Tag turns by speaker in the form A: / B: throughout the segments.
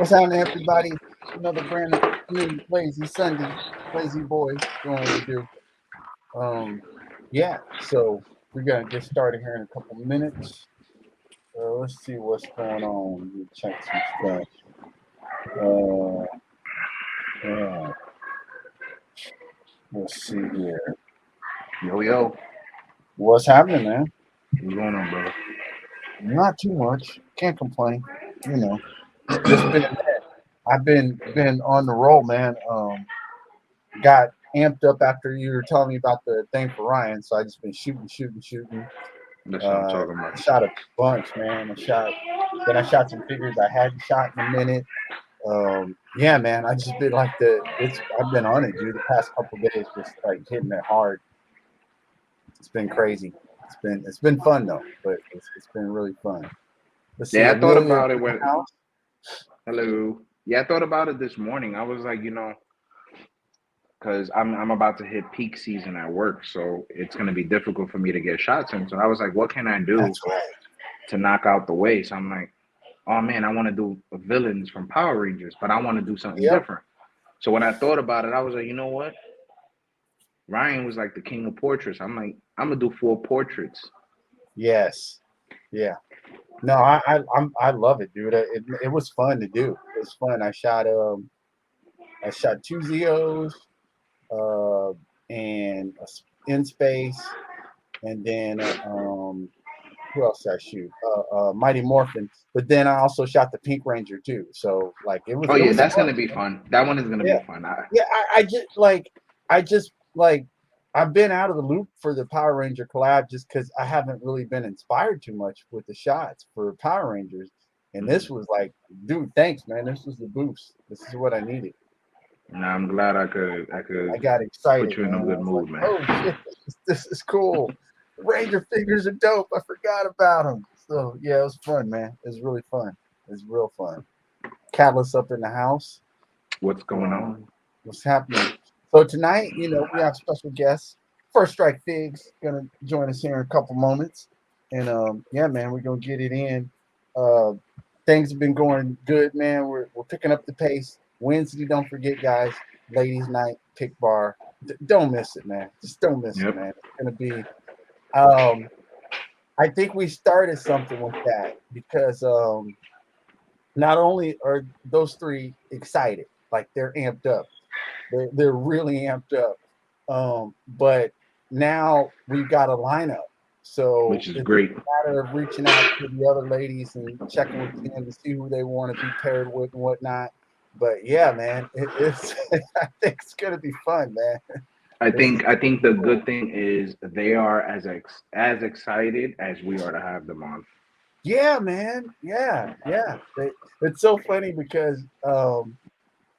A: What's happening, everybody? Another brand new Lazy Sunday, Lazy Boys doing what we do. Yeah. So we're gonna get started here in a couple minutes. Let's see what's going on. Let me check some stuff. Yeah. Let's see here.
B: Yo, yo.
A: What's happening, man?
B: What's going on, brother?
A: Not too much. Can't complain. You know, just been. I've been on the roll, man. Got amped up after you were telling me about the thing for Ryan, so I just been shooting.
B: That's what I'm talking about.
A: Shot a bunch, man. Then I shot some figures I hadn't shot in a minute. Yeah, man. I just been like I've been on it, dude. The past couple days, just like hitting it hard. It's been crazy. It's been fun though, but it's been really fun. Let's see,
B: Yeah, I thought
A: Amelia in
B: about it
A: the
B: when.
A: house.
B: Hello. Yeah, I thought about it this morning. I was like, because I'm about to hit peak season at work, so it's gonna be difficult for me to get shots in. So I was like, what can I do
A: That's right.
B: to knock out the way? So I'm like, oh man, I want to do villains from Power Rangers, but I want to do something
A: Yep.
B: different. So when I thought about it, I was like, you know what? Ryan was like the king of portraits. I'm like, I'm gonna do 4 portraits.
A: Yes. Yeah. No, I love it, dude. It was fun to do. It was fun. I shot two Zeos, uh, and in space, and then who else did I shoot? Mighty Morphin. But then I also shot the Pink Ranger too. So like it was
B: Oh
A: it
B: yeah,
A: was a
B: that's gonna
A: bunch,
B: be
A: man.
B: fun. That one is gonna
A: Yeah,
B: be fun.
A: yeah. I just like I've been out of the loop for the Power Ranger collab just because I haven't really been inspired too much with the shots for Power Rangers. And this was like, dude, thanks, man. This was the boost. This is what I needed.
B: Now I'm glad I could
A: I got
B: put
A: excited,
B: you in a
A: man. I
B: good
A: was like,
B: mood, man.
A: oh shit, this is cool. The Ranger figures are dope. I forgot about them. So yeah, it was fun, man. It was really fun. It was real fun. Catalyst up in the house.
B: What's going
A: Um,
B: on?
A: what's happening? So tonight, we have special guests. First Strike Figs gonna join us here in a couple moments, and yeah, man, we're gonna get it in. Uh, things have been going good, man. We're picking up the pace. Wednesday, don't forget, guys. Ladies' night, pick bar. Don't miss it, man. Just don't miss it,
B: Yep.
A: man. It's gonna be. Um, I think we started something with that because not only are those three excited, like they're amped up. They're really amped up. But now we've got a lineup. So
B: Which is
A: it's
B: great.
A: a matter of reaching out to the other ladies and checking with them to see who they want to be paired with and whatnot. But yeah, man, it's I think it's gonna be fun, man.
B: I
A: This is
B: think I think the good thing is they are as excited as we are to have them on.
A: yeah, man. Yeah. It's so funny because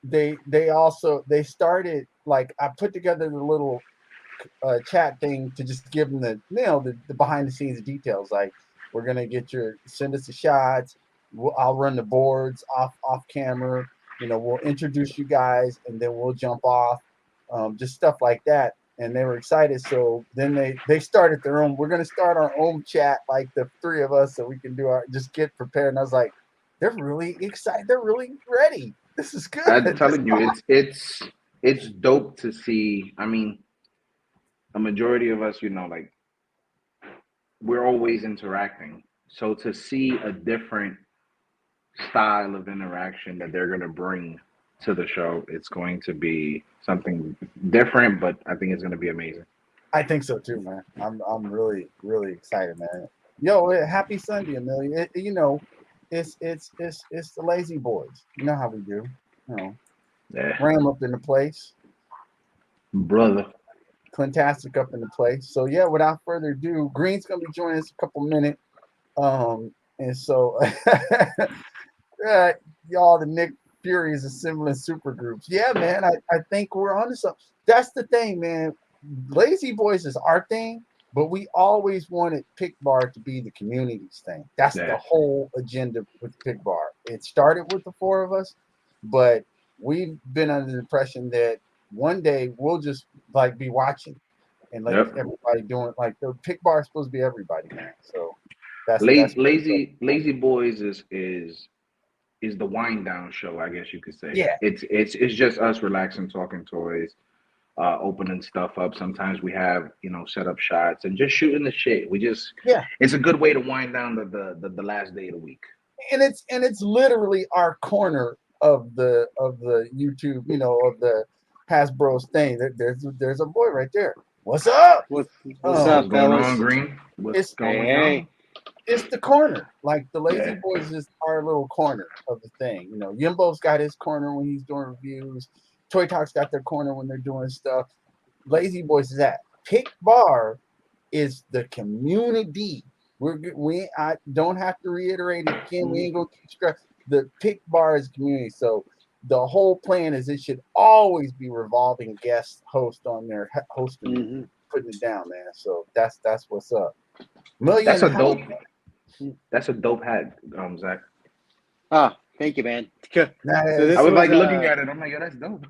A: they started like I put together the little chat thing to just give them the behind the scenes details. Like we're gonna send us the shots. I'll run the boards off camera. We'll introduce you guys, and then we'll jump off. Just stuff like that. And they were excited. So then they started their own. We're gonna start our own chat, like the three of us, so we can just get prepared. And I was like, they're really excited. They're really ready. This is good.
B: I'm telling you, it's dope to see. I mean, a majority of us, like we're always interacting. So to see a different style of interaction that they're gonna bring to the show, it's going to be something different, but I think it's gonna be amazing.
A: I think so too, man. I'm really really excited, man. Yo, happy Sunday, Amelia. It's the Lazy Boys. You know how we do. You know,
B: Yeah,
A: Ram up in the place,
B: brother.
A: Clintastic up in the place. So yeah, without further ado, Green's gonna be joining us a couple minutes. And so y'all, the Nick Furies assembling super groups. Yeah, man. I think we're on to something. That's the thing, man. Lazy Boys is our thing, but we always wanted Pick Bar to be the community's thing. That's the
B: Yeah,
A: whole agenda with Pick Bar. It started with the four of us, but we've been under the impression that one day we'll just like be watching and like
B: yep.
A: everybody doing like the Pick Bar is supposed to be everybody, man. So that's
B: Lazy
A: what
B: Boys is is the wind down show, I guess you could say.
A: Yeah.
B: It's just us relaxing, talking toys, opening stuff up. Sometimes we have, set up shots and just shooting the shit.
A: Yeah.
B: It's a good way to wind down the last day of the week.
A: And it's literally our corner of the YouTube, of the Hasbro's thing. There's a boy right there. What's up?
C: What's
A: Oh,
C: up,
B: What's going
C: fellas?
B: on, Green? What's
A: It's
B: going
C: Hey.
B: on?
A: it's the corner. Like the Lazy
B: Yeah.
A: Boys is our little corner of the thing. Yimbo's got his corner when he's doing reviews. Toy Talk's got their corner when they're doing stuff. Lazy Boys is that. Pick Bar is the community. I don't have to reiterate it again. We ain't gonna keep stress. The Pick Bar is community. So the whole plan is it should always be revolving guest host on there, hosting, putting it down, man. So that's what's up.
B: That's a dope hat, Zach.
C: Oh, thank you, man. So this
B: I was
C: was,
B: like looking at it. I'm like, yeah, that's dope.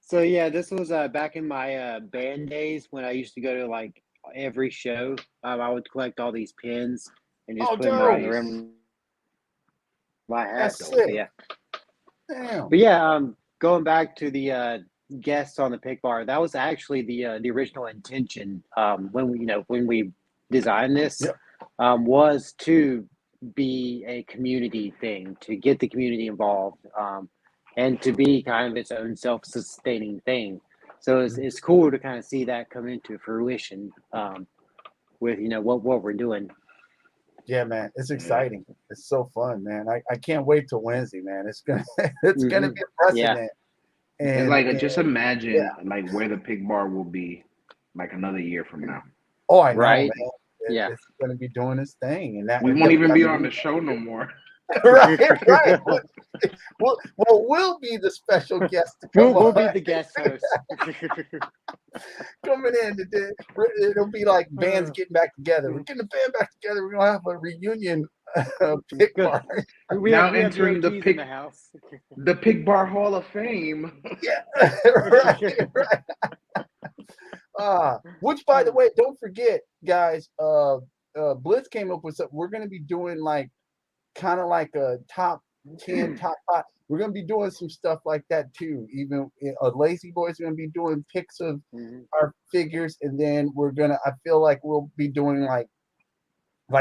C: So yeah, this was back in my band days when I used to go to like every show. I would collect all these pins and just put them around the rim of my hat.
A: That's sick.
C: Yeah.
A: Damn.
C: But yeah, going back to the guests on the Pick Bar, that was actually the original intention when we designed this.
A: Yep.
C: Was to be a community thing, to get the community involved, and to be kind of its own self-sustaining thing. So it's cool to kind of see that come into fruition with what we're doing.
A: Yeah, man, it's exciting. It's so fun, man. I can't wait till Wednesday, man. It's gonna gonna be a precedent.
C: Yeah.
B: And just imagine like where the Pig Bar will be like another year from now.
A: Oh, I know,
C: Right.
A: man.
C: Yeah.
A: It's gonna be doing its thing, and that
B: We won't even be on the show no more.
A: right. We'll be the special guest. To come
C: We'll be
A: on.
C: the guest host.
A: Coming in today. It'll be like bands getting back together. We're getting the band back together. We're gonna have a reunion Pick Bar.
B: Now entering the
C: OGs in
B: Pig
C: the house.
B: the Pig Bar Hall of Fame.
A: Yeah, right. Which, by the way, don't forget, guys. Blitz came up with something. We're gonna be doing like kind of like a top 10, top 5. We're gonna be doing some stuff like that too. Even Lazy Boy's gonna be doing pics of our figures, and then I feel like we'll be doing like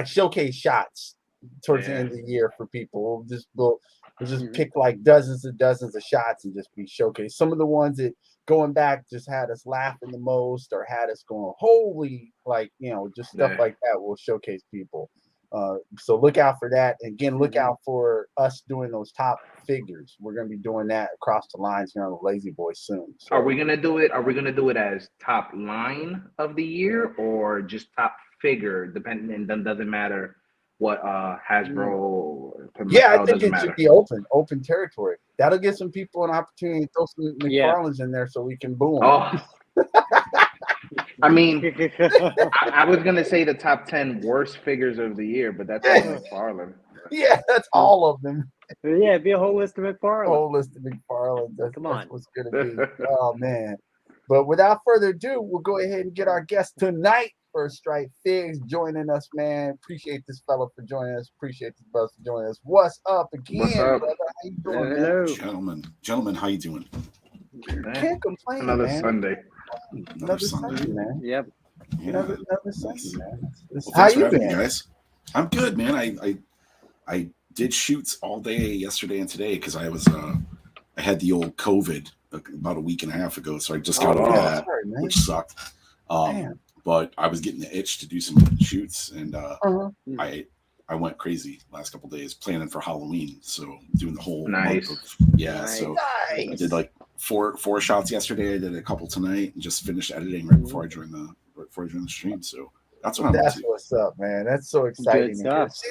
A: showcase shots towards the end of the year for people. We'll just pick like dozens of shots and just be showcased. Some of the ones that going back just had us laughing the most or had us going holy, just stuff like that. We'll showcase people. So look out for that. Again, look out for us doing those top figures. We're going to be doing that across the lines here on the Lazy Boys soon. So,
B: Are we gonna do it as top line of the year or just top figure? Depending, and then doesn't matter what Hasbro.
A: Yeah, I think it should be open territory. That'll give some people an opportunity to throw some McFarlanes in there so we can boom.
B: Oh. I mean, I was gonna say the top 10 worst figures of the year, but that's all McFarlane.
A: Yeah, that's all of them.
C: Yeah, be a whole list of McFarlane.
A: Whole list of McFarlane. That's what's gonna be. Oh man! But without further ado, we'll go ahead and get our guest tonight. Firststrikefigs joining us, man. Appreciate this fella for joining us. Appreciate this brother for joining us. What's up again, brother? How you doing,
C: Hello.
D: Gentlemen, how you doing?
A: Can't complain,
B: Another
A: man.
B: Sunday.
A: Another Sunday, man.
C: Yep.
D: Yeah.
A: Another Sunday, man.
D: Well,
A: How
D: thanks for
A: you
D: having
A: been,
D: me, guys? I'm good, man. I did shoots all day yesterday and today because I was I had the old COVID about a week and a half ago, so I just got over that, which sucked. But I was getting the itch to do some shoots, and I went crazy last couple of days planning for Halloween, so doing the whole month of, so I did like four shots yesterday. I did a couple tonight, and just finished editing right before I joined the stream. So that's what I'm up to.
A: What's up, man. That's so exciting.
C: Good stuff.
A: See,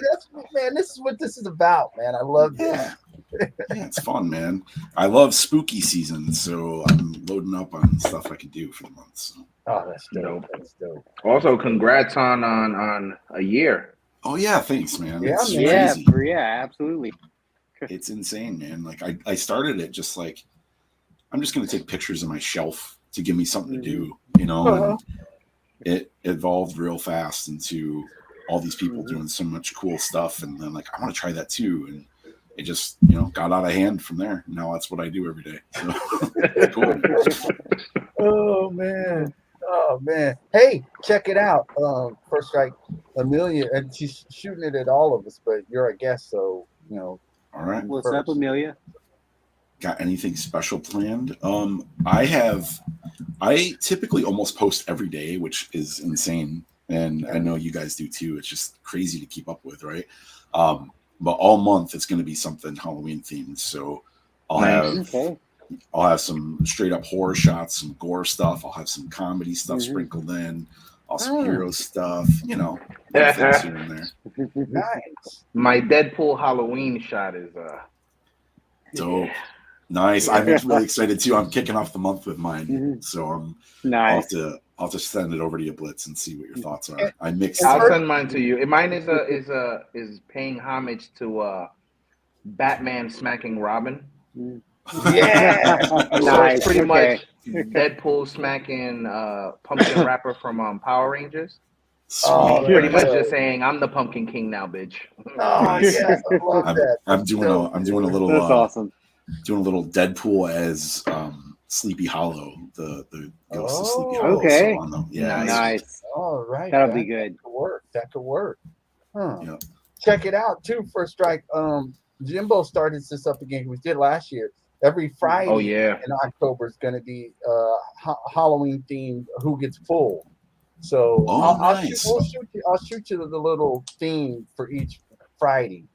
A: this is what this is about, man. I love this.
D: Yeah, it's fun, man. I love spooky season, so I'm loading up on stuff I can do for the month. So.
A: Oh, that's dope. That's dope.
B: Also, congrats on a year.
D: Oh yeah, thanks, man.
A: Yeah,
D: it's
C: crazy.
D: crazy.
C: Yeah, absolutely.
D: It's insane, man. Like I started it just like I'm just gonna take pictures of my shelf to give me something to do, and it evolved real fast into all these people doing so much cool stuff, and then like I want to try that too, and it just got out of hand from there. Now that's what I do every day. So, cool.
A: Oh man! Hey, check it out. First Strike, Amelia, and she's shooting it at all of us, but you're a guest, so
D: All right.
C: What's up, Amelia?
D: Got anything special planned? I typically almost post every day, which is insane, and I know you guys do too. It's just crazy to keep up with, right? But all month it's going to be something Halloween themed. So I'll have some straight up horror shots, some gore stuff. I'll have some comedy stuff sprinkled in, some hero stuff. Little things here and there.
A: Nice.
B: My Deadpool Halloween shot is
D: dope. Nice. I'm really excited too. I'm kicking off the month with mine, so
C: nice.
D: I'll just send it over to you, Blitz, and see what your thoughts are. I mixed.
B: I'll send mine to you. Mine is paying homage to Batman smacking Robin.
A: Yeah.
B: So it's pretty much Deadpool smacking Pumpkin Rapper from Power Rangers. Pretty much just saying I'm the Pumpkin King now, bitch.
A: Oh yes, I love that.
D: I'm doing a little.
C: That's awesome.
D: Doing a little Deadpool as Sleepy Hollow, the ghost of Sleepy Hollow.
C: Okay.
D: So
C: Nice.
A: All right.
C: That'll be good.
A: That could work. Huh.
D: Yep.
A: Check it out too. First Strike. Jimbo started this up again. We did last year. Every Friday in October is going to be Halloween themed. Who gets pulled? So I'll shoot you the little theme for each Friday.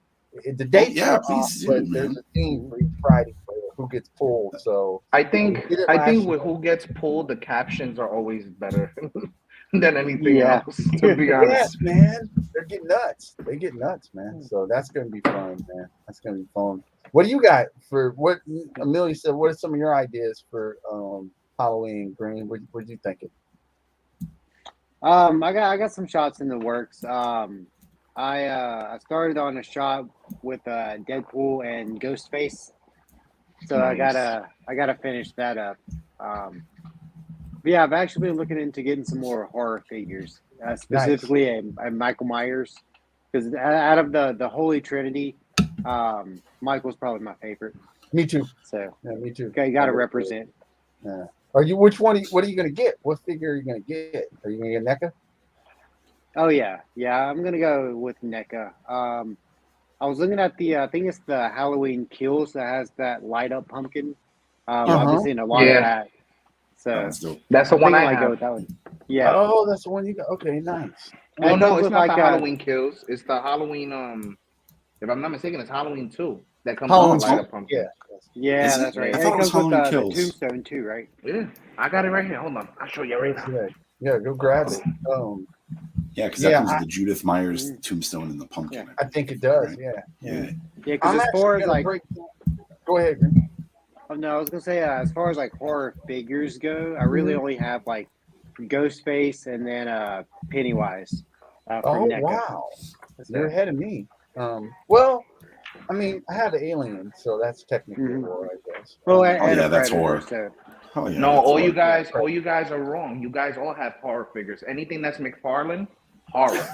A: The date,
D: please
A: but there's a theme for each Friday for who gets pulled. So
B: I think with who gets pulled, the captions are always better than anything else. To be honest,
A: yes, man, they get nuts, man. So that's gonna be fun, man. That's gonna be fun. What do you got for what Amelia said? What are some of your ideas for Halloween, Green? What you thinking?
C: I got some shots in the works. I started on a shot with Deadpool and Ghostface, so nice. I gotta finish that up. But yeah, I've actually been looking into getting some more horror figures, specifically a Michael Myers, because out of the Holy Trinity, Michael's probably my favorite.
A: Me too.
C: So
A: me too.
C: Okay, you gotta represent.
A: Yeah. What are you gonna get? What figure are you gonna get? Are you gonna get NECA?
C: Oh yeah, I'm gonna go with NECA. I was looking at I think it's the Halloween Kills that has that light up pumpkin. I've been seeing a lot of that. So
B: that's the one I
C: go with that one. Yeah.
A: Oh, that's the one you got. Okay, nice.
B: Oh no, it's not the Halloween Kills. It's the Halloween. If I'm not mistaken, it's Halloween 2 that comes with the light up pumpkin.
C: Yeah, that's right.
D: I thought it was Halloween Kills.
C: The Tombstone too, right?
B: Yeah, I got it right here. Hold on, I'll show you right now.
A: Yeah, go grab it.
D: Because that comes with the Judith Myers tombstone and the pumpkin.
A: I think it does. Right?
C: Yeah. Because as far as like,
A: go ahead.
C: Oh no, I was gonna say as far as like horror figures go, I really only have like Ghostface and then Pennywise.
A: NECA. Wow, you're ahead of me. Well, I mean, I have the Alien, so that's technically horror, I guess.
C: Well,
D: that's horror.
C: So.
B: Oh, yeah, no, all you guys are wrong. You guys all have horror figures. Anything that's McFarlane, horror.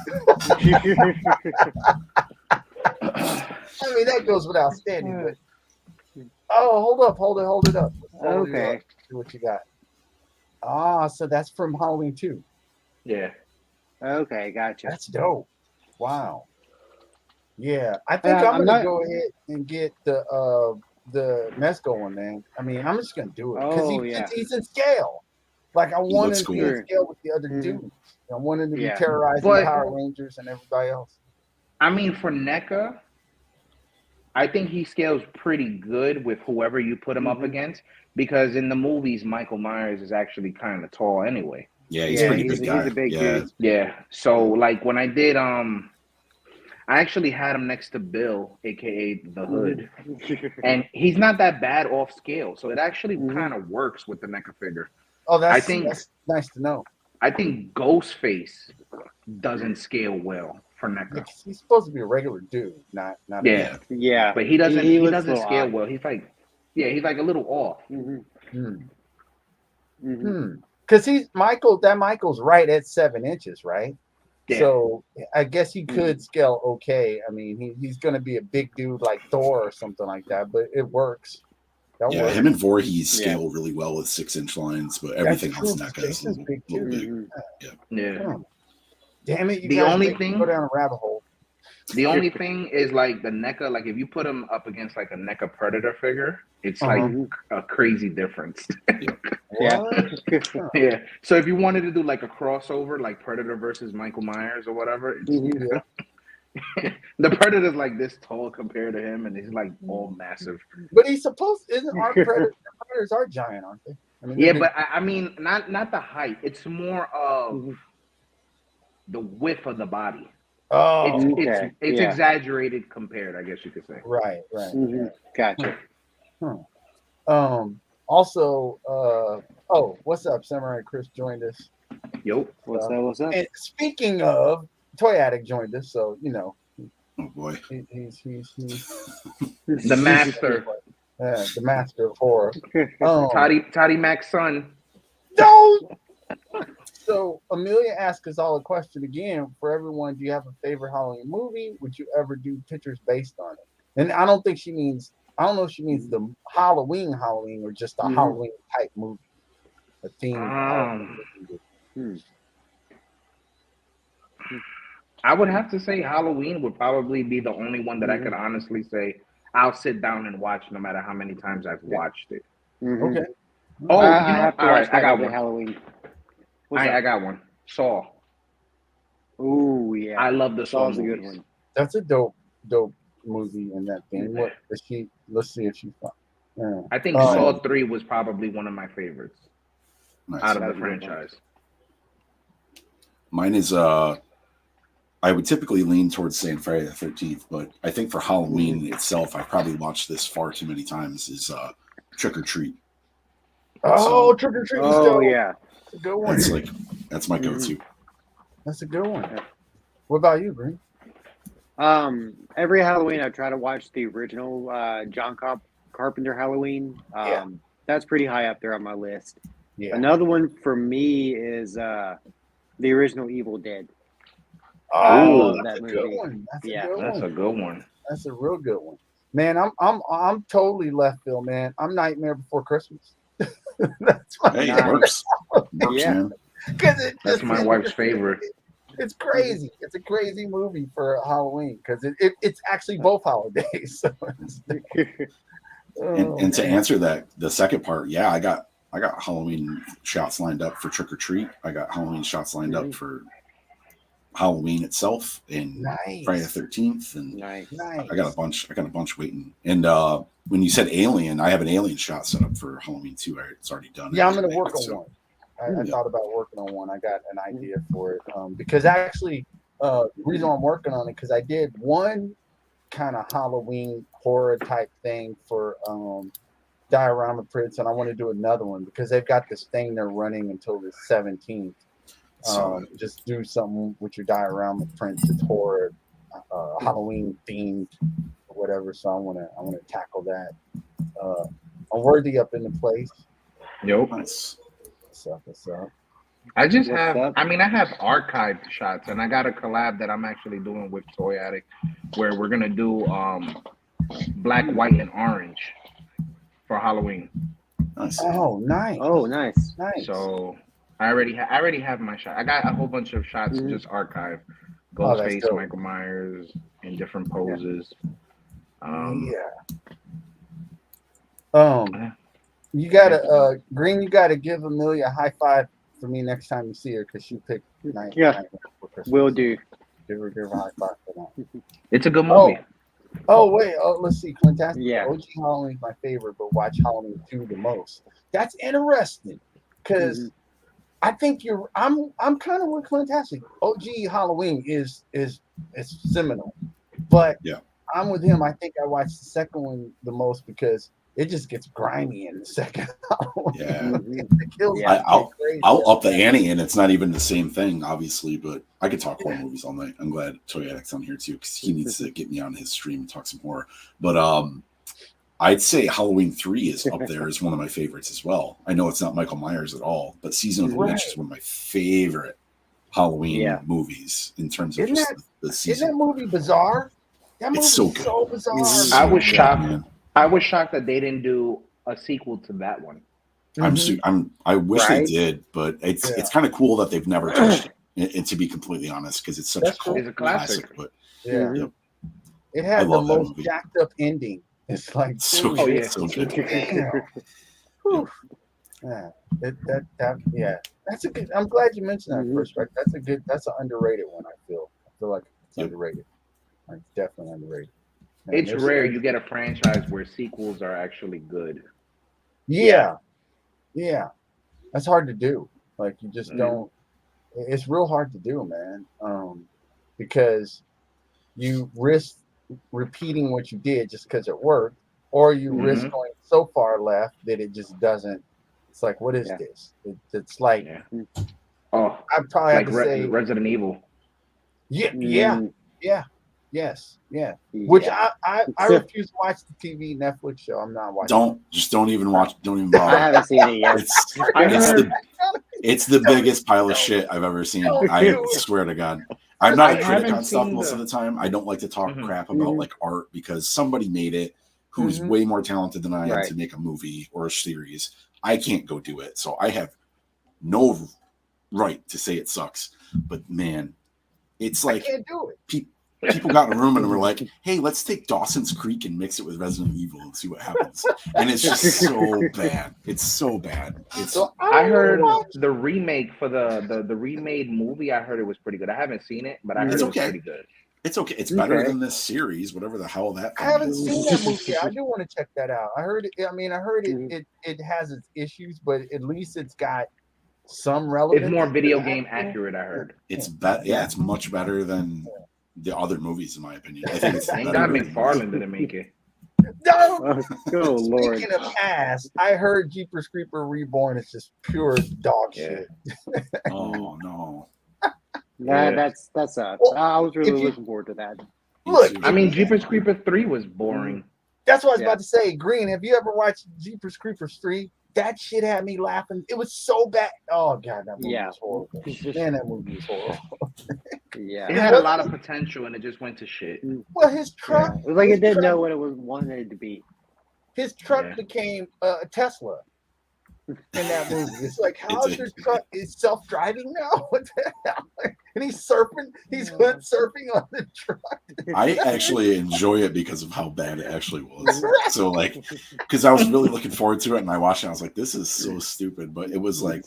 A: I mean, that goes without saying. But hold it up.
C: Okay.
A: See what you got. So that's from Halloween 2.
B: Yeah.
C: Okay, gotcha.
A: That's dope. Wow. Yeah, I think I'm gonna go ahead and get the Mezco one, man. I mean, I'm just gonna do it because he's in scale. Like I want him to be in scale with the other dudes. I want him to be terrorizing the Power Rangers and everybody else.
B: I mean, for NECA, I think he scales pretty good with whoever you put him up against, because in the movies, Michael Myers is actually kind of tall anyway.
D: Yeah, he's pretty big guy.
C: He's a big dude.
B: Yeah. So like when I did I actually had him next to Bill, aka the Hood, and he's not that bad off scale, so it actually kind of works with the NECA figure.
A: Oh, that's nice to know.
B: I think Ghostface doesn't scale well for NECA.
A: He's supposed to be a regular dude, not
C: yeah.
B: But he doesn't scale well. He's like a little off.
A: Because Michael's right at 7 inches, right?
B: Yeah.
A: So I guess he could scale okay. I mean, he's going to be a big dude like Thor or something like that, but it works. That
D: Yeah,
A: works.
D: him and Voorhees scale really well with 6-inch lines, but everything
A: That's
D: else
A: true.
D: in that guy's a little
A: big too.
D: big.
B: Yeah.
A: Huh. Damn it! You
B: The
A: guys
B: only
A: make me
B: thing-
A: go down a rabbit hole.
B: The only thing is like the NECA, like if you put him up against like a NECA Predator figure, it's like a crazy difference.
C: Yeah.
B: Yeah. So if you wanted to do like a crossover, like Predator versus Michael Myers or whatever, it's, the Predator's like this tall compared to him, and he's like all massive.
A: But he's supposed isn't our predators are giant, aren't they? I mean,
B: Yeah, but I mean not the height. It's more of the width of the body.
A: Oh,
B: it's exaggerated compared, I guess you could say.
A: Right.
C: Gotcha.
A: Also, what's up? Samurai Chris joined us.
B: Yo.
C: What's up?
A: And speaking of, Toy Addict joined us, so you know.
D: Oh boy.
A: He's
B: the master.
A: The master of horror.
B: Toddy Mac's son.
A: No. So Amelia asked us all a question again for everyone. Do you have a favorite Halloween movie? Would you ever do pictures based on it? And I don't know if she means the Halloween or just a Halloween type movie. A theme.
B: I would have to say Halloween would probably be the only one that I could honestly say I'll sit down and watch no matter how many times I've watched it.
A: Okay.
B: Oh,
C: I have to watch
B: I got one.
C: Halloween.
B: I got one. Saw.
C: Ooh, yeah.
B: I love the Saw
C: Saw's a
B: movies.
C: good one.
A: That's a dope movie in that thing. What is she? Let's see if she's fun.
B: I think Saw 3 was probably one of my favorites out of the franchise.
D: Mine is I would typically lean towards saying Friday the 13th, but I think for Halloween itself, I've probably watched this far too many times, is Trick or Treat.
A: Oh, Trick or Treat!
C: Oh, yeah,
A: that's a good one.
D: That's my go-to.
A: That's a good one. What about you, Green?
C: Every Halloween I try to watch the original John Carpenter Halloween. That's pretty high up there on my list. Yeah. Another one for me is the original Evil Dead.
A: Oh, that's a good one.
B: That's a good one.
A: That's a real good one. Man, I'm totally left field, man. I'm Nightmare Before Christmas. That's my
D: it works.
C: Yeah.
B: That's my wife's favorite.
A: It's crazy. It's a crazy movie for Halloween because it's actually both holidays. So
D: and to answer that, the second part, I got Halloween shots lined up for Trick or Treat. I got Halloween shots lined up for Halloween itself and Friday the 13th, and I got a bunch waiting. And when you said Alien, I have an Alien shot set up for Halloween too. It's already done.
A: Yeah, I'm gonna work on one. I thought about working on one. I got an idea for it because actually, the reason I'm working on it because I did one kind of Halloween horror type thing for Diorama Prints, and I want to do another one because they've got this thing they're running until the 17th. Just do something with your diorama prints. It's horror, Halloween themed, or whatever. So I wanna tackle that. I'm worthy up in the place.
B: Nope.
A: What's up?
B: I just have. I have archived shots, and I got a collab that I'm actually doing with Toy Addict, where we're gonna do black, white, and orange for Halloween.
D: Nice.
A: Oh, nice.
C: Oh, nice.
B: So. I already have my shot. I got a whole bunch of shots just archived. Ghostface, Michael Myers in different poses.
A: You gotta Green. You gotta give Amelia a high five for me next time you see her because she picked night.
C: Will do.
A: Give her a high five for that.
B: It's a good movie.
A: Oh wait. Let's see. Fantastic.
C: Yeah.
A: OG Halloween is my favorite, but watch Halloween 2 the most. That's interesting because. I think I'm kind of with Fantastic. OG Halloween is seminal, but I'm with him. I think I watched the second one the most because it just gets grimy in the second.
D: I'll up the ante, and it's not even the same thing, obviously. But I could talk horror movies all night. I'm glad Toy Addict's on here too because he needs to get me on his stream and talk some horror. But I'd say Halloween 3 is up there as one of my favorites as well. I know it's not Michael Myers at all, but Season of the Witch is one of my favorite Halloween movies in terms of the season.
A: Isn't that movie bizarre? That movie
D: It's so good.
A: so bizarre.
B: I was shocked.
D: Man.
B: I was shocked that they didn't do a sequel to that one.
D: I wish they did, but it's kind of cool that they've never touched it. And to be completely honest, because it's such a cool classic. But
A: it had the most jacked up ending. It's like
D: so good. So good.
A: That's a good. I'm glad you mentioned that first, right? That's an underrated one. I feel like it's underrated. It's definitely underrated. Man,
B: it's rare you get a franchise where sequels are actually good.
A: Yeah, that's hard to do. Like you just don't. It's real hard to do, man. Because you risk repeating what you did just because it worked, or you risk going so far left that it just doesn't. It's like, what is this? It's like,
B: I
A: probably
B: like
A: have to say
B: Resident Evil.
A: Yes. Which I refuse to watch the TV Netflix show. I'm not watching.
D: Don't even watch. Don't even bother.
C: I haven't seen it yet.
D: It's the biggest pile of shit I've ever seen. I swear to God. I'm not a critic on stuff most of the time. I don't like to talk crap about like art because somebody made it who's way more talented than I am to make a movie or a series. I can't go do it. So I have no right to say it sucks. But man, it's like
A: I can't do it.
D: People got in a room and were like, hey, let's take Dawson's Creek and mix it with Resident Evil and see what happens. And it's just so bad. It's so bad.
B: I heard the remake for the remade movie. I heard it was pretty good. I haven't seen it, but I heard it was pretty good.
D: It's okay. It's better than this series, whatever the hell that.
A: I haven't seen that movie. I do want to check that out. I heard it. I mean, I heard it has its issues, but at least it's got some relevance.
B: It's more video game accurate. I heard
D: it's better. Yeah, it's much better than the other movies, in my opinion. I think it's
B: thank God McFarlane didn't make it.
A: No.
C: Lord.
A: Speaking of ass, I heard Jeepers Creeper Reborn is just pure dog shit.
D: Oh no.
C: That sucks. Well, I was really looking forward to that.
A: Look,
B: I mean, Jeepers Creepers 3 was boring.
A: That's what I was about to say. Green, have you ever watched Jeepers Creepers 3? That shit had me laughing. It was so bad. Oh god, that movie was horrible. Man, that movie was horrible.
B: It had a lot of potential and it just went to shit.
A: Well, his truck
C: it was like it didn't know what it wanted it to be.
A: His truck became a Tesla in that movie. It's like, how's your truck is self-driving now? What the hell? And he's surfing, he's hood surfing on the truck.
D: I actually enjoy it because of how bad it actually was. So like, because I was really looking forward to it and I watched it, I was like, this is so stupid, but it was like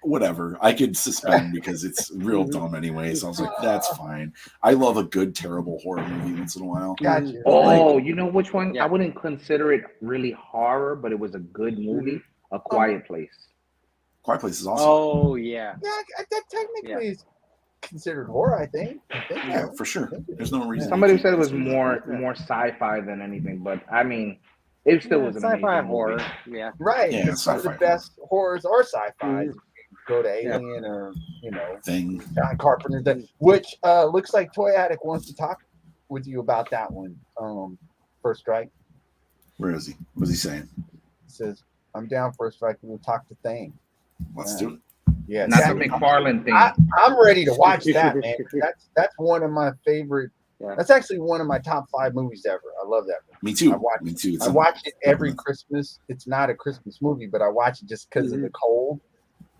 D: whatever. I could suspend because it's real dumb anyway. So I was like, that's fine. I love a good, terrible horror movie once in a while.
A: Gotcha.
B: Oh, you know which one? I wouldn't consider it really horror, but it was a good movie. A Quiet Place.
D: Quiet Place is awesome.
C: Oh yeah.
A: Yeah, that technically is considered horror, I think.
D: Yeah, for sure. There's no reason.
B: Somebody said it was more sci-fi than anything, but I mean, it still was an
C: sci-fi
B: amazing
C: horror.
B: movie.
C: Yeah.
A: Right.
D: Yeah,
A: it's some of the best horrors or sci-fi. Go to Alien or
D: Thing.
A: John Carpenter thing, which looks like Toy Addict wants to talk with you about that one. First Strike.
D: Where is he? What's he saying?
A: He says, I'm down for a strike. We'll talk to Thing.
D: Let's do it.
A: Yeah,
B: not the McFarlane thing.
A: I'm ready to watch that, man. That's one of my favorite. Yeah. That's actually one of my top 5 movies ever. I love that movie.
D: Me too.
A: Me too. I watch it every Christmas. It's not a Christmas movie, but I watch it just because of the cold.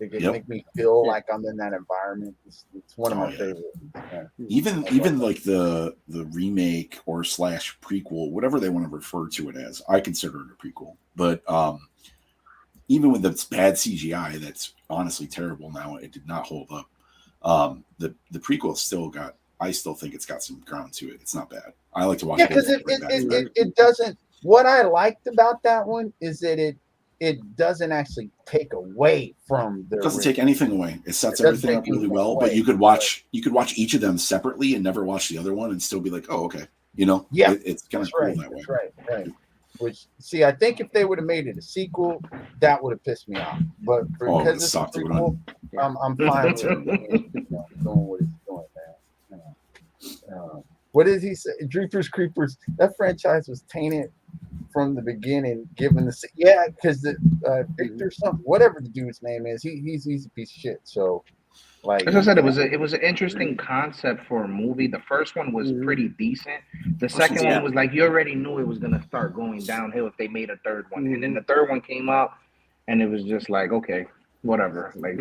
A: It make me feel like I'm in that environment. It's one of my favorites. Yeah.
D: Even like the remake or / prequel, whatever they want to refer to it as, I consider it a prequel. But even with its bad CGI, that's honestly terrible now. It did not hold up. The prequel still got. I still think it's got some ground to it. It's not bad. I like to watch.
A: Yeah, because it doesn't. What I liked about that one is that it doesn't actually take away from the.
D: It doesn't take anything away. It sets everything up really well. But you could watch each of them separately and never watch the other one and still be like, oh, okay,
A: Yeah,
D: it's kind of cool that way.
A: That's right. Which, see, I think if they would have made it a sequel, that would have pissed me off. But because it's a prequel, I'm fine with it. Doing what it's doing, man. What did he say? Jeepers Creepers. That franchise was tainted from the beginning. Given because the Victor something, whatever the dude's name is, he's a piece of shit. So Like,
B: as I said, it was an interesting concept for a movie. The first one was pretty decent. The second one was like you already knew it was gonna start going downhill if they made a third one, and then the third one came out, and it was just like okay, whatever. Like,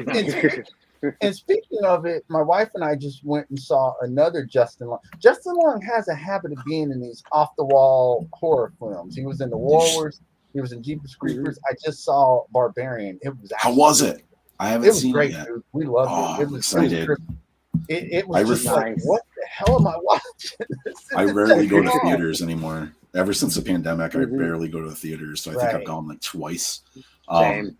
A: and speaking of it, my wife and I just went and saw another Justin Long. Justin Long has a habit of being in these off-the-wall horror films. He was in The Warlords. He was in Jeepers Creepers. I just saw Barbarian. It was
D: how was it? I haven't seen
A: great,
D: it yet.
A: dude. We loved it. It was
D: excited.
A: It was just like, what the hell am I watching?
D: I rarely go to theaters anymore. Ever since the pandemic, I barely go to the theaters. So I think I've gone like twice. And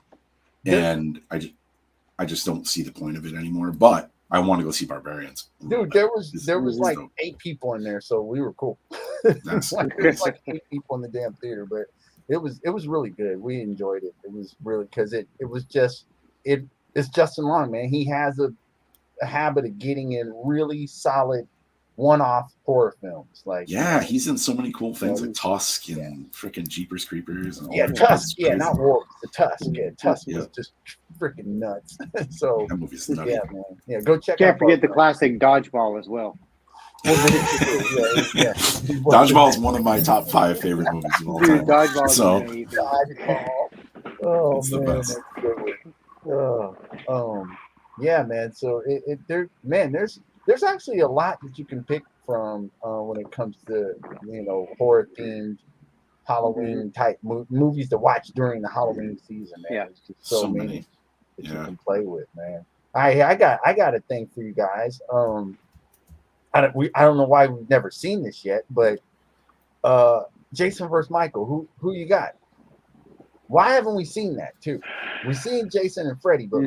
D: I just don't see the point of it anymore. But I want to go see Barbarians.
A: Dude, there was like 8 people in there, so we were cool.
D: That's
A: there was like 8 people in the damn theater, but it was really good. We enjoyed it. It was really because it was just it's Justin Long, man. He has a habit of getting in really solid one-off horror films. Like
D: he's in so many cool things like Tusk and freaking Jeepers Creepers. And
A: Tusk. Yeah, not Wolves. The Tusk. Yeah, Tusk was just freaking nuts. So
D: that movie's nuts.
A: Yeah, man. Yeah, go check.
C: Can't forget the classic Dodgeball as well.
D: Dodgeball is one of my top 5 favorite movies of all time.
C: Dodgeball.
A: Dodgeball. Oh
D: it's
A: man,
D: the best.
A: Yeah, man. So there's actually a lot that you can pick from when it comes to horror themed Halloween type movies to watch during the Halloween season, man.
C: Yeah.
A: There's just so many that you
D: Yeah.
A: can play with, man. I got a thing for you guys. I don't know why we've never seen this yet, but Jason versus Michael, who you got? Why haven't we seen that too? We've seen Jason and Freddy, but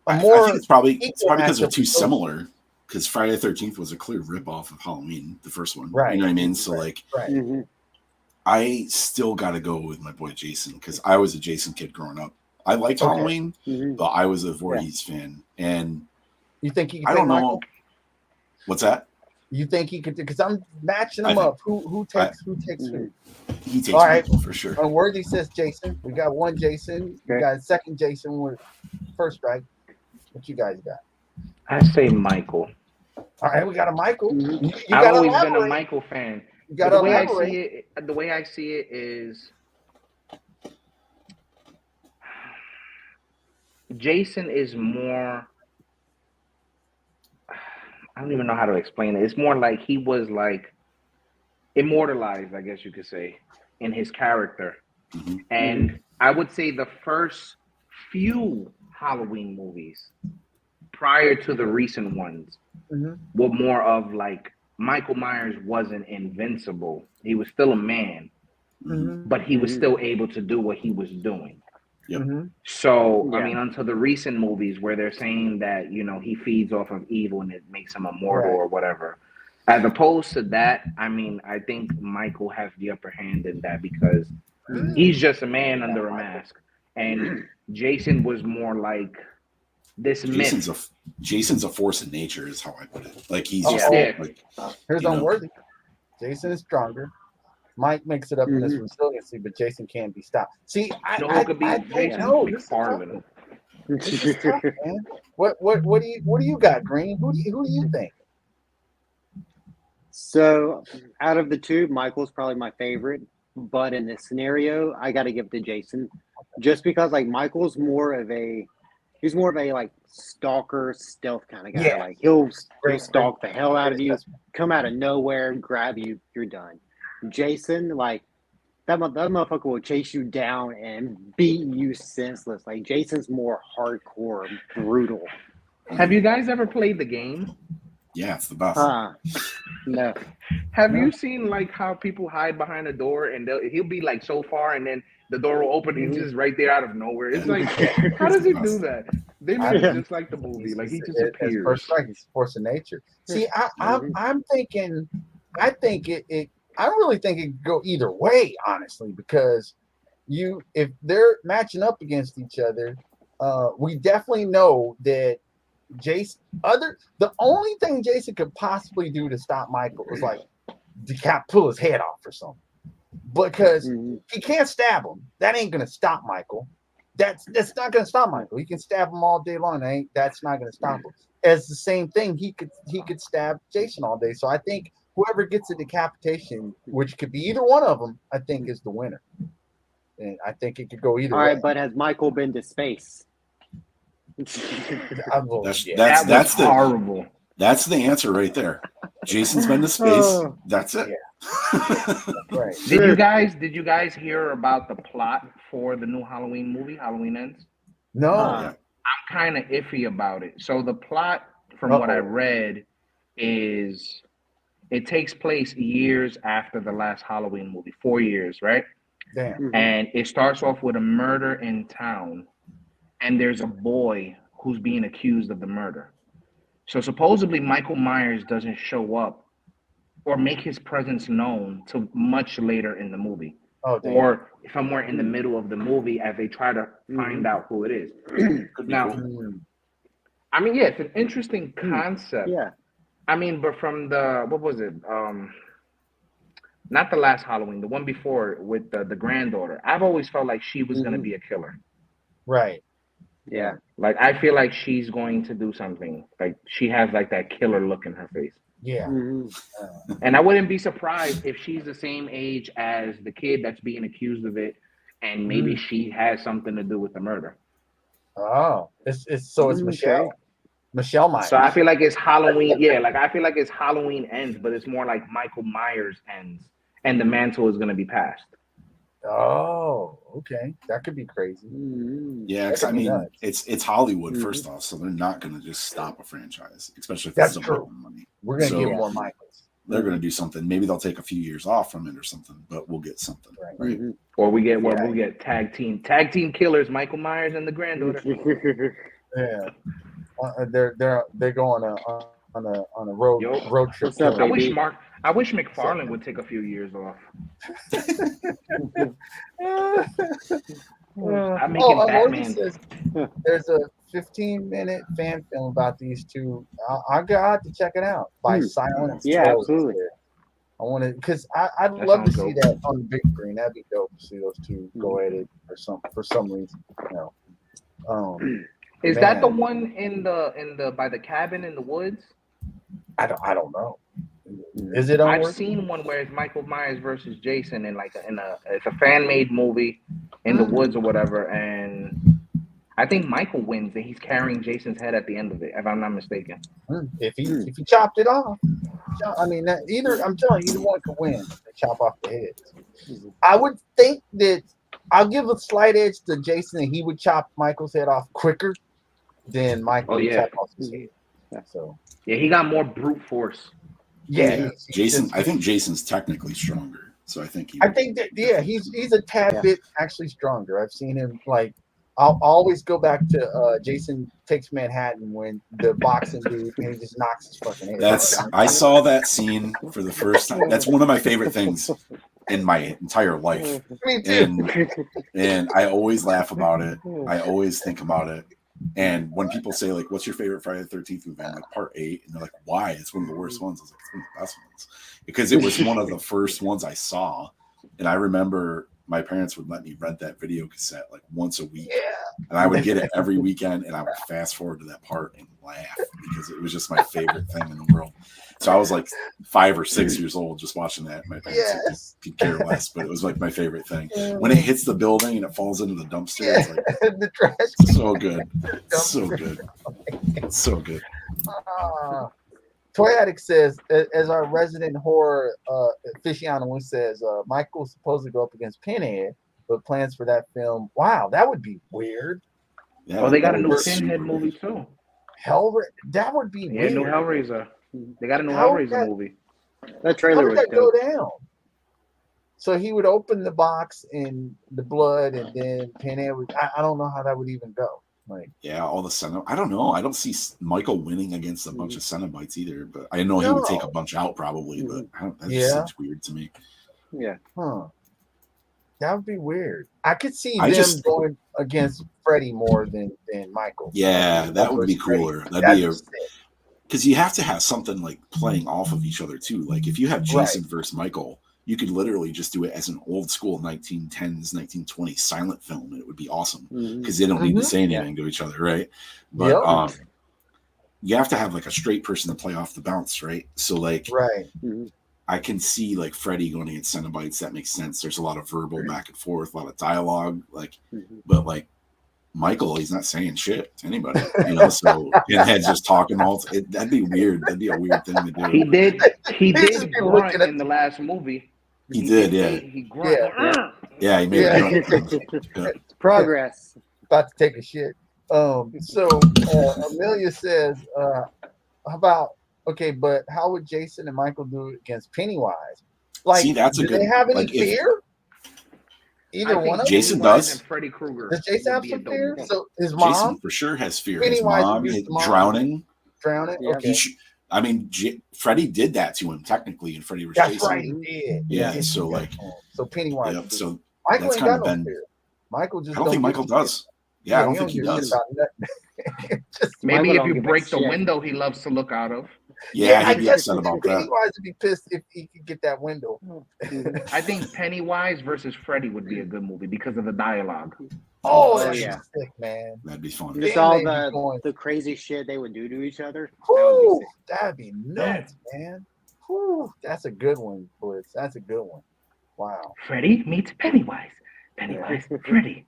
D: I think it's probably because they're too similar. Because Friday the 13th was a clear ripoff of Halloween, the first one.
A: Right.
D: You know what I mean? So I still got to go with my boy Jason because I was a Jason kid growing up. I liked Halloween, but I was a Voorhees fan. And
A: you think he can
D: I don't know.
A: Michael?
D: What's that?
A: You think he could? Because I'm matching them up. Who takes who?
D: He takes
A: Michael
D: for sure.
A: Unworthy says Jason. We got one Jason. We got a second Jason with first strike. What you guys got?
B: I say Michael.
A: All right, we got a Michael. You
B: I've always been a Michael fan.
A: You got
B: the way I see it is Jason is more. I don't even know how to explain it. It's more like he was like immortalized, I guess you could say, in his character. And I would say the first few Halloween movies prior to the recent ones were more of like Michael Myers wasn't invincible. He was still a man, but he was still able to do what he was doing. So, I mean, until the recent movies where they're saying that, he feeds off of evil and it makes him immortal or whatever. As opposed to that, I mean, I think Michael has the upper hand in that because he's just a man under a mask. And Jason was more like this myth.
D: Jason's a force in nature is how I put it. Like he's
A: here's Unworthy. Jason is stronger. Mike makes it up in his resiliency, but Jason can't be stopped. See, I don't know. This is tough, man. What do you got, Green? Who do you think?
C: So, out of the two, Michael's probably my favorite. But in this scenario, I got to give it to Jason, just because like Michael's more of a like stalker, stealth kind of guy.
A: Yeah.
C: Like he'll stalk the hell out of you, come out of nowhere, grab you, you're done. Jason, like that motherfucker will chase you down and beat you senseless. Like Jason's more hardcore, brutal.
B: Have you guys ever played the game?
D: Yeah, it's the best.
C: No.
B: Have you seen like how people hide behind a door and he'll be like so far and then the door will open and he's just right there out of nowhere? It's like, how does he do that? They make it just like the movie. Like he just appears.
A: First strike, he's force of nature. See, I'm thinking, I really think it could go either way, honestly, because if they're matching up against each other, we definitely know that the only thing Jason could possibly do to stop Michael was like pull his head off or something, because he can't stab him. That ain't gonna stop Michael. That's not going to stop Michael. He can stab him all day long. That's not going to stop him. As the same thing, he could stab Jason all day. So I think whoever gets a decapitation, which could be either one of them, I think is the winner. And I think it could go either way.
C: All right, but has Michael been to space?
D: That's
B: horrible.
D: That's the answer right there. Jason's been to space. That's it.
A: Yeah. Right.
B: Did you guys hear about the plot for the new Halloween movie, Halloween Ends?
A: No.
B: I'm kind of iffy about it. So the plot, from what I read, is it takes place years after the last Halloween movie, 4 years, right?
A: Damn.
B: And it starts off with a murder in town, and there's a boy who's being accused of the murder. So supposedly Michael Myers doesn't show up or make his presence known till much later in the movie.
A: Oh, damn.
B: Or somewhere in the middle of the movie as they try to find out who it is. Now, I mean, yeah, it's an interesting concept.
C: Yeah.
B: I mean, but from the, what was it? Not the last Halloween, the one before with the granddaughter. I've always felt like she was going to be a killer.
A: Right.
C: Yeah.
B: Like, I feel like she's going to do something. Like, she has like that killer look in her face.
A: Yeah.
B: And I wouldn't be surprised if she's the same age as the kid that's being accused of it, and maybe she has something to do with the murder.
A: Oh, it's Michelle. Michelle Myers.
B: So I feel like it's Halloween. Yeah, like I feel like it's Halloween Ends, but it's more like Michael Myers Ends, and the mantle is going to be passed.
A: Oh, okay, that could be crazy.
D: Yeah, because I mean, it's Hollywood first off, so they're not going to just stop a franchise, especially if
A: that's
D: it's
A: true.
D: Money.
A: We're going to get more Michaels.
D: They're going to do something. Maybe they'll take a few years off from it or something, but we'll get something, right?
B: Or we'll get tag team killers, Michael Myers and the granddaughter.
A: Yeah, they're going on a road trip.
B: I wish McFarlane would take a few years off.
A: There's a 15-minute fan film about these two. I got to check it out by Silence.
C: Yeah, absolutely.
A: I want to, because I'd love to see that on the big screen. That'd be dope to see those two go at it for some reason. You know.
B: Is that the one in the by the cabin in the woods?
A: I don't know. Is it?
B: I've seen one where it's Michael Myers versus Jason it's a fan made movie in the woods or whatever, and I think Michael wins and he's carrying Jason's head at the end of it, if I'm not mistaken.
A: If he chopped it off, I mean, I'm telling you, either one could win. They chop off the heads. I would think that I'll give a slight edge to Jason, and he would chop Michael's head off quicker than Michael would chop off his head. So
B: he got more brute force.
A: Yeah,
D: Jason. I think Jason's technically stronger, so I think
A: he's a tad bit actually stronger. I've seen him like. I'll always go back to Jason Takes Manhattan when the boxing dude and he just knocks his fucking head.
D: I saw that scene for the first time. That's one of my favorite things in my entire life.
A: Me too.
D: And I always laugh about it. I always think about it. And when people say, like, what's your favorite Friday the 13th movie? I'm like, Part 8. And they're like, why? It's one of the worst ones. I was like, it's one of the best ones. Because it was one of the first ones I saw. And I remember my parents would let me rent that video cassette like once a week. And I would get it every weekend, and I would fast forward to that part and laugh because it was just my favorite thing in the world. So I was like 5 or 6 years old just watching that. My parents could care less, but it was like my favorite thing. When it hits the building and it falls into the dumpster, it's like
A: the trash.
D: So good. So good. So good.
A: Toy Addict says, as our resident horror aficionado says, Michael's supposed to go up against Pinhead, but plans for that film. Wow, that would be weird.
B: Yeah, they got a new Pinhead movie too.
A: That would be weird.
B: New Hellraiser. They got a new Hellraiser movie.
C: That trailer
A: would go down? So he would open the box in the blood, and then Pinhead would. I don't know how that would even go. Like,
D: all the Cenobites. I don't know. I don't see Michael winning against a bunch of Cenobites either. But I know he would take a bunch out probably. But that just seems weird to me.
C: Yeah.
A: Huh. That would be weird. I could see them going against Freddy more than Michael.
D: Yeah, that would be cooler. That'd be because you have to have something like playing off of each other too. Like if you have Jason versus Michael, you could literally just do it as an old school 1910s, 1920s silent film, and it would be awesome because they don't need to say anything to each other, right? But you have to have like a straight person to play off the bounce, right? So like, I can see like Freddy going against Cenobites. That makes sense. There's a lot of verbal back and forth, a lot of dialogue, like, but like Michael, he's not saying shit to anybody, you know. So Pinhead's just talking that'd be weird. That'd be a weird thing to do.
B: He did grunt in the last movie.
D: He did,
B: He grunted.
D: Yeah, he made it.
C: Progress.
A: About to take a shit. So Amelia says, how about but how would Jason and Michael do it against Pennywise? Like,
D: see, that's
A: do they have any fear? Either one of
D: Jason
A: them?
D: does.
B: And Freddy Krueger.
A: Does Jason have some fear? So his mom,
D: Jason for sure has fear.
A: Pennywise
D: His mom, drowning.
A: Yeah.
D: Okay. I mean, Freddy did that to him technically, and Freddy was
A: That's
D: chasing
A: right,
D: him.
A: he did.
D: Yeah, so like,
A: so Pennywise.
D: Yep, so
A: Michael
D: that's
A: ain't
D: kind
A: got
D: of
A: no fear. Michael just.
D: I don't think Michael does. Yeah, I don't think he does.
B: Maybe if you break the window he loves to look out of.
D: Yeah, he'd be upset about that.
A: Pennywise would be pissed if he could get that window.
B: I think Pennywise versus Freddy would be a good movie because of the dialogue.
A: Oh, that's sick, man.
D: That'd be fun.
C: Just all the crazy shit they would do to each other.
A: That'd be nuts, man. Whew, that's a good one, Blitz. That's a good one. Wow.
B: Freddy meets Pennywise. Pennywise, Freddy.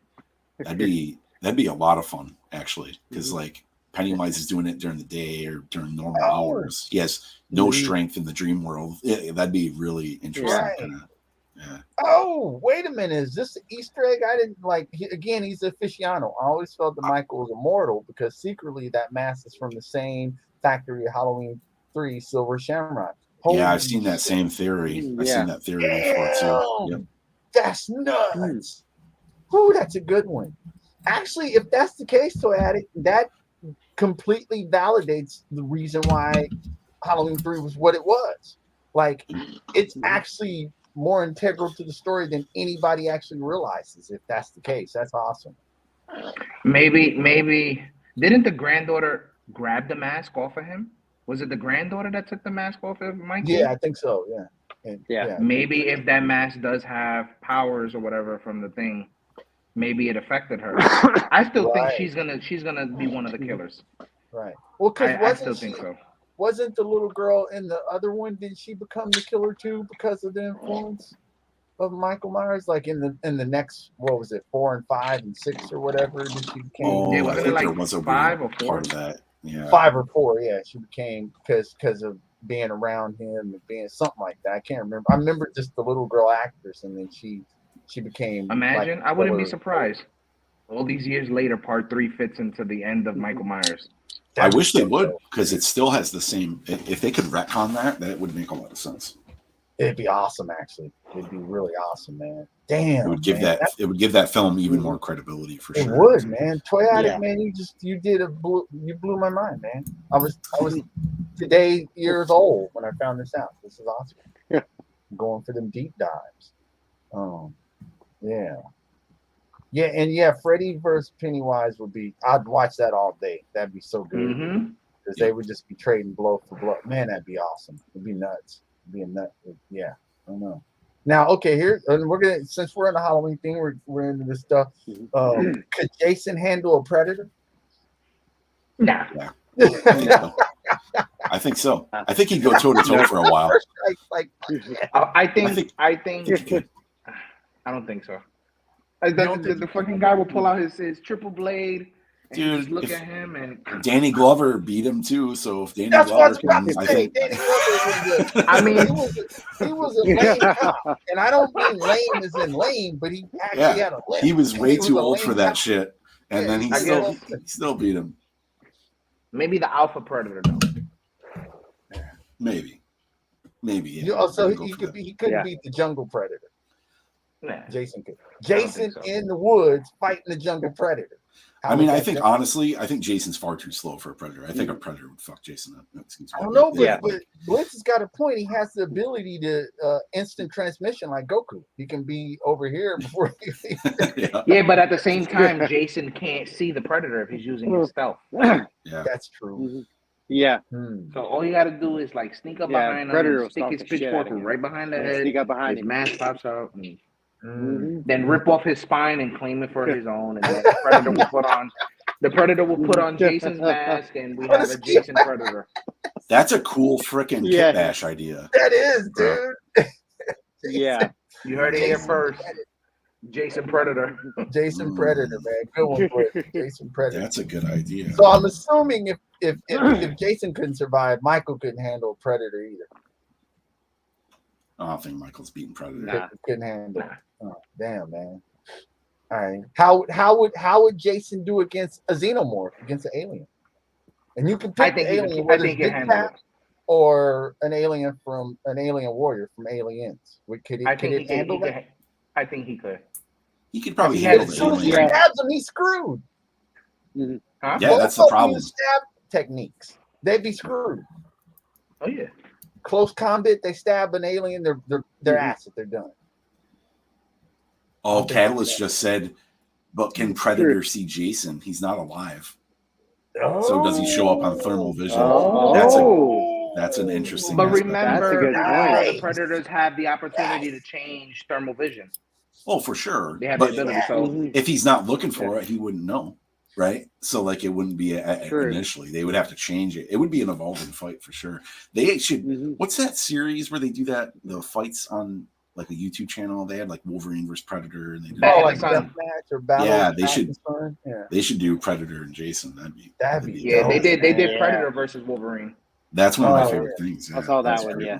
D: That'd be a lot of fun, actually, because like Pennywise is doing it during the day or during normal hours. He has no strength in the dream world. That'd be really interesting.
A: Right. Oh, wait a minute. Is this an Easter egg? I didn't like. Again, he's aficionado. I always felt that Michael was immortal because secretly that mask is from the same factory of Halloween 3 Silver Shamrock.
D: I've seen that same theory. I've seen that theory before too. Yep.
A: That's nuts. Ooh, that's a good one. Actually, if that's the case, that completely validates the reason why Halloween 3 was what it was. Like, it's actually more integral to the story than anybody actually realizes. If that's the case, that's awesome.
B: Maybe didn't the granddaughter grab the mask off of him? Was it the granddaughter that took the mask off of Mikey?
A: Yeah, I think so. Yeah.
B: Maybe if that mask does have powers or whatever from the thing, maybe it affected her. I still think she's gonna be one of the killers.
A: Right. Well, because
B: I still think so.
A: Wasn't the little girl in the other one? Did she become the killer too because of the influence of Michael Myers? Like in the next, what was it, 4 and 5 and 6 or whatever? Did she became?
D: I think there was a
B: 5 or 4
D: part of that. Yeah.
A: 5 or 4. Yeah, she became because of being around him and being something like that. I can't remember. I remember just the little girl actress, and then she became.
B: Imagine, I wouldn't be surprised. All these years later, part 3 fits into the end of Michael Myers.
D: I wish they would, because it still has the same. If they could retcon that would make a lot of sense.
A: It'd be awesome, actually. It'd be really awesome, man. Damn.
D: It would give that film even more credibility for sure.
A: It would, man. Toy Addict, man. You blew my mind, man. I was today years old when I found this out. This is awesome.
C: Yeah.
A: Going for them deep dives. Yeah, and Freddy versus Pennywise would be. I'd watch that all day. That'd be so good because they would just be trading blow for blow. Man, that'd be awesome. It'd be nuts. It'd be a nut. Yeah, I don't know. Now, okay, here and we're gonna since we're in the Halloween thing, we're into this stuff. Could Jason handle a predator?
B: Nah.
D: Yeah. I think so. I think he'd go toe to toe for a while.
B: I think. I don't think so. The fucking guy will pull out his triple blade. And
D: dude,
B: just look at him and
D: Danny Glover beat him too. So if Danny Glover can, I think.
A: Danny Glover he was a lame cop, and I don't mean lame as in lame, but he actually had a limp.
D: He was way too old for that shit, and then he still beat him.
B: Maybe the alpha predator though.
D: Maybe. Yeah.
A: So he couldn't beat the jungle predator.
B: Nah.
A: Jason could. Jason in the woods fighting the jungle predator.
D: I think honestly, Jason's far too slow for a predator. I think a predator would fuck Jason up.
A: I don't know, but Blitz has got a point. He has the ability to instant transmission like Goku. He can be over here before he
B: Yeah, but at the same time, Jason can't see the predator if he's using his stealth.
D: Yeah,
A: that's true.
C: Yeah.
B: So all you got to do is like sneak up behind
C: Predator
B: him,
C: will
B: stick
C: stalk
B: his
C: the shit out
B: pitchfork
C: of him.
B: right behind the head.
C: Sneak up behind
B: his
C: him.
B: mask pops out, and
C: Mhm.
B: then rip off his spine and claim it for his own. And then the Predator will put on Jason's mask, and we have a Jason Predator.
D: That's a cool freaking
C: Yeah.
D: kit bash idea.
A: That is, dude.
C: Yeah.
B: You heard it here first. Jason Predator.
A: Jason Predator, man. Good one, boy. Jason Predator.
D: That's a good idea.
A: So I'm assuming if Jason couldn't survive, Michael couldn't handle Predator either.
D: I don't think Michael's beating Predator.
C: Nah.
A: Couldn't handle it. Oh, damn, man. All right. How would Jason do against a xenomorph, against an alien? And you can pick the alien, whether it's Big Cat or an alien warrior from Aliens. Could it handle that?
B: I think he could.
D: He could probably
A: But
D: handle
A: as soon as he
D: it.
A: stabs him, he's screwed.
C: Mhm.
B: Huh?
D: Yeah, that's the problem.
A: Stab techniques. They'd be screwed.
B: Oh yeah.
A: Close combat, they stab an alien, they're acid, they're done.
D: Oh, Catalyst just said, but can Predator see Jason? He's not alive. So does he show up on thermal vision? That's an interesting.
B: But
D: aspect.
B: remember,
A: Nice.
B: the Predators have the opportunity to change thermal vision.
D: Oh, for sure.
B: They have
D: But
B: the ability. So
D: if he's not looking for it, he wouldn't know, right? So like it wouldn't be initially. They would have to change it. It would be an evolving fight for sure. They should. What's that series where they do that? The fights on like a YouTube channel. They had like Wolverine versus Predator, and they did
A: like Deathmatch or Battle.
D: Yeah,
A: of
D: they should.
A: Pakistan. Yeah.
D: They should do Predator and Jason. That'd be
B: yeah,
A: dope.
B: they did. They did
C: Yeah.
B: Predator versus Wolverine.
D: That's one of my favorite things.
C: I saw that
D: That's a
C: one.
D: great
C: Yeah.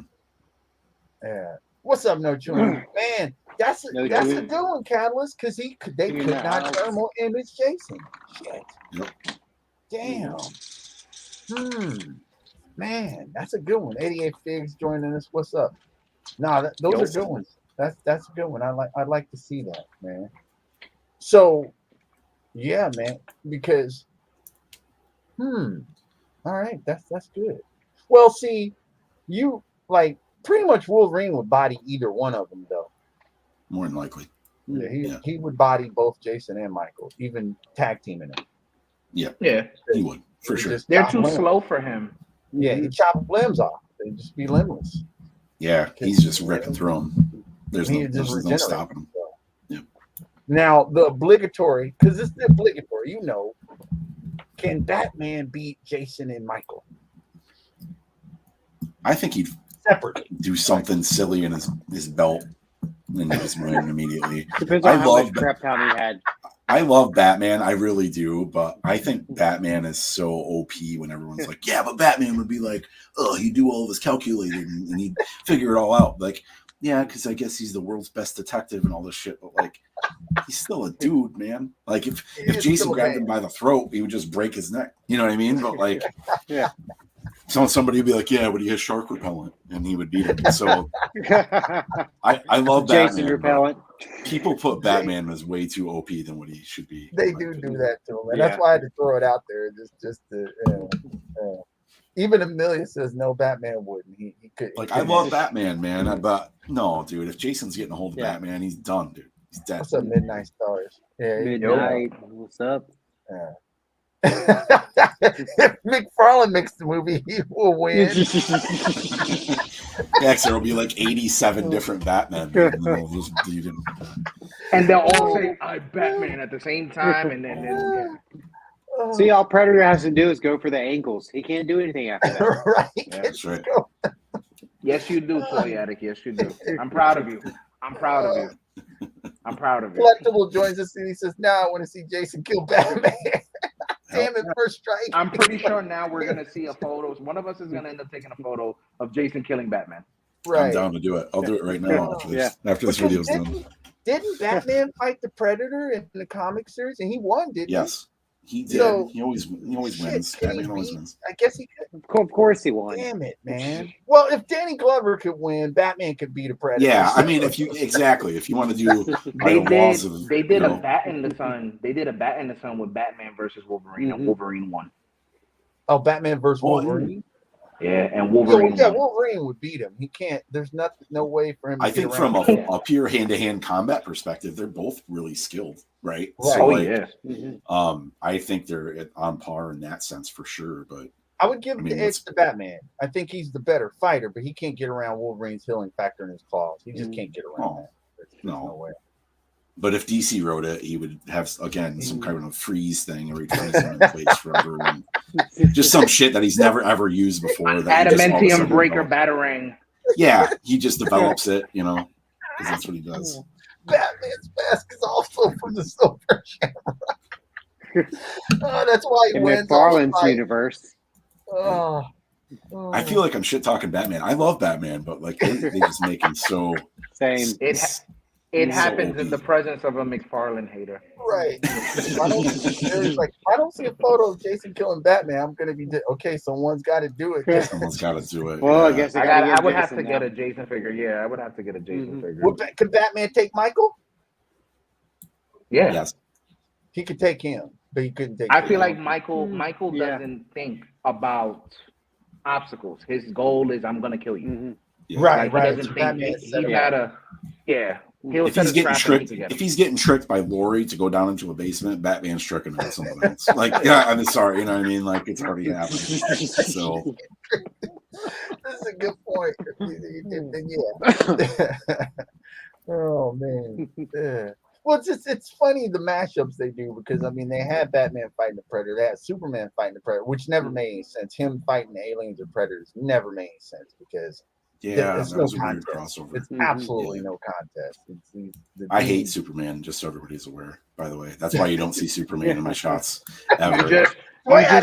A: Yeah. What's up, No Chewing? Man, that's a good one, Catalyst, because they could not thermal image Jason. Shit.
D: Yep.
A: Damn. Man, that's a good one. 88 Figs joining us. What's up? Nah, those are good ones. That's a good one. I'd like to see that, man. So, yeah, man, because all right, that's good. Well, see, you like pretty much Wolverine would body either one of them, though.
D: More than likely.
A: Yeah, he would body both Jason and Michael, even tag teaming them.
B: Yeah,
D: he would for sure.
B: They're too slow for him.
A: Yeah, he chopped limbs off. They'd just be limbless.
D: Yeah, he's just ripping through them. There's no
A: regenerate
D: stopping him.
A: himself.
D: Yep.
A: Now the obligatory, because it's the obligatory, can Batman beat Jason and Michael?
D: I think he'd
A: Separately.
D: do something silly in his belt and just win immediately.
C: Depends on how much crap time he had.
D: I love Batman, I really do, but I think Batman is so OP when everyone's like, yeah, but Batman would be like, oh, he'd do all of his calculating and he'd figure it all out. Like, yeah, because I guess he's the world's best detective and all this shit, but like, he's still a dude, man. Like, if Jason grabbed him by the throat, he would just break his neck. You know what I mean? But like,
C: yeah.
D: So somebody would be like, yeah, but he has shark repellent, and he would beat him. So I love
C: Jason
D: Batman.
C: repellent.
D: People put Batman as way too OP than what he should be.
A: They do that to him, and that's why I had to throw it out there. Just to, even Amelia says no, Batman wouldn't. He could.
D: Like, I love Batman, man, but no, dude. If Jason's getting a hold of Batman, he's done, dude. He's dead.
A: What's up, Midnight Stars? Yeah,
C: Midnight. What's up?
A: Yeah. If McFarlane makes the movie, he will win.
D: Next, there will be like 87 different Batman.
B: And they'll all say, "I'm Batman" at the same time, and then
C: See, all Predator has to do is go for the ankles. He can't do anything after that.
A: Right?
D: Yeah, that's right.
B: Yes, you do, Toy Addict. Yes, you do. I'm proud of you. I'm proud of you. I'm proud of you.
A: Collectible joins us and he says, "Now I want to see Jason kill Batman." Damn it, first strike.
B: I'm pretty sure now we're gonna see a photo. One of us is gonna end up taking a photo of Jason killing Batman.
A: Right.
D: I'm down to do it. I'll do it right now after this video's done.
A: Didn't Batman fight the Predator in the comic series, and he won? Didn't he?
D: Yes, he did.
A: So,
D: he always wins. Batman always wins.
A: I guess he could.
C: Of course he won.
A: Damn it, man. Well, if Danny Glover could win, Batman could beat a Predator.
D: Yeah, I mean, if you want to do
B: they did a Bat in the Sun. They did a Bat in the Sun with Batman versus Wolverine, and Wolverine won.
A: Oh, Batman versus Wolverine.
B: Yeah, and Wolverine.
A: Yeah, Wolverine would beat him. He can't. There's no way for him.
D: I think from a pure hand-to-hand combat perspective, they're both really skilled, right?
A: Right.
D: So, like, I think they're on par in that sense for sure. But
A: I would give the edge to Batman. I think he's the better fighter, but he can't get around Wolverine's healing factor in his claws. He just can't get around that. There's no way.
D: But if DC wrote it, he would have again some kind of freeze thing, or he'd freeze him in place forever, and just some shit that he's never ever used before. That
B: adamantium breaker batarang.
D: Yeah, he just develops it, because that's what he does.
A: Batman's mask is also from the Silver Shamrock. That's why he wins.
C: McFarlane's universe.
D: I feel like I'm shit talking Batman. I love Batman, but like they just make him so
C: same.
B: It happens in the presence of a McFarlane hater.
A: Right. I don't see a photo of Jason killing Batman. I'm gonna be okay. Someone's got to do it.
D: Someone's got to do it.
C: Well, I guess
B: I would have to get a Jason figure. Yeah, I would have to get a Jason figure.
A: Could Batman take Michael?
B: Yeah.
D: Yes.
A: He could take him, but he couldn't take.
B: I feel like Michael doesn't think about obstacles. His goal is I'm gonna kill you.
D: Yeah.
A: Right.
B: He doesn't think he's gotta. Yeah.
D: If he's getting tricked by Lori to go down into a basement, Batman's tricking him with someone else. Like, I'm sorry, you know what I mean? Like, it's already happening. So
A: this is a good point. Oh man. Yeah. Well, it's funny the mashups they do, because I mean they had Batman fighting the Predator, they had Superman fighting the Predator, which never made any sense. Him fighting the aliens or predators never made any sense, because
D: there's
A: no contest.
D: Crossover.
A: It's absolutely no contest.
D: I hate Superman, just so everybody's aware, by the way. That's why you don't see Superman in my shots ever.
B: You just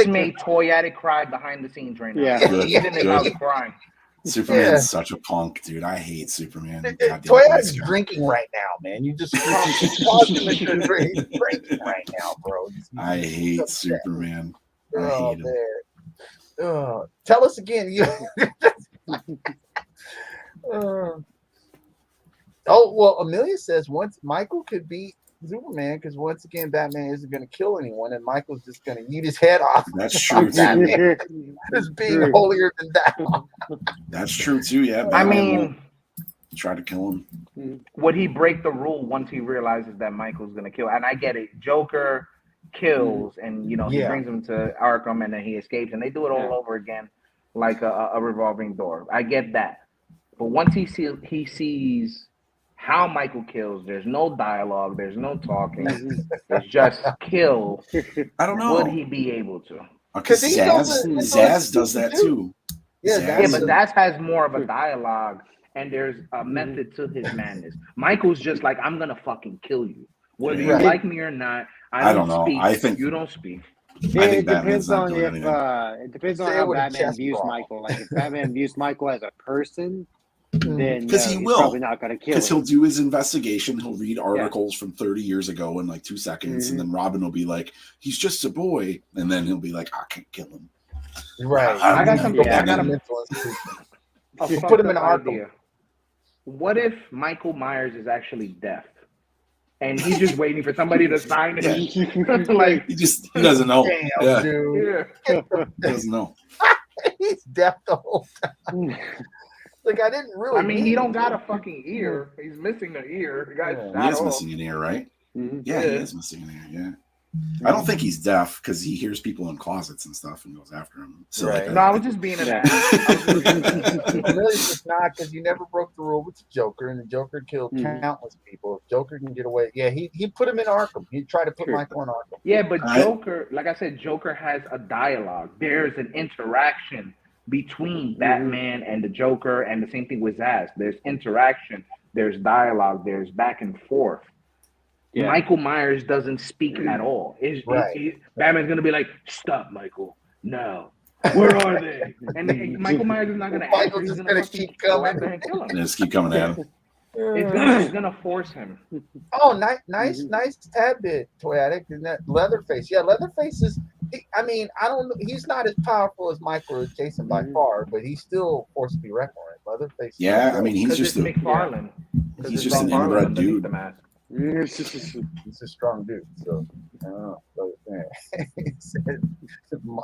B: made Toy Addict cry behind the scenes right now.
C: Yeah.
B: Even if I was crying.
D: Superman's such a punk, dude. I hate Superman.
A: Toy Addict's drinking right now, man. You just caused him to drink. He's drinking right now, bro.
D: I hate Superman. I hate him.
A: Man. Tell us again. Well, Amelia says once Michael could beat Superman, because once again Batman isn't going to kill anyone, and Michael's just going to eat his head off.
D: That's true.
A: Batman is being holier than thou.
D: That's true too. Yeah.
B: Batman, I mean,
D: try to kill him.
B: Would he break the rule once he realizes that Michael's going to kill? And I get it. Joker kills, and he brings him to Arkham, and then he escapes, and they do it all over again, like a revolving door. I get that. But once he sees how Michael kills, there's no dialogue, there's no talking, it's just kill.
D: I don't know.
B: Would he be able to?
D: Because Zaz does that too.
B: Yeah, but Zaz has more of a dialogue, and there's a method to his madness. Michael's just like, I'm gonna fucking kill you, whether you like me or not. I don't know.
D: Speak, I think
B: you don't speak.
C: It depends on how Batman views Michael. Like if Batman views Michael as a person, then
D: because he will
C: probably not going to kill him.
D: Because he'll do his investigation. He'll read articles from 30 years ago in like 2 seconds, and then Robin will be like, "He's just a boy," and then he'll be like, "I can't kill him."
A: Right.
B: I got something. I got
A: a put him in an idea.
B: What if Michael Myers is actually deaf? And he's just waiting for somebody to sign it.
D: Like he doesn't know.
A: Damn, dude.
D: He doesn't know.
A: He's deaf the whole time. Like I didn't really.
B: I mean, he don't got a fucking ear. He's missing an ear.
D: He is missing an ear, right? Yeah, he is missing an ear. Yeah. I don't think he's deaf because he hears people in closets and stuff and goes after them. So
A: right.
B: I was just being an ass.
A: Really, just not because you never broke the rule with the Joker, and the Joker killed countless people. If Joker can get away, he put him in Arkham. He tried to put Michael in Arkham.
B: Yeah, but Joker, like I said, Joker has a dialogue. There's an interaction between Batman and the Joker, and the same thing with Zaz. There's interaction. There's dialogue. There's back and forth. Yeah. Michael Myers doesn't speak at all. Batman's going to be like, "Stop, Michael. No. Where are they?" And Michael Myers is not going to answer. He's going to keep coming.
D: Just keep coming at him.
B: It's going to force him.
A: Oh, nice tad bit, Toy Addict. Isn't that Leatherface? Yeah, Leatherface is, I mean, I don't know. He's not as powerful as Michael or Jason by far, but he's still forced to be reckoned with. Leatherface.
D: Yeah, I mean, he's just
B: McFarlane.
D: He's just an inbred dude.
A: He's a strong dude. So I don't know.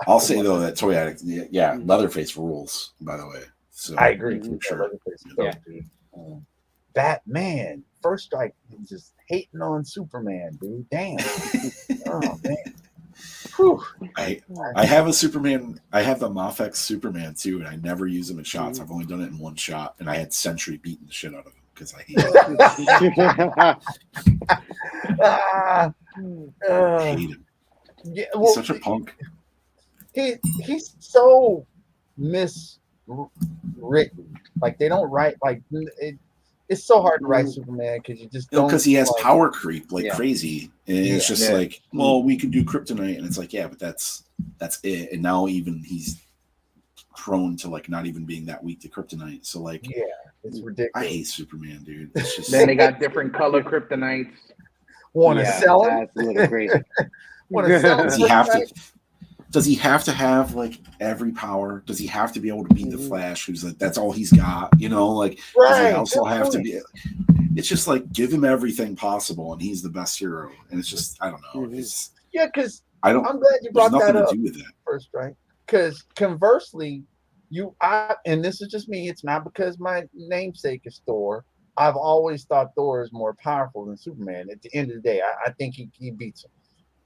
D: I'll say though that Toy Addict, Leatherface rules. By the way, so
A: I agree.
D: Sure.
A: Batman, First Strike, just hating on Superman, dude. Damn. Oh man. Whew.
D: I have a Superman. I have the Mafex Superman too, and I never use him in shots. I've only done it in one shot, and I had Sentry beating the shit out of him because I hate him.
A: Yeah,
D: He's such a punk.
A: He's so miswritten. Like they don't write like it's so hard to write Superman because you just don't.
D: Because he has
A: like,
D: power creep like crazy, and it's just like, well, we can do kryptonite, and it's like, yeah, but that's it. And now even he's prone to like not even being that weak to kryptonite. So like,
A: yeah, it's ridiculous.
D: I hate Superman, dude. It's just
B: Then they got different color kryptonites.
A: Want to sell him?
C: That's a little crazy.
A: Want to sell him?
D: Does he have to have like every power? Does he have to be able to beat the Flash? Who's like that's all he's got? You know, like does he also have to be? It's just like give him everything possible, and he's the best hero. And it's just I don't know. It's
A: because
D: I'm
A: glad you brought that up.
D: To do with that.
A: First, right? Because conversely, and this is just me. It's not because my namesake is Thor. I've always thought Thor is more powerful than Superman. At the end of the day, I think he beats him.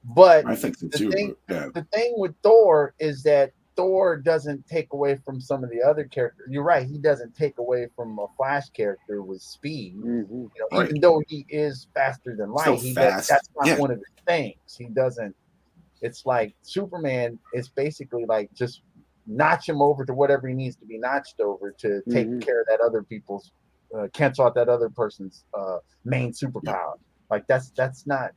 A: But
D: I think so too.
A: The thing with Thor is that Thor doesn't take away from some of the other characters. You're right; he doesn't take away from a Flash character with speed. You know, even though he is faster than light, that's not one of his things. He doesn't. It's like Superman is basically like just notch him over to whatever he needs to be notched over to take care of that other people's cancel out that other person's main superpower. Like that's not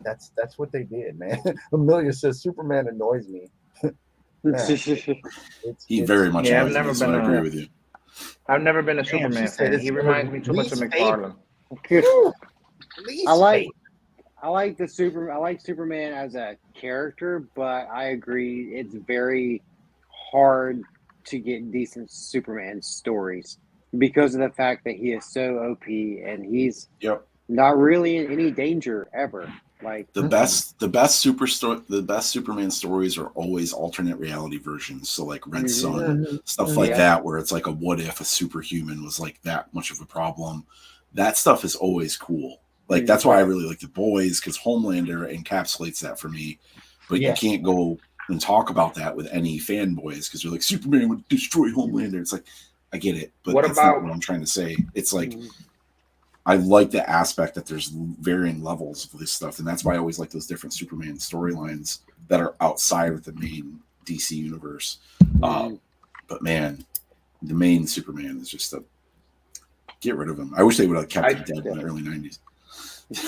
A: that's what they did, man. Amelia says Superman annoys me.
D: He very much
B: I've
D: annoys
B: never
D: me,
B: been
D: so I agree with you.
B: I've never been a Superman fan. He reminds me too much of McFarlane.
C: I like Superman as a character, but I agree it's very hard to get decent Superman stories because of the fact that he is so OP and he's not really in any danger ever. Like
D: the best Superman stories are always alternate reality versions. So like Red Sun, stuff like that, where it's like a what if a superhuman was like that much of a problem. That stuff is always cool. Like that's why I really like The Boys, because Homelander encapsulates that for me. But you can't go and talk about that with any fanboys because they're like Superman would destroy Homelander. It's like I get it, but that's not what I'm trying to say. It's like I like the aspect that there's varying levels of this stuff, and that's why I always like those different Superman storylines that are outside of the main DC universe. But man, the main Superman is just get rid of him. I wish they would have kept him dead in the early 90s.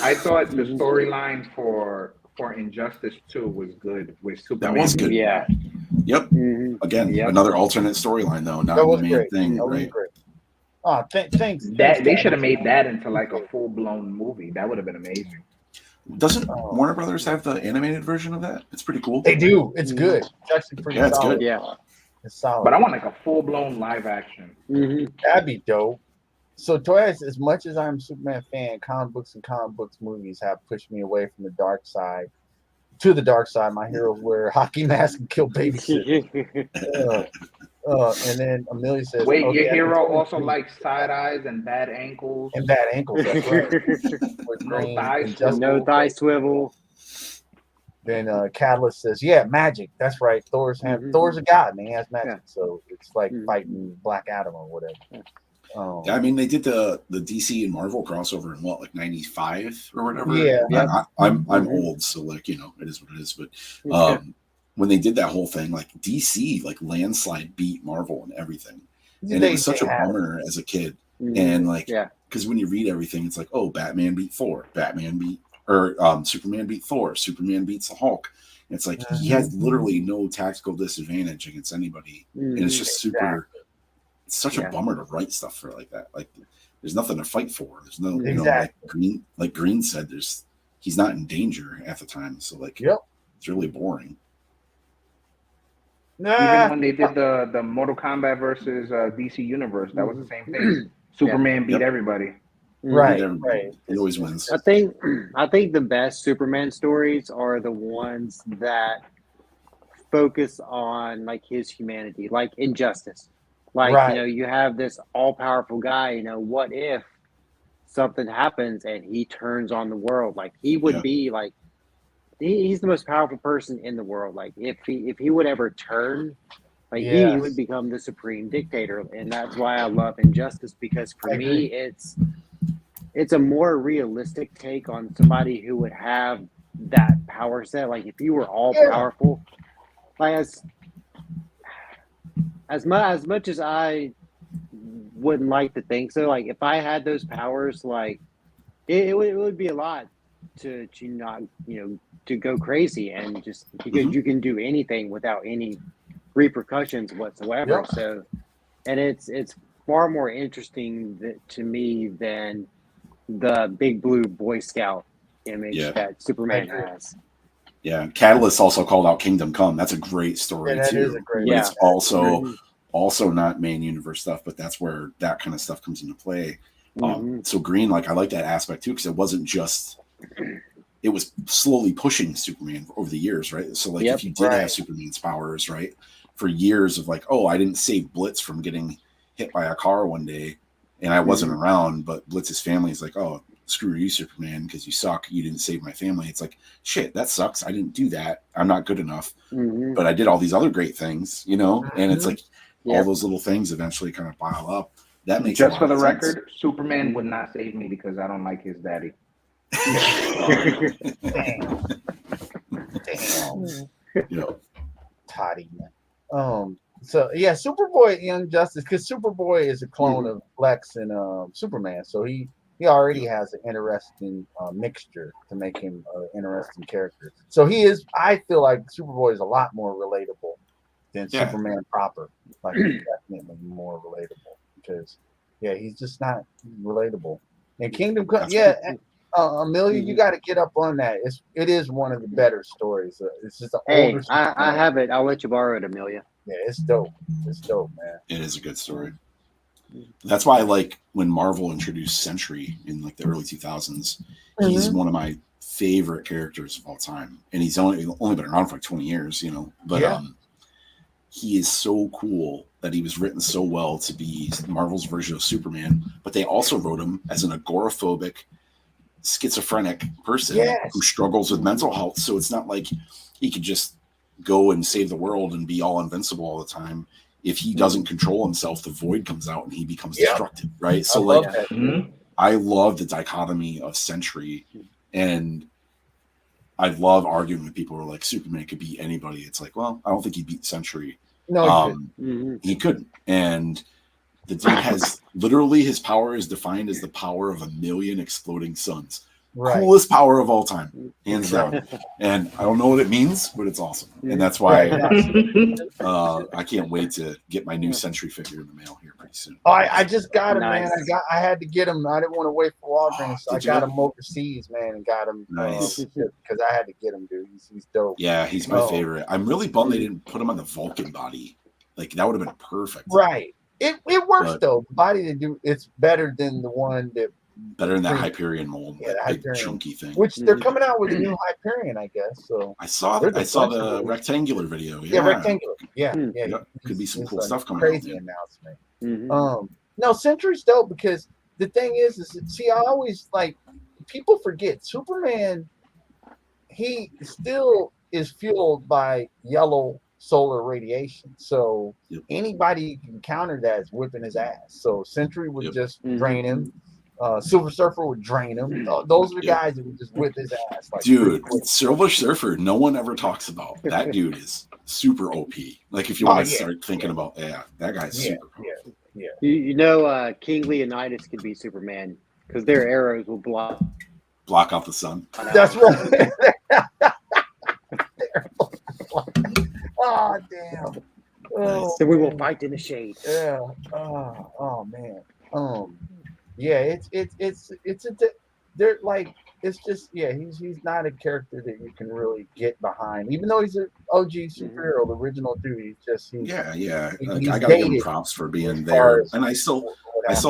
B: I thought the storyline for Injustice 2 was good with Superman.
D: That was good.
C: Yeah.
D: Yep. Again, another alternate storyline though, not the main thing, right?
A: Oh, thanks.
B: They should have made that into like a full-blown movie. That would have been amazing.
D: Doesn't Warner Brothers have the animated version of that? It's pretty cool.
A: They do. It's good. It's actually pretty solid.
D: It's good.
C: Yeah.
A: It's solid.
B: But I want like a full-blown live action.
A: That'd be dope. So, Toyas, as much as I'm a Superman fan, comic books and comic books movies have pushed me away from the dark side. To the dark side, my heroes wear hockey masks and kill babysitters. And then Amelia says,
B: "Wait, your hero also likes side eyes and bad ankles."
A: And bad ankles, that's right.
B: No thigh
C: swivel.
A: Then Catalyst says, "Yeah, magic. That's right. Thor's a god, man. He has magic, so it's like fighting Black Adam or whatever."
D: I mean, they did the DC and Marvel crossover in what, like 95 or whatever.
A: Yeah.
D: I'm old, so like it is what it is. But when they did that whole thing, like DC, like landslide beat Marvel and everything, and it was such a bummer as a kid. And like, because when you read everything, it's like, oh, Batman beat Thor, Superman beat Thor, Superman beats the Hulk. And it's like he has literally no tactical disadvantage against anybody, and it's just super. It's such a bummer to write stuff for like that. Like, there's nothing to fight for. There's no, like Green said, he's not in danger at the time. So like, it's really boring.
B: Even when they did the Mortal Kombat versus DC Universe, that was the same thing. Superman beat everybody.
A: Right.
D: He always wins.
C: I think the best Superman stories are the ones that focus on like his humanity, like Injustice. Like, you have this all-powerful guy, what if something happens and he turns on the world? Like, he would be, like, he's the most powerful person in the world. Like if he would ever turn, like he
A: Yes.
C: would become the supreme dictator, and that's why I love Injustice, because for
A: I
C: me
A: agree.
C: it's a more realistic take on somebody who would have that power set. Like if you were all
A: Yeah.
C: powerful, like as much as I wouldn't like to think so, like if I had those powers, like it would be a lot to not, to go crazy, and just because you can do anything without any repercussions whatsoever.
A: Yeah.
C: So, and it's far more interesting to me than the big blue Boy Scout image that Superman has.
D: Yeah, Catalyst also called out Kingdom Come. That's a great story
A: that
D: too.
A: is a great
D: But
C: Yeah.
D: it's also not main universe stuff, but that's where that kind of stuff comes into play. So Green, like I like that aspect too, because it wasn't just, it was slowly pushing Superman over the years, right? So like if you did have Superman's powers, right, for years of like, oh, I didn't save Blitz from getting hit by a car one day and I wasn't around, but Blitz's family is like, oh, screw you, Superman, because you suck. You didn't save my family. It's like, shit, that sucks. I didn't do that. I'm not good enough. But I did all these other great things, and it's like all those little things eventually kind of pile up. That makes
B: just for the
D: sense.
B: record, Superman would not save me because I don't like his daddy.
A: Damn. Toddy. So yeah, Superboy, Young Justice, because Superboy is a clone of Lex and Superman, so he already has an interesting mixture to make him an interesting character. So he is. I feel like Superboy is a lot more relatable than Superman proper. Like he's definitely more relatable because he's just not relatable. And Kingdom Come, Amelia, you got to get up on that. It is one of the better stories. It's just an older.
C: I have it. I'll let you borrow it, Amelia.
A: Yeah, it's dope. It's dope, man.
D: It is a good story. That's why I like when Marvel introduced Sentry in like the early 2000s. He's one of my favorite characters of all time, and he's only been around for like 20 years, But he is so cool that he was written so well to be Marvel's version of Superman. But they also wrote him as an agoraphobic, schizophrenic person who struggles with mental health. So it's not like he could just go and save the world and be all invincible all the time. If he doesn't control himself, the void comes out and he becomes destructive, right? So I love the dichotomy of Sentry, and I love arguing with people who are like, Superman could beat anybody. It's like, well, I don't think he beat Sentry.
A: No,
D: he couldn't. And the dude has literally, his power is defined as the power of 1,000,000 exploding suns. Coolest power of all time, hands down. And I don't know what it means, but it's awesome. And that's why I can't wait to get my new Sentry figure in the mail here pretty soon.
A: Oh, I just got him, man. I had to get him. I didn't want to wait for Walgreens. So I got him overseas, man, and got him because I had to get him, dude. He's dope.
D: Yeah, he's my favorite. I'm really bummed they didn't put him on the Vulcan body. Like that would have been perfect.
A: Right. It works though. The body they do, it's better than the one that.
D: Better than that Hyperion mold, that big chunky thing.
A: Which they're coming out with a new Hyperion, I guess. So
D: I saw the rectangular video.
A: Yeah, rectangular. Yeah.
D: Could be some cool stuff coming
A: crazy
D: out.
A: Crazy announcement. No, Sentry's dope because the thing is see, I always people forget Superman. He still is fueled by yellow solar radiation. So anybody who can counter that is whipping his ass. So Sentry would just drain him. Silver Surfer would drain him. Those are the guys that would just whip his ass.
D: Dude, Silver Surfer, no one ever talks about. That dude is super OP. Like if you want to start thinking about, that guy's super OP.
C: Yeah. King Leonidas could be Superman because their arrows will block
D: out the sun.
A: That's right. Oh damn.
C: So we will fight in the shade.
A: Yeah. Oh man. Yeah, he's not a character that you can really get behind, even though he's an OG superhero, the original dude.
D: I gotta give him props for being there, and I still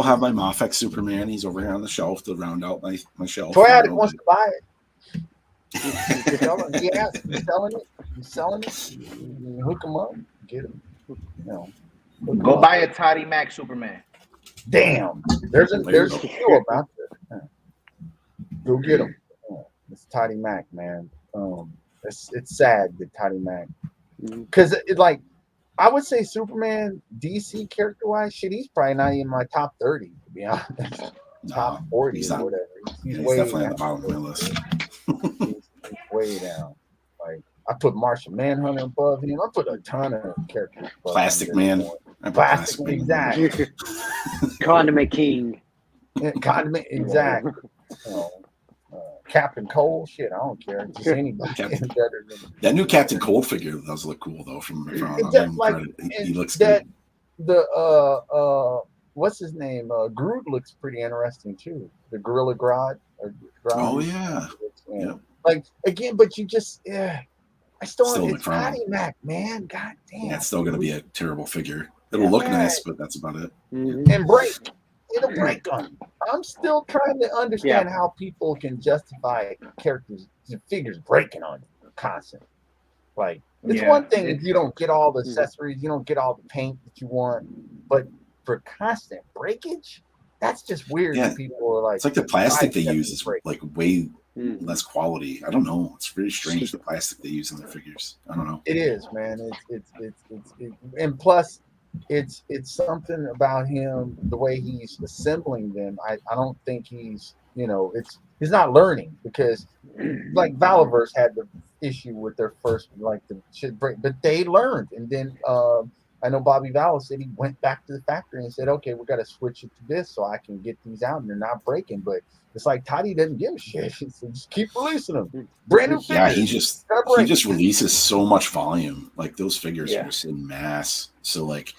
D: have my Mafex Superman. He's over here on the shelf to round out my shelf.
A: Toy Addict wants to buy it. He's selling it. You hook him up, get him.
B: Go buy a Toddy Mac Superman.
A: Damn, there's a deal about this. Go get him. It's Toddy Mac, man. it's sad that Toddy Mac, because like I would say Superman DC character wise, shit, he's probably not even my top 30 to be honest. Top 40 or whatever. He's way
D: definitely
A: down.
D: at the bottom of my list.
A: He's way down. Like I put Martian Manhunter above him. I put a ton of characters above
D: Plastic
A: him.
D: Man.
A: Plastic Man, exactly.
C: Condiment King.
A: Condiment, exactly. Captain Cold, shit, I don't care. Just anybody better than
D: that new Captain Cold figure does look cool though. From
A: like,
D: he looks
A: that,
D: good.
A: The what's his name? Groot looks pretty interesting too. The Gorilla Grodd.
D: Oh yeah.
A: Like again, but you just I still it's
D: McFarlane.
A: Patty Mac, man. God damn.
D: Yeah, it's still gonna be a terrible figure. It'll look nice, but that's about it.
A: And break. It'll break on. I'm still trying to understand how people can justify characters, figures breaking on you constantly. Like it's one thing if you don't get all the accessories, you don't get all the paint that you want, but for constant breakage, that's just weird.
D: Yeah.
A: People are like,
D: it's like the plastic they use is like way less quality. I don't know. It's very strange the plastic they use in their figures. I don't know.
A: It is, man. It's and plus it's something about him, the way he's assembling them. I don't think he's he's not learning, because like Valiverse had the issue with their first the shit break, but they learned, and then I know Bobby Vallis said he went back to the factory and said, okay, we got to switch it to this so I can get these out and they're not breaking. But it's like Toddy doesn't give a shit. So just keep releasing them. Brand new figures.
D: Yeah, he just releases so much volume. Like those figures are just in mass. So like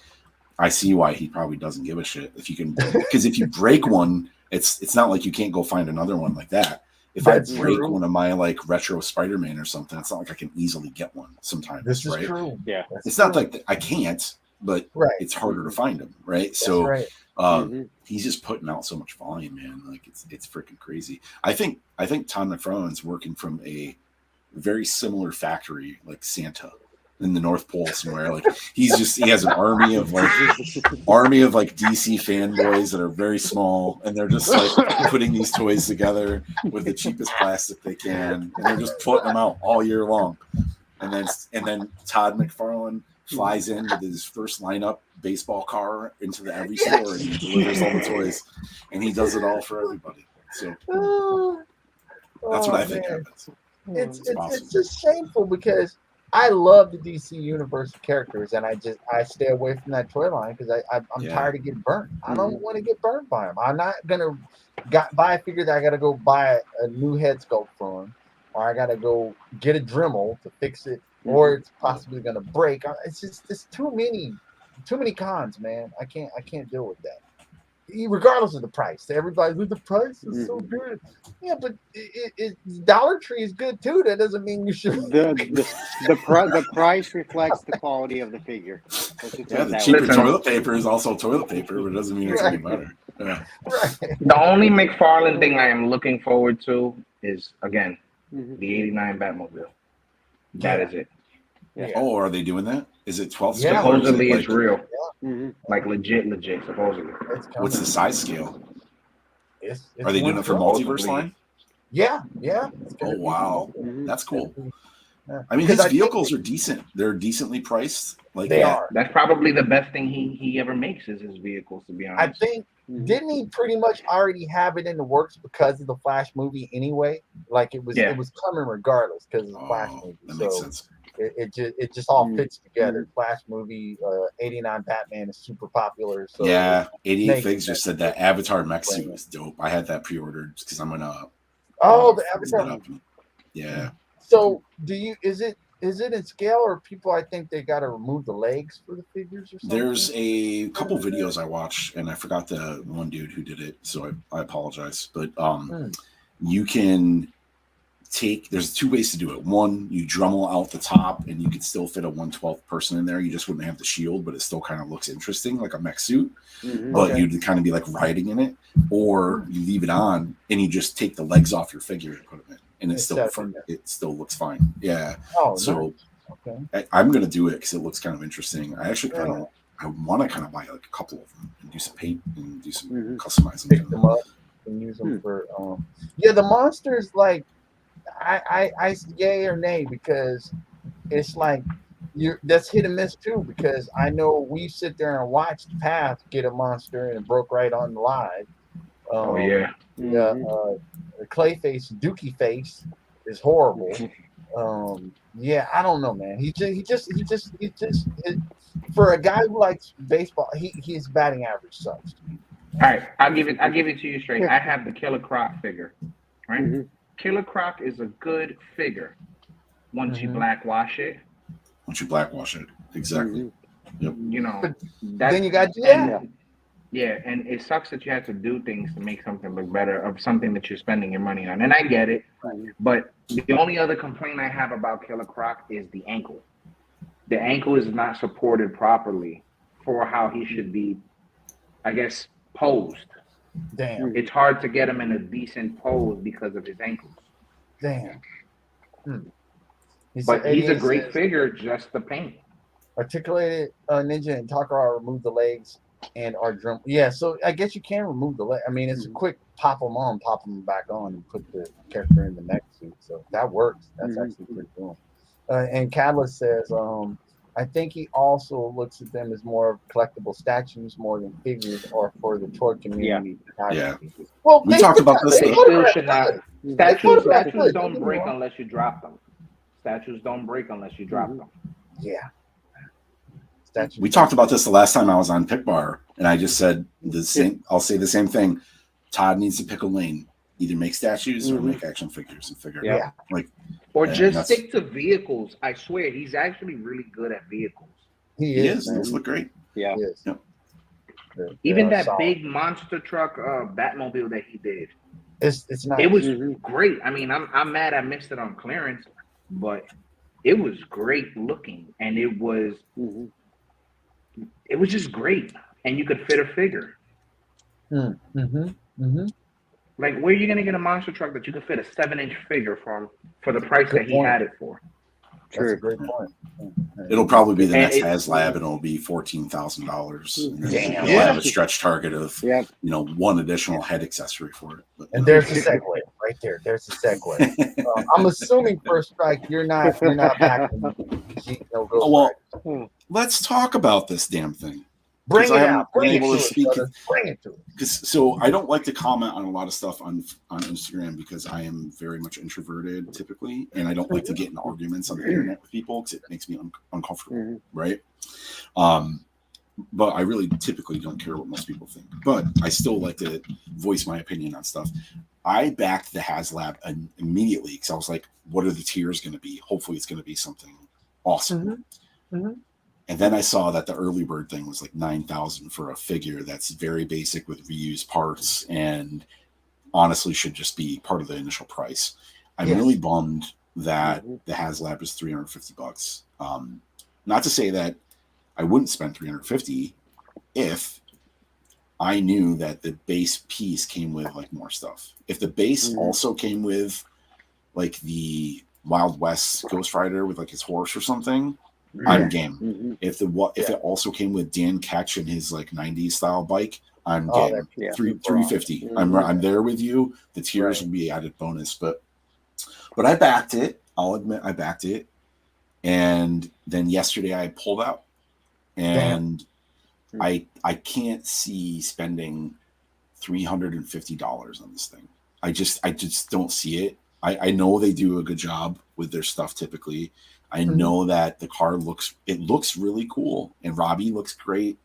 D: I see why he probably doesn't give a shit. If you can, because if you break one, it's not like you can't go find another one like that. If I break one of my like retro Spider-Man or something, it's not like I can easily get one sometimes.
A: This is
D: right?
A: True.
C: Yeah.
D: It's not like I can't, but it's harder to find them, right?
A: That's
D: so
A: right.
D: He's just putting out so much volume, man. Like it's freaking crazy. I think Todd McFarlane's working from a very similar factory like Santa in the North Pole somewhere. Like he has an army of like DC fanboys that are very small, and they're just like putting these toys together with the cheapest plastic they can, and they're just putting them out all year long. And then Todd McFarlane flies in with his first lineup baseball car into every store and he delivers all the toys, and he does it all for everybody. So that's what I think happens.
A: It's just shameful, because I love the DC universe characters, and I stay away from that toy line because I'm tired of getting burnt. I don't want to get burnt by them. I'm not gonna buy a figure that I gotta go buy a new head sculpt from, or I gotta go get a Dremel to fix it, or it's possibly gonna break. It's too many cons, man. I can't deal with that. Regardless of the price, everybody, the price is so good. Yeah, but Dollar Tree is good too. That doesn't mean you should.
C: The price reflects the quality of the figure.
D: Yeah, the cheaper toilet paper is also toilet paper, but it doesn't mean it's any better. Yeah.
A: Right.
B: The only McFarlane thing I am looking forward to is again the '89 Batmobile. That is it.
A: Yeah.
D: Oh, are they doing that? Is it 12 scale?
B: Yeah, supposedly it's real.
C: Yeah.
B: Like legit, supposedly.
D: What's the size scale?
A: It's
D: are they doing it for multiverse line?
A: Yeah.
D: Oh, wow. That's cool.
A: Yeah.
D: I mean, his vehicles are decent. They're decently priced. Like
A: they are.
B: That's probably the best thing he ever makes is his vehicles, to be honest.
A: I think, didn't he pretty much already have it in the works because of the Flash movie anyway? Like it was coming regardless because of the Flash movie.
D: That makes sense.
A: It just all fits together. Flash movie, '89 Batman is super popular. So
D: yeah, 88 Figs just said that Avatar mech suit was dope. I had that pre-ordered because I'm gonna.
A: The Avatar.
D: Yeah.
A: So is it in scale, or people? I think they got to remove the legs for the figures or something.
D: There's a couple videos I watched, and I forgot the one dude who did it, so I apologize. But you can. There's two ways to do it. One, you Dremel out the top and you could still fit a 1/12 person in there. You just wouldn't have the shield, but it still kind of looks interesting, like a mech suit. But you'd kind of be like riding in it. Or you leave it on and you just take the legs off your figure and put them in, and it still looks fine. Yeah.
A: Oh,
D: so
A: nice.
D: I'm gonna do it because it looks kind of interesting. I actually I want to kind of buy like a couple of them and do some paint and do some customizing.
A: Pick them up and use them for the monsters. Like I yay or nay, because it's like that's hit and miss too, because I know we sit there and watch the Path get a monster and it broke right on the live.
B: Oh yeah.
A: Yeah, the Clayface Dookie Face is horrible. Yeah, I don't know, man. He just for a guy who likes baseball, his batting average sucks.
B: All right, I'll give it to you straight. I have the Killer Croc figure, right?
C: Mm-hmm.
B: Killer Croc is a good figure once you blackwash it.
D: Once you blackwash it, exactly. Yep.
B: You know,
A: But then you got to do that.
B: Yeah, and it sucks that you have to do things to make something look better of something that you're spending your money on. And I get it, but the only other complaint I have about Killer Croc is the ankle. The ankle is not supported properly for how he should be, I guess, posed.
A: Damn.
B: It's hard to get him in a decent pose because of his ankles.
A: Damn.
B: But he's a great figure, just the paint.
A: Articulated Ninja and Takara removed the legs and are drum. Yeah, so I guess you can remove the leg. I mean, it's a quick pop them on, pop them back on, and put the character in the next suit. So that works. That's actually pretty cool. And Catalyst says, I think he also looks at them as more collectible statues more than figures, or for the toy community.
D: Yeah.
A: Well,
D: we talked about this.
B: They still should not. Statues don't break unless you drop them. Statues don't break unless you drop them.
A: Yeah.
D: We talked about this the last time I was on Pick Bar, and I just said the same. I'll say the same thing. Todd needs to pick a lane: either make statues or make action figures and figure it out. Like,
B: or just stick to vehicles. I swear, he's actually really good at vehicles.
A: He is.
D: Those look great.
C: Yeah.
A: He is.
D: Yep.
B: Even that big monster truck Batmobile that he did.
A: It's not.
B: It was great. I mean, I'm mad I missed it on clearance, but it was great looking, and it was just great, and you could fit a figure. Like, where are you gonna get a monster truck that you can fit a 7-inch figure from for the price that he had it for?
A: That's a great point.
D: It'll probably be the next HasLab, and it'll be $14,000.
A: Damn.
D: You'll have a stretch target of one additional head accessory for it. But,
A: and there's the segue right there. There's the segue. I'm assuming First Strike, you're not backing.
D: Let's talk about this damn thing.
A: Bring it out. Bring it to it.
D: So I don't like to comment on a lot of stuff on Instagram because I am very much introverted typically, and I don't like to get in arguments on the internet with people because it makes me uncomfortable, right? But I really typically don't care what most people think. But I still like to voice my opinion on stuff. I backed the HasLab immediately because I was like, what are the tiers going to be? Hopefully it's going to be something awesome. And then I saw that the early bird thing was like $9,000 for a figure that's very basic with reused parts and honestly should just be part of the initial price. I'm really bummed that the HasLab is $350. Not to say that I wouldn't spend $350 if I knew that the base piece came with like more stuff. If the base also came with like the Wild West Ghost Rider with like his horse or something, I'm game. If it also came with Dan Ketch and his like 90s style bike, I'm game. $350. I'm there with you. The tiers will be added bonus, but I backed it. I'll admit I backed it. And then yesterday I pulled out. And I can't see spending $350 on this thing. I just don't see it. I know they do a good job with their stuff typically. I know that the car looks really cool, and Robbie looks great.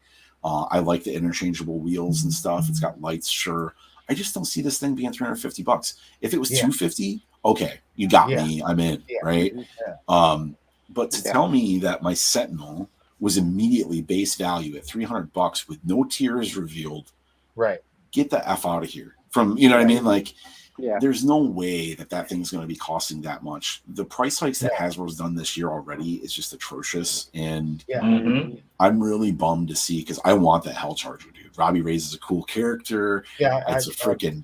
D: I like the interchangeable wheels and stuff. It's got lights, sure. I just don't see this thing being $350. If it was $250, okay, you got me. I'm in, right? But to tell me that my Sentinel was immediately base value at $300 with no tiers revealed,
A: right? Get
D: the F out of here. From what I mean, like. Yeah. There's no way that thing's going to be costing that much. The price hikes that Hasbro's done this year already is just atrocious, and I'm really bummed to see because I want that Hell Charger, dude. Robbie Reyes is a cool character. Yeah, it's a freaking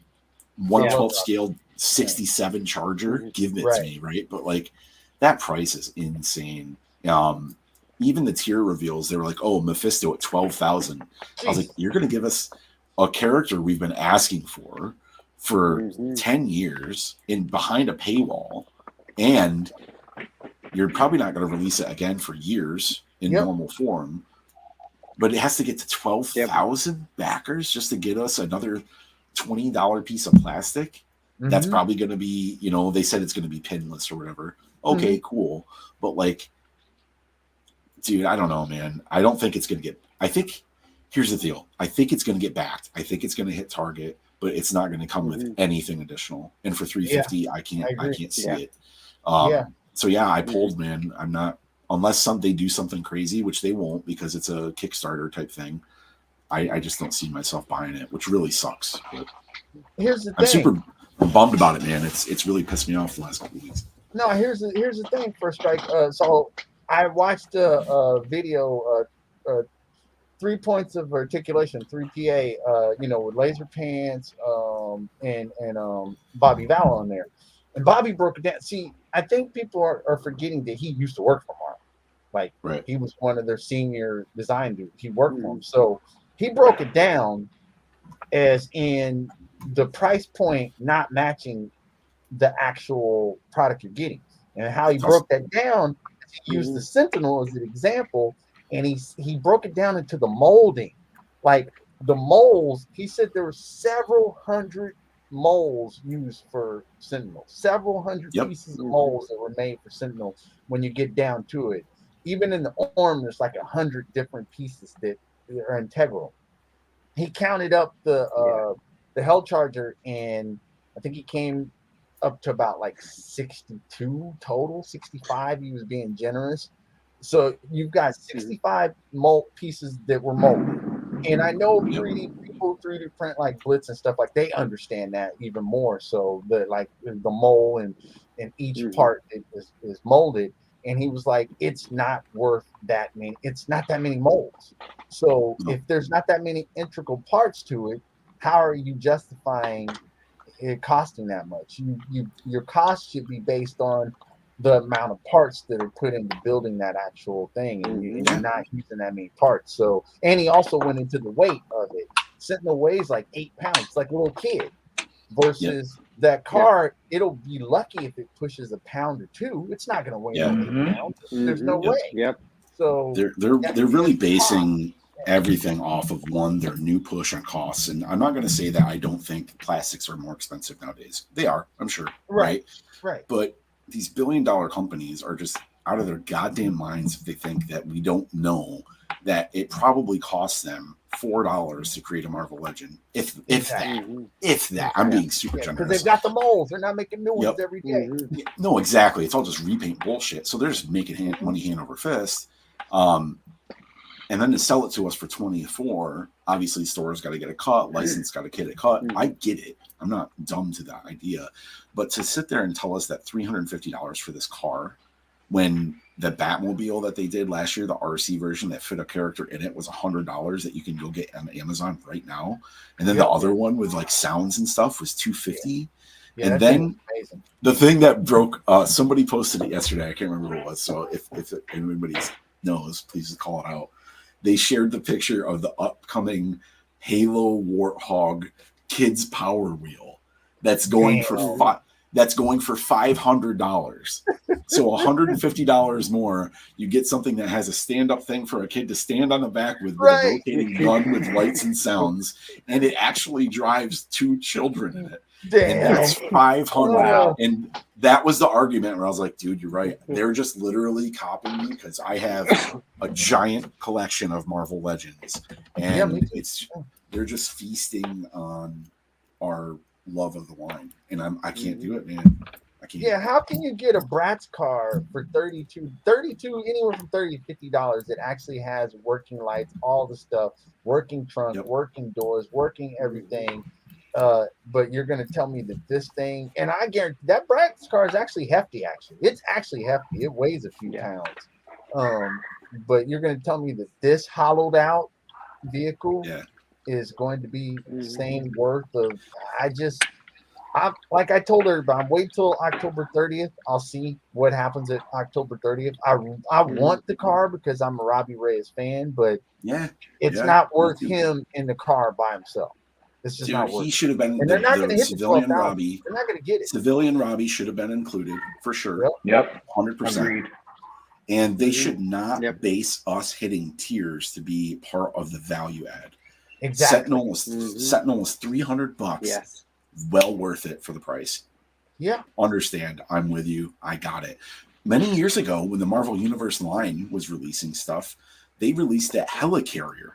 D: 1/12 scale 67 Charger. Give it to me, right? But like that price is insane. Even the tier reveals, they were like, "Oh, Mephisto at 12,000." I was like, "You're going to give us a character we've been asking for 10 years in behind a paywall and you're probably not going to release it again for years in normal form. But it has to get to 12,000 backers just to get us another $20 piece of plastic. That's probably going to be, they said it's going to be pinless or whatever. Okay, cool. But like, dude, I don't know, man. I don't think it's going to get. I think here's the deal. I think it's going to get backed. I think it's going to hit Target, but it's not going to come with anything additional. And for $350, I can't see it. So I pulled, man. I'm not, unless they do something crazy, which they won't because it's a Kickstarter type thing. I just don't see myself buying it, which really sucks. But
A: here's the thing.
D: I'm super bummed about it, man. It's really pissed me off the last couple of weeks.
A: No, here's the thing, First Strike. So I watched a video, 3 points of articulation, 3PA, with Laser Pants, and Bobby Val on there. And Bobby broke it down. See, I think people are forgetting that he used to work for Marvel. Like, he was one of their senior design dudes. He worked for them. So he broke it down as in the price point not matching the actual product you're getting. And how he broke that down, he used the Sentinel as an example, and he broke it down into the molding. Like the molds, he said there were several hundred molds used for Sentinel, several hundred pieces of molds that were made for Sentinel when you get down to it. Even in the arm, there's like 100 different pieces that are integral. He counted up the Hell Charger, and I think he came up to about like 62 total, 65. He was being generous. So you've got 65 mold pieces that were molded. And I know 3D people 3D print like Blitz and stuff, like they understand that even more. So the mold and each part is molded. And he was like, it's not worth that many. It's not that many molds. So if there's not that many integral parts to it, how are you justifying it costing that much? Your cost should be based on the amount of parts that are put into building that actual thing, and you're not using that many parts. So, and he also went into the weight of it. Sentinel weighs like 8 pounds, like a little kid. Versus that car, it'll be lucky if it pushes a pound or two. It's not going to weigh 8 pounds. There's no way. So
D: they're really basing everything off of their new push on costs. And I'm not going to say that I don't think plastics are more expensive nowadays. They are, I'm sure. Right. But these billion-dollar companies are just out of their goddamn minds if they think that we don't know that it probably costs them $4 to create a Marvel Legend, if that. I'm being super generous
A: because they've got the molds. They're not making new ones every day.
D: No, exactly. It's all just repaint bullshit. So they're just making money hand over fist. And then to sell it to us for $24, obviously store's got to get a cut, license got to get a cut. I get it. I'm not dumb to that idea. But to sit there and tell us that $350 for this car, when the Batmobile that they did last year, the RC version that fit a character in it, was $100 that you can go get on Amazon right now. And then the other one with like sounds and stuff was $250. And then the thing that broke, somebody posted it yesterday. I can't remember who it was. So if anybody knows, please call it out. They shared the picture of the upcoming Halo Warthog Kids Power Wheel that's going for $500. So $150 more. You get something that has a stand-up thing for a kid to stand on the back with a rotating gun with lights and sounds, and it actually drives 2 children in it. And that's $500. Wow. And that was the argument where I was like, dude, you're right. They're just literally copying me because I have a giant collection of Marvel Legends. And they're just feasting on our love of the wine. And I can't do it, man. I can't.
A: Yeah, how can you get a Bratz car for $32, anywhere from $30 to $50 that actually has working lights, all the stuff, working trunk, working doors, working everything? But you're going to tell me that this thing, and I guarantee that Bratz car is actually hefty. It's actually hefty. It weighs a few pounds. But you're going to tell me that this hollowed out vehicle is going to be the same worth of? Like I told everybody, I'm waiting till October 30th. I'll see what happens at October 30th. I want the car because I'm a Robbie Reyes fan, but it's not worth him in the car by himself. It's just
D: Dude,
A: not
D: he
A: working.
D: should have been.
A: And they're not going to hit the
D: Civilian
A: 12,000.
D: Robbie.
A: They're not going to get it.
D: Civilian Robbie should have been included for sure.
B: Yep.
D: 100%.
B: Agreed.
D: And they should not
C: Yep.
D: base us hitting tiers to be part of the value add.
A: Exactly.
D: Sentinel was $300.
C: Yes.
D: Well worth it for the price.
A: Yeah.
D: Understand. I'm with you. I got it. Many years ago, when the Marvel Universe line was releasing stuff, they released that helicarrier.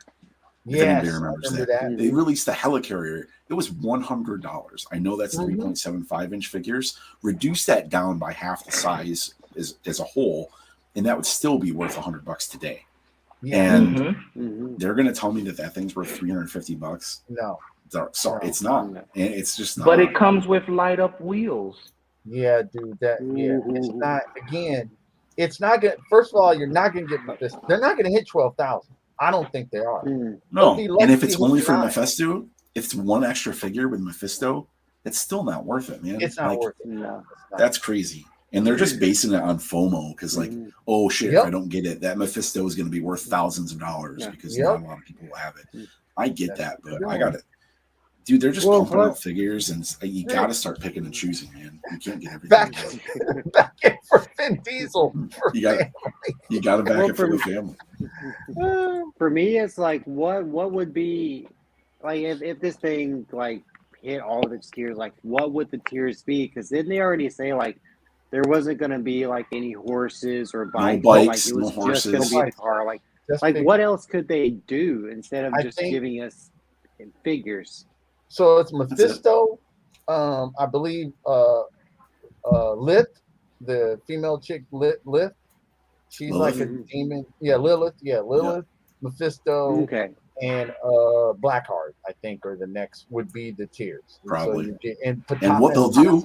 D: If anybody remembers that. They released the helicarrier. It was $100. I know that's 3.75 inch figures. Reduce that down by half the size as a whole, and that would still be worth $100 today.
A: Yeah.
D: And they're going to tell me that thing's worth $350.
A: No.
D: So it's not. And it's just not.
B: But it comes with light up wheels.
A: Yeah, dude. It's not. Again, it's not gonna. First of all, you're not gonna get this. They're not gonna hit 12,000. I don't think they are.
D: No. And if it's only for Mephisto, if it's one extra figure with Mephisto, it's still not worth it, man.
A: It's not worth it. No,
D: that's crazy. And they're just basing it on FOMO because, like, oh shit, if I don't get it, that Mephisto is going to be worth thousands of dollars because not a lot of people have it. I get that, but I got it. Dude, they're just pumping out figures, and you got to start picking and choosing, man. You can't get everything.
A: Back in for Vin Diesel.
D: You got to back it for the family.
C: For me, it's like, what would be, like, if this thing, like, hit all of its tiers, like, what would the tiers be? Because didn't they already say, like, there wasn't going to be, like, any horses or bikes?
D: No bikes,
C: like, it was
D: no horses.
C: just going to be the car. Like what else could they do instead of just giving us figures?
A: So it's Mephisto, I believe Lilith, the female chick Lilith. She's like a demon. Yeah, Lilith. Mephisto.
C: Okay.
A: And Blackheart, I think, or the next would be the tiers.
D: Probably.
A: So
D: and what they'll do,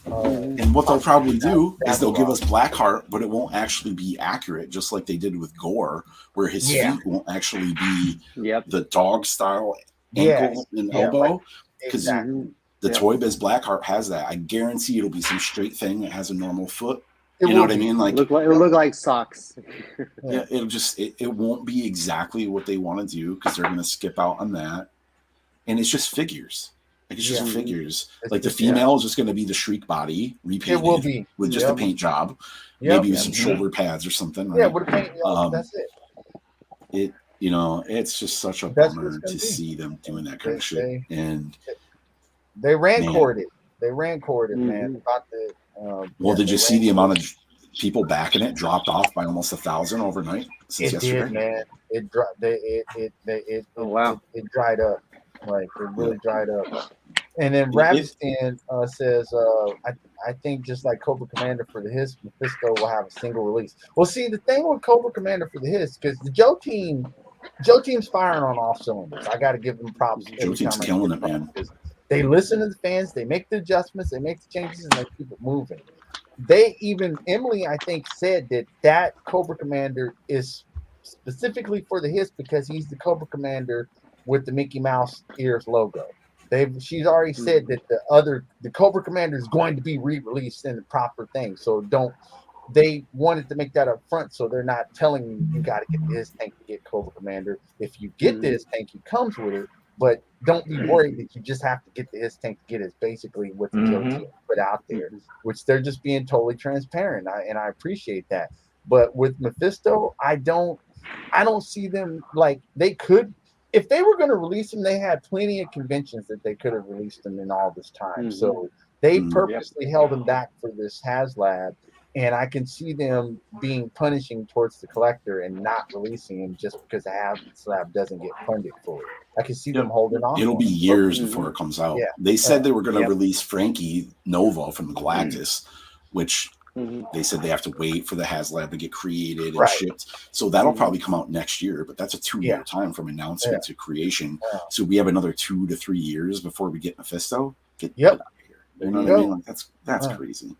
D: and what they'll probably do is they'll give us Blackheart, but it won't actually be accurate, just like they did with Gore, where his feet won't actually be the dog style ankle and elbow. Because the Toy Biz Blackheart has that. I guarantee it'll be some straight thing that has a normal foot. You know what I mean? Like
C: it'll look like socks.
D: Yeah, it'll just it won't be exactly what they want to do because they're going to skip out on that, and it's just figures. Like it's just figures. Like the female is just going to be the Shriek body repainted. It will be with just a paint job, maybe with some shoulder pads or something. Right?
A: Yeah, with a paint. That's it.
D: It's just such a bummer to see them doing that kind of shit. And
A: they ran-cored it. They ran-cored it, man. About the.
D: Did you see the amount of people backing it dropped off by almost 1,000 overnight since yesterday?
A: Did, man. It dropped. It dried up. Like it really dried up. And then Ravistan says, I think just like Cobra Commander for the Hiss, Mephisto will have a single release. Well, see, the thing with Cobra Commander for the Hiss, because the Joe team's firing on all cylinders. I got to give them props.
D: Joe team's killing it, man.
A: They listen to the fans, they make the adjustments, they make the changes, and they keep it moving. Emily, I think, said that Cobra Commander is specifically for the Hiss because he's the Cobra Commander with the Mickey Mouse ears logo. She's already said that the Cobra Commander is going to be re-released in the proper thing. So they wanted to make that up front, so they're not telling you got to get this tank to get Cobra Commander. If you get this tank, he comes with it. But don't be worried that you just have to get the his tank to get it. It's basically what the Joe team put out there, which they're just being totally transparent. And I appreciate that. But with Mephisto, I don't see them like they could. If they were going to release them, they had plenty of conventions that they could have released them in all this time. So they purposely held them back for this HasLab. And I can see them being punishing towards the collector and not releasing him just because the HasLab doesn't get funded for it. I can see them holding on.
D: It'll be years before it comes out. Yeah. They said they were going to release Frankie Nova from the Galactus, which they said they have to wait for the HasLab to get created and shipped. So that'll probably come out next year, but that's a 2-year time from announcement to creation. So we have another 2 to 3 years before we get Mephisto. Get out of here. You know what I mean? Like, that's crazy.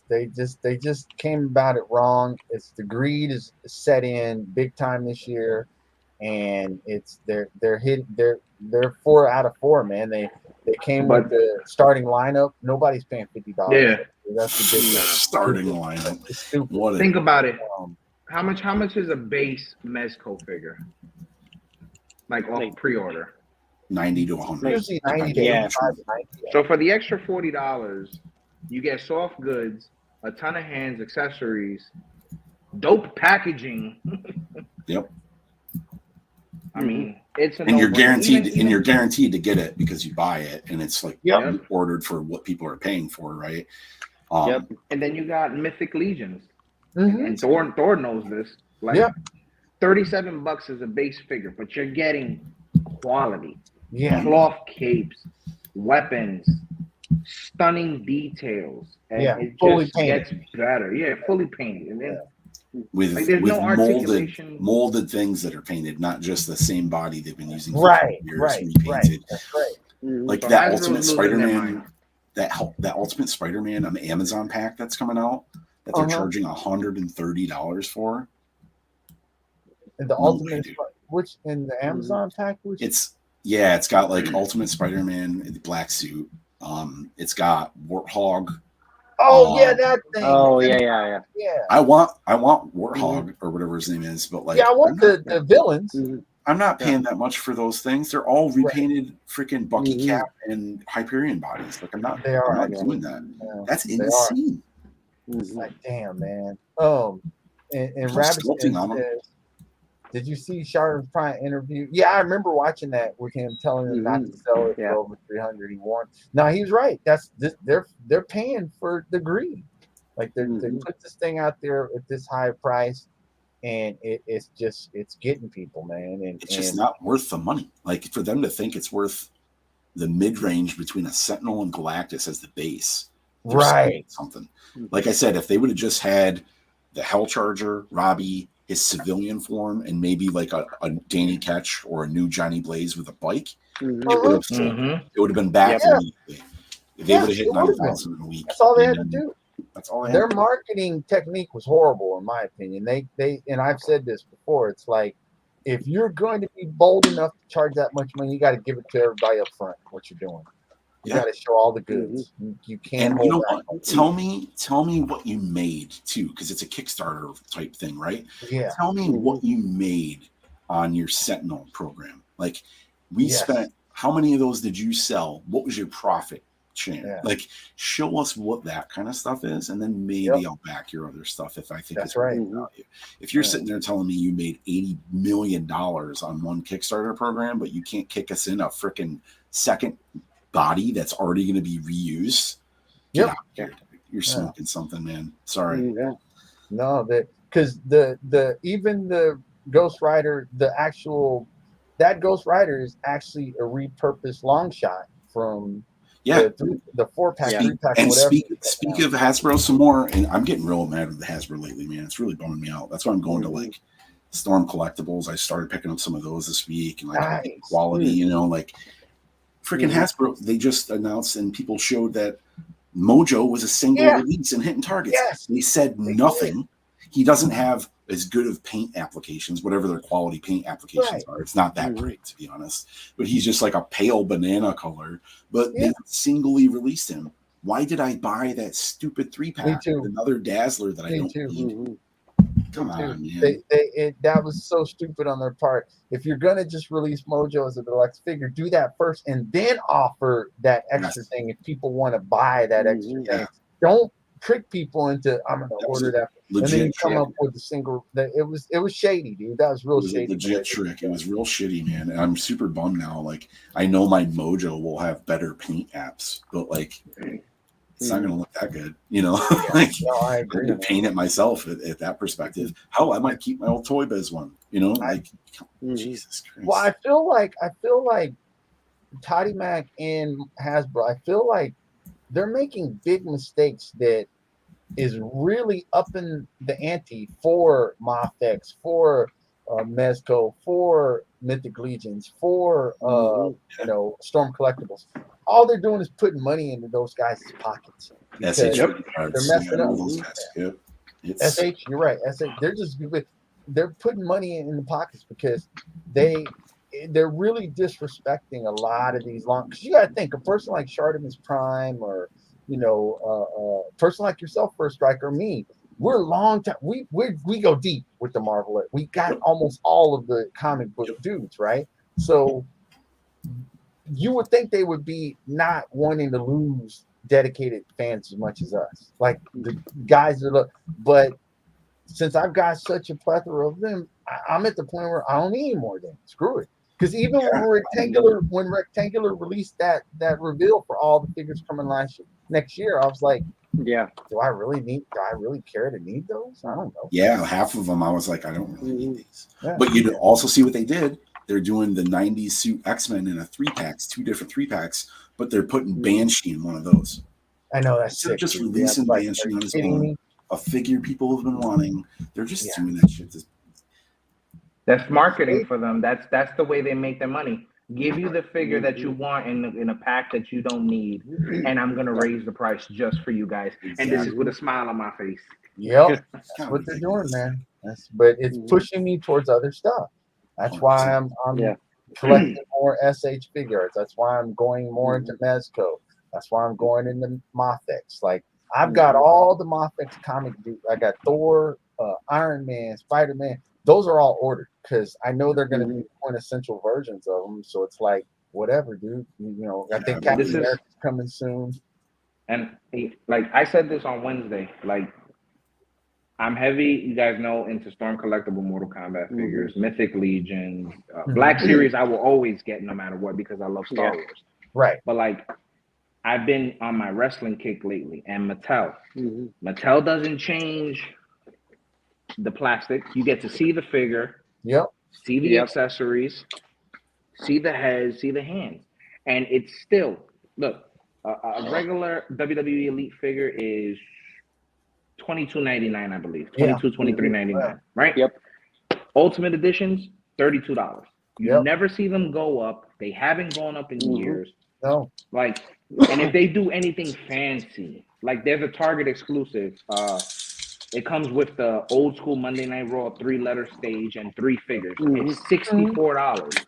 A: They just came about it wrong. It's the greed is set in big time this year, and they're 4 out of 4, man. They came with the starting lineup. Nobody's paying $50.
B: Yeah,
A: that's the big
D: starting lineup.
A: It's stupid.
B: Think about it. How much is a base Mezco figure? Like off pre-order?
D: $90 to $100.
A: Usually 90 to
C: Yeah.
A: 85 to 90.
B: So for the extra $40, you get soft goods, a ton of hands, accessories, dope packaging.
D: Yep.
B: I mean, it's a
D: And you're
B: no-brainer.
D: guaranteed,
B: Even-
D: and you're guaranteed to get it because you buy it, and it's like
A: Yep.
D: ordered for what people are paying for, right?
C: Yep.
B: And then you got Mythic Legions,
A: Mhm.
B: and Thor knows this. Like,
A: Yeah.
B: $37 is a base figure, but you're getting quality.
A: Yeah.
B: Cloth capes, weapons, stunning details, and
A: Yeah,
B: it
A: fully
B: just
A: painted.
B: gets better. Yeah, fully painted, and then
D: With
B: like, there's
D: with
B: no articulation.
D: molded things that are painted, not just the same body they've been using for
A: Right,
D: 50 years,
A: right,
D: repainted.
A: That's right.
D: Like
B: So
D: that
B: Hasbro's
D: Ultimate
B: losing their
D: Spider-Man,
B: mind.
D: that Ultimate Spider-Man on the Amazon pack that's coming out that they're charging $130 for.
A: And the
D: No
A: ultimate,
D: way, dude.
A: which in the Amazon pack, which
D: It's got like Ultimate Spider-Man, the black suit. It's got Warthog.
A: yeah, that thing.
C: Oh yeah.
A: Yeah.
D: I want Warthog or whatever his name is, but like
A: Yeah, I want the villains.
D: I'm not paying that much for those things. They're all repainted freaking Bucky Cap and Hyperion bodies. Like I'm not doing that.
A: Yeah,
D: That's
A: they
D: insane.
A: It's like, damn, man. And
D: There's no
A: Rabbit
D: sculpting on them.
A: says, did you see Sharp Prime interview? Yeah, I remember watching that with him telling him not to sell it for over 300. He warned. No, he was right. They're paying for the greed. Like they put this thing out there at this high price, and it's getting people, man. And
D: It's just not worth the money. Like for them to think it's worth the mid-range between a Sentinel and Galactus as the base.
A: Right.
D: Something. Like I said, if they would have just had the Hell Charger, Robbie, his civilian form, and maybe like a Danny Ketch or a new Johnny Blaze with a bike, it would have been back immediately. They would have hit 9,000 in a week.
A: That's all they had to do.
D: That's all they
A: Their
D: had to do.
A: marketing technique was horrible, in my opinion. They and I've said this before. It's like, if you're going to be bold enough to charge that much money, you got to give it to everybody up front. What you're doing, you got to show all the goods. You can't.
D: And you know what? Tell me what you made too, because it's a Kickstarter type thing, right?
A: Yeah.
D: Tell me what you made on your Sentinel program. Like we spent. How many of those did you sell? What was your profit?
A: Yeah.
D: Like show us what that kind of stuff is, and then maybe I'll back your other stuff if I think
A: that's
D: it's
A: right.
D: value. If you're sitting there telling me you made $80 million on one Kickstarter program, but you can't kick us in a freaking second body that's already going to be reused, get out here. You're smoking something, man. Sorry.
A: No, because the even the Ghost Rider, that Ghost Rider is actually a repurposed long shot from the 4-pack, 3-pack,
D: and
A: whatever.
D: Speak of Hasbro some more, and I'm getting real mad with the Hasbro lately, man. It's really bumming me out. That's why I'm going to like Storm Collectibles. I started picking up some of those this week, and like quality, you know, like freaking Hasbro. They just announced, and people showed that Mojo was a single release and hitting targets. They said nothing. He doesn't have as good of paint applications, whatever their quality paint applications are. It's not that great, to be honest. But he's just like a pale banana color. But they singly released him. Why did I buy that stupid 3-pack? Another Dazzler that I don't need. Come on, man.
A: That was so stupid on their part. If you're gonna just release Mojo as a deluxe figure, do that first and then offer that extra thing if people want to buy that extra thing. Don't trick people into I'm gonna order that, and then you come up with a single. It was shady, dude. That was real shady.
D: Legit trick. It was real shitty, man. And I'm super bummed now. Like I know my Mojo will have better paint apps, but like it's not gonna look that good, you know. Like
A: I agree.
D: I paint it myself at that perspective. Hell, I might keep my old Toy Biz one, you know. Like Jesus Christ.
A: Well, I feel like Toddy Mac and Hasbro. I feel like they're making big mistakes that is really upping the ante for Mafex, for Mezco, for Mythic Legions, for Storm Collectibles. All they're doing is putting money into those guys' pockets. They're messing up. SH, you're right. SH, they're putting money in the pockets because they're really disrespecting a lot of these long. Because you got to think, a person like Shartimus Prime or a person like yourself, First Strike, or me, we're long time. We go deep with the Marvel. We got almost all of the comic book dudes, right? So you would think they would be not wanting to lose dedicated fans as much as us, like the guys that look. But since I've got such a plethora of them, I'm at the point where I don't need more than screw it. Because even when Rectangular released that reveal for all the figures coming next year, I was like,
C: yeah,
A: do I really care to need those? I don't know.
D: Yeah, half of them I was like, I don't really need these.
A: Yeah.
D: But you also see what they did. They're doing the 90s suit X-Men in a 3-packs, 2 different 3-packs, but they're putting Banshee in one of those.
A: I know that's
D: They're
A: sick.
D: just releasing Banshee on his own. A figure people have been wanting. They're just doing that shit.
B: That's marketing for them. That's the way they make their money. Give you the figure that you want in a pack that you don't need, and I'm gonna raise the price just for you guys. And this is with a smile on my face.
A: Yep, that's what they're doing, man. But it's pushing me towards other stuff. That's why I'm collecting more SH figures. That's why I'm going more into Mezco. That's why I'm going into Mafex. Like I've got all the Mafex comic. I got Thor, Iron Man, Spider-Man. Those are all ordered because I know they're going to be quintessential versions of them. So it's like whatever, dude. You know, I think Captain America's coming soon.
B: And like I said this on Wednesday, like I'm heavy, you guys know, into Storm Collectible Mortal Kombat figures, Mythic Legion, Black Series I will always get no matter what because I love Star Wars.
A: Right.
B: But like I've been on my wrestling kick lately, and Mattel doesn't change the plastic. You get to see the figure, see the accessories, see the head, see the hands. And it's still, look, a regular WWE Elite figure is $22.99, I believe. $23.99, right?
C: Yep.
B: Ultimate editions, $32. You never see them go up. They haven't gone up in years.
A: No.
B: Like, and if they do anything fancy, like there's a Target exclusive. It comes with the old school Monday Night Raw 3-letter stage and 3 figures. It's $64.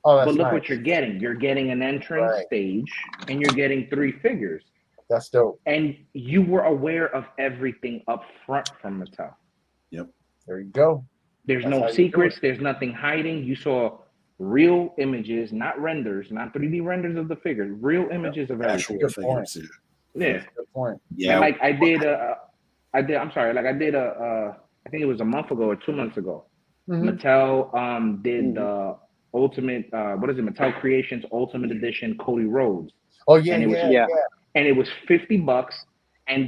A: Oh, that's
B: but look
A: nice.
B: what you're getting. You're getting an entrance stage and you're getting 3 figures.
A: That's dope.
B: And you were aware of everything up front from Mattel.
D: Yep.
A: There you go.
B: There's no secrets. There's nothing hiding. You saw real images, not renders, not 3D renders of the figures, real images of everything.
A: Good point.
B: Yeah.
A: Good point.
B: Yeah. And like I did I think it was a month ago or 2 months ago. Mattel did the ultimate Mattel Creations Ultimate Edition Cody Rhodes.
A: Oh yeah,
B: and it was,
A: yeah.
B: And it was $50,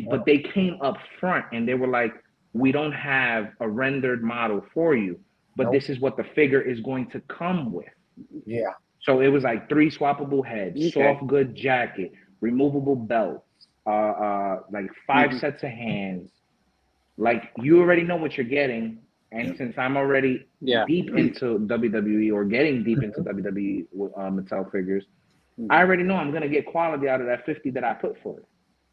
B: but they came up front and they were like, we don't have a rendered model for you, but this is what the figure is going to come with.
A: Yeah.
B: So it was like 3 swappable heads, soft good jacket, removable belts, like 5 sets of hands. Like you already know what you're getting. And since I'm already deep into WWE or getting deep into WWE Mattel figures, I already know I'm gonna get quality out of that $50 that I put for it.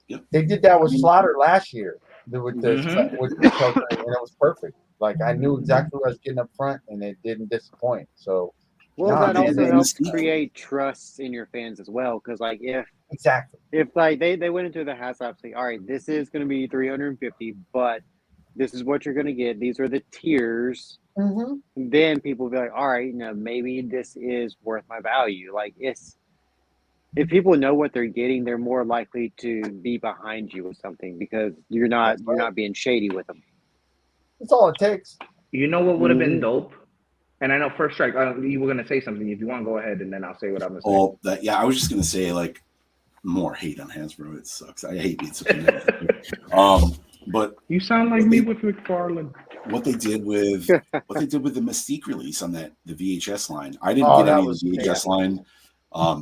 D: Yep.
A: They did that with Slaughter last year with the and it was perfect. Like I knew exactly what I was getting up front, and it didn't disappoint. So,
C: that also helps create trust in your fans as well. Because like if like they went into the HasLab saying, all right, this is going to be $350, but this is what you're going to get. These are the tiers. Then people will be like, all right, maybe this is worth my value. Like if people know what they're getting, they're more likely to be behind you with something because you're not being shady with them.
A: That's all it takes.
B: You know what would have been dope? And I know First Strike, you were going to say something. If you want to go ahead, and then I'll say what I'm going to say.
D: I was just going to say, like, more hate on Hasbro. It sucks. I hate being such a but
B: you sound like me with McFarlane.
D: What they did with the Mystique release on the VHS line, I didn't get any of the VHS line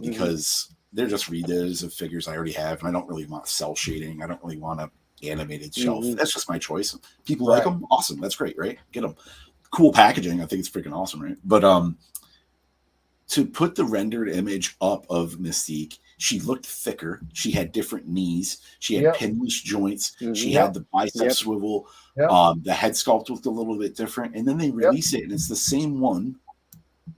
D: because they're just redos of figures I already have, and I don't really want cell shading. I don't really want a animated shelf. That's just my choice. People like them, awesome. That's great, right? Get them. Cool packaging. I think it's freaking awesome, right? But to put the rendered image up of Mystique, she looked thicker. She had different knees. She had pinwheel joints. She had the bicep swivel. The head sculpt looked a little bit different. And then they release it, and it's the same one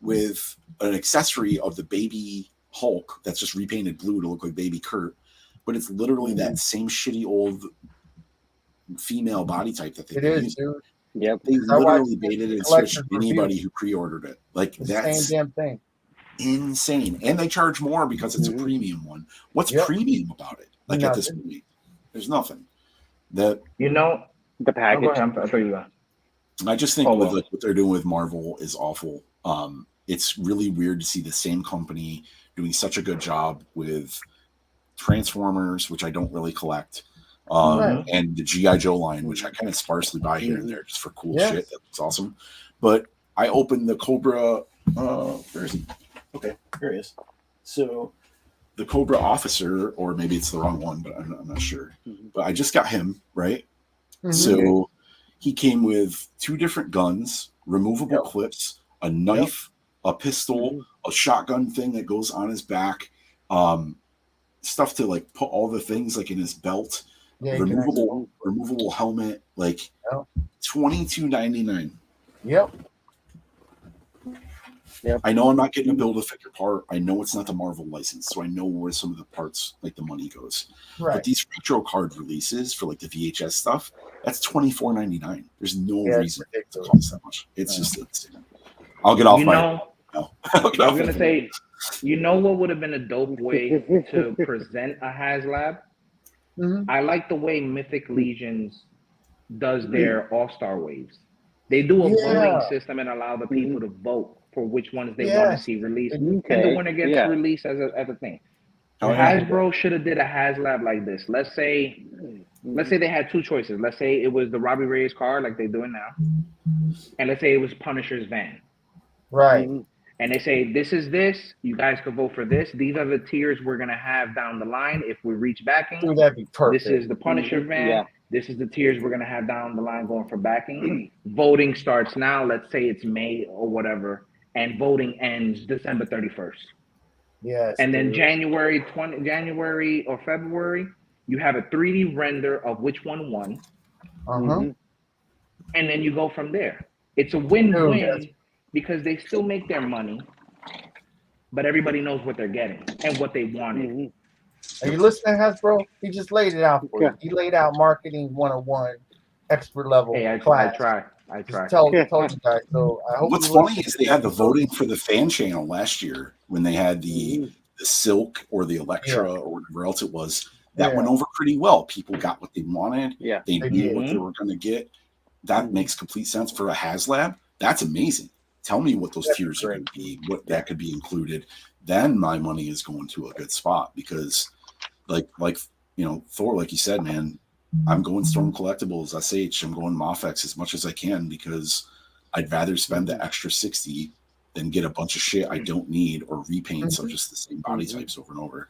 D: with an accessory of the baby Hulk that's just repainted blue to look like baby Kurt. But it's literally that same shitty old female body type that they used.
A: Dude.
C: Yep.
D: They literally baited and switched anybody who pre-ordered it. Like
A: that's the same damn thing.
D: insane, and they charge more because it's a premium one. What's premium about it? Like at this point, there's nothing.
B: The
C: package.
B: I thought you were.
D: I just think with what they're doing with Marvel is awful. It's really weird to see the same company doing such a good job with Transformers, which I don't really collect, and the G.I. Joe line, which I kind of sparsely buy here and there just for cool shit. That's awesome. But I opened the Cobra. Where is he? Okay, here he is. So the Cobra officer, or maybe it's the wrong one, but I'm not sure. But I just got him, right? So he came with 2 different guns, removable clips, a knife, a pistol, a shotgun thing that goes on his back, stuff to like put all the things like in his belt, removable helmet, like $22.99.
C: Yep.
D: I know I'm not getting a Build-A-Figure part. I know it's not the Marvel license, so I know where some of the parts, like the money goes.
A: Right.
D: But these retro card releases for like the VHS stuff, that's $24.99. There's no reason to cost that much. It's just insane. I'll get off
B: I was gonna say, what would have been a dope way to present a HasLab? I like the way Mythic Legions does their All-Star waves. They do a voting system and allow the people to vote for which ones they want to see released, and the winner gets released as a thing. Hasbro should have did a HasLab like this. Let's say they had 2 choices. Let's say it was the Robbie Reyes card, like they're doing now, and let's say it was Punisher's van.
A: Right.
B: And they say, this is this. You guys can vote for this. These are the tiers we're going to have down the line if we reach backing.
A: That'd be perfect.
B: This is the Punisher van. This is the tiers we're going to have down the line going for backing. Voting starts now. Let's say it's May or whatever. And voting ends December 31st.
A: Yes.
B: And then January or February, you have a 3D render of which one won. And then you go from there. It's a win-win. Because they still make their money, but everybody knows what they're getting and what they wanted.
A: Are you listening, Hasbro? He just laid it out for you. He laid out marketing 101, expert level class.
B: I try.
A: Told you guys. So I hope.
D: What's funny is they had the voting for the fan channel last year when they had the Silk or the Electra or whatever else it was. That went over pretty well. People got what they wanted.
C: Yeah,
D: they knew what they were going to get. That makes complete sense for a HasLab. That's amazing. Tell me what those tiers are going to be, what that could be included. Then my money is going to a good spot because, like Thor, like you said, man, I'm going Storm Collectibles, SH. I'm going Mafex as much as I can because I'd rather spend the extra $60 than get a bunch of shit I don't need or repaints of just the same body types over and over.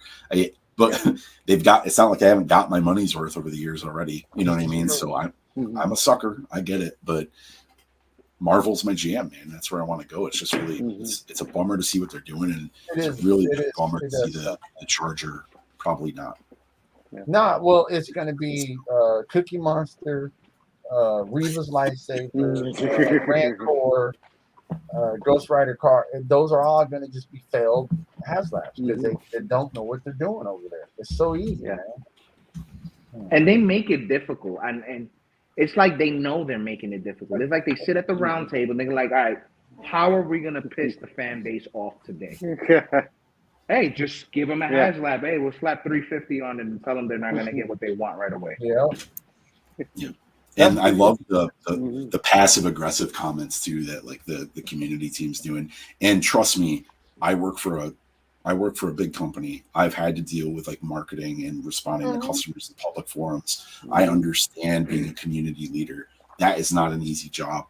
D: But they've got. It's not like I haven't got my money's worth over the years already. You know what I mean? So I'm a sucker. I get it, but Marvel's my jam, man. That's where I want to go. It's just really, it's a bummer to see what they're doing, and it's a really big bummer to see the Charger. Probably not.
A: Not well. It's going to be Cookie Monster, Reva's Lightsaber, Rancor, Ghost Rider car. Those are all going to just be failed HasLabs because they don't know what they're doing over there. It's so easy, man.
B: And they make it difficult, and it's like they know they're making it difficult. It's like they sit at the round table and they're like, all right, how are we going to piss the fan base off today? Hey, just give them a HasLab. Hey, we'll slap $350 on it and tell them they're not going to get what they want right away.
A: Yeah.
D: And I love the passive aggressive comments too that like the community team's doing. And trust me, I work for a big company. I've had to deal with like marketing and responding to customers in public forums. I understand being a community leader. That is not an easy job.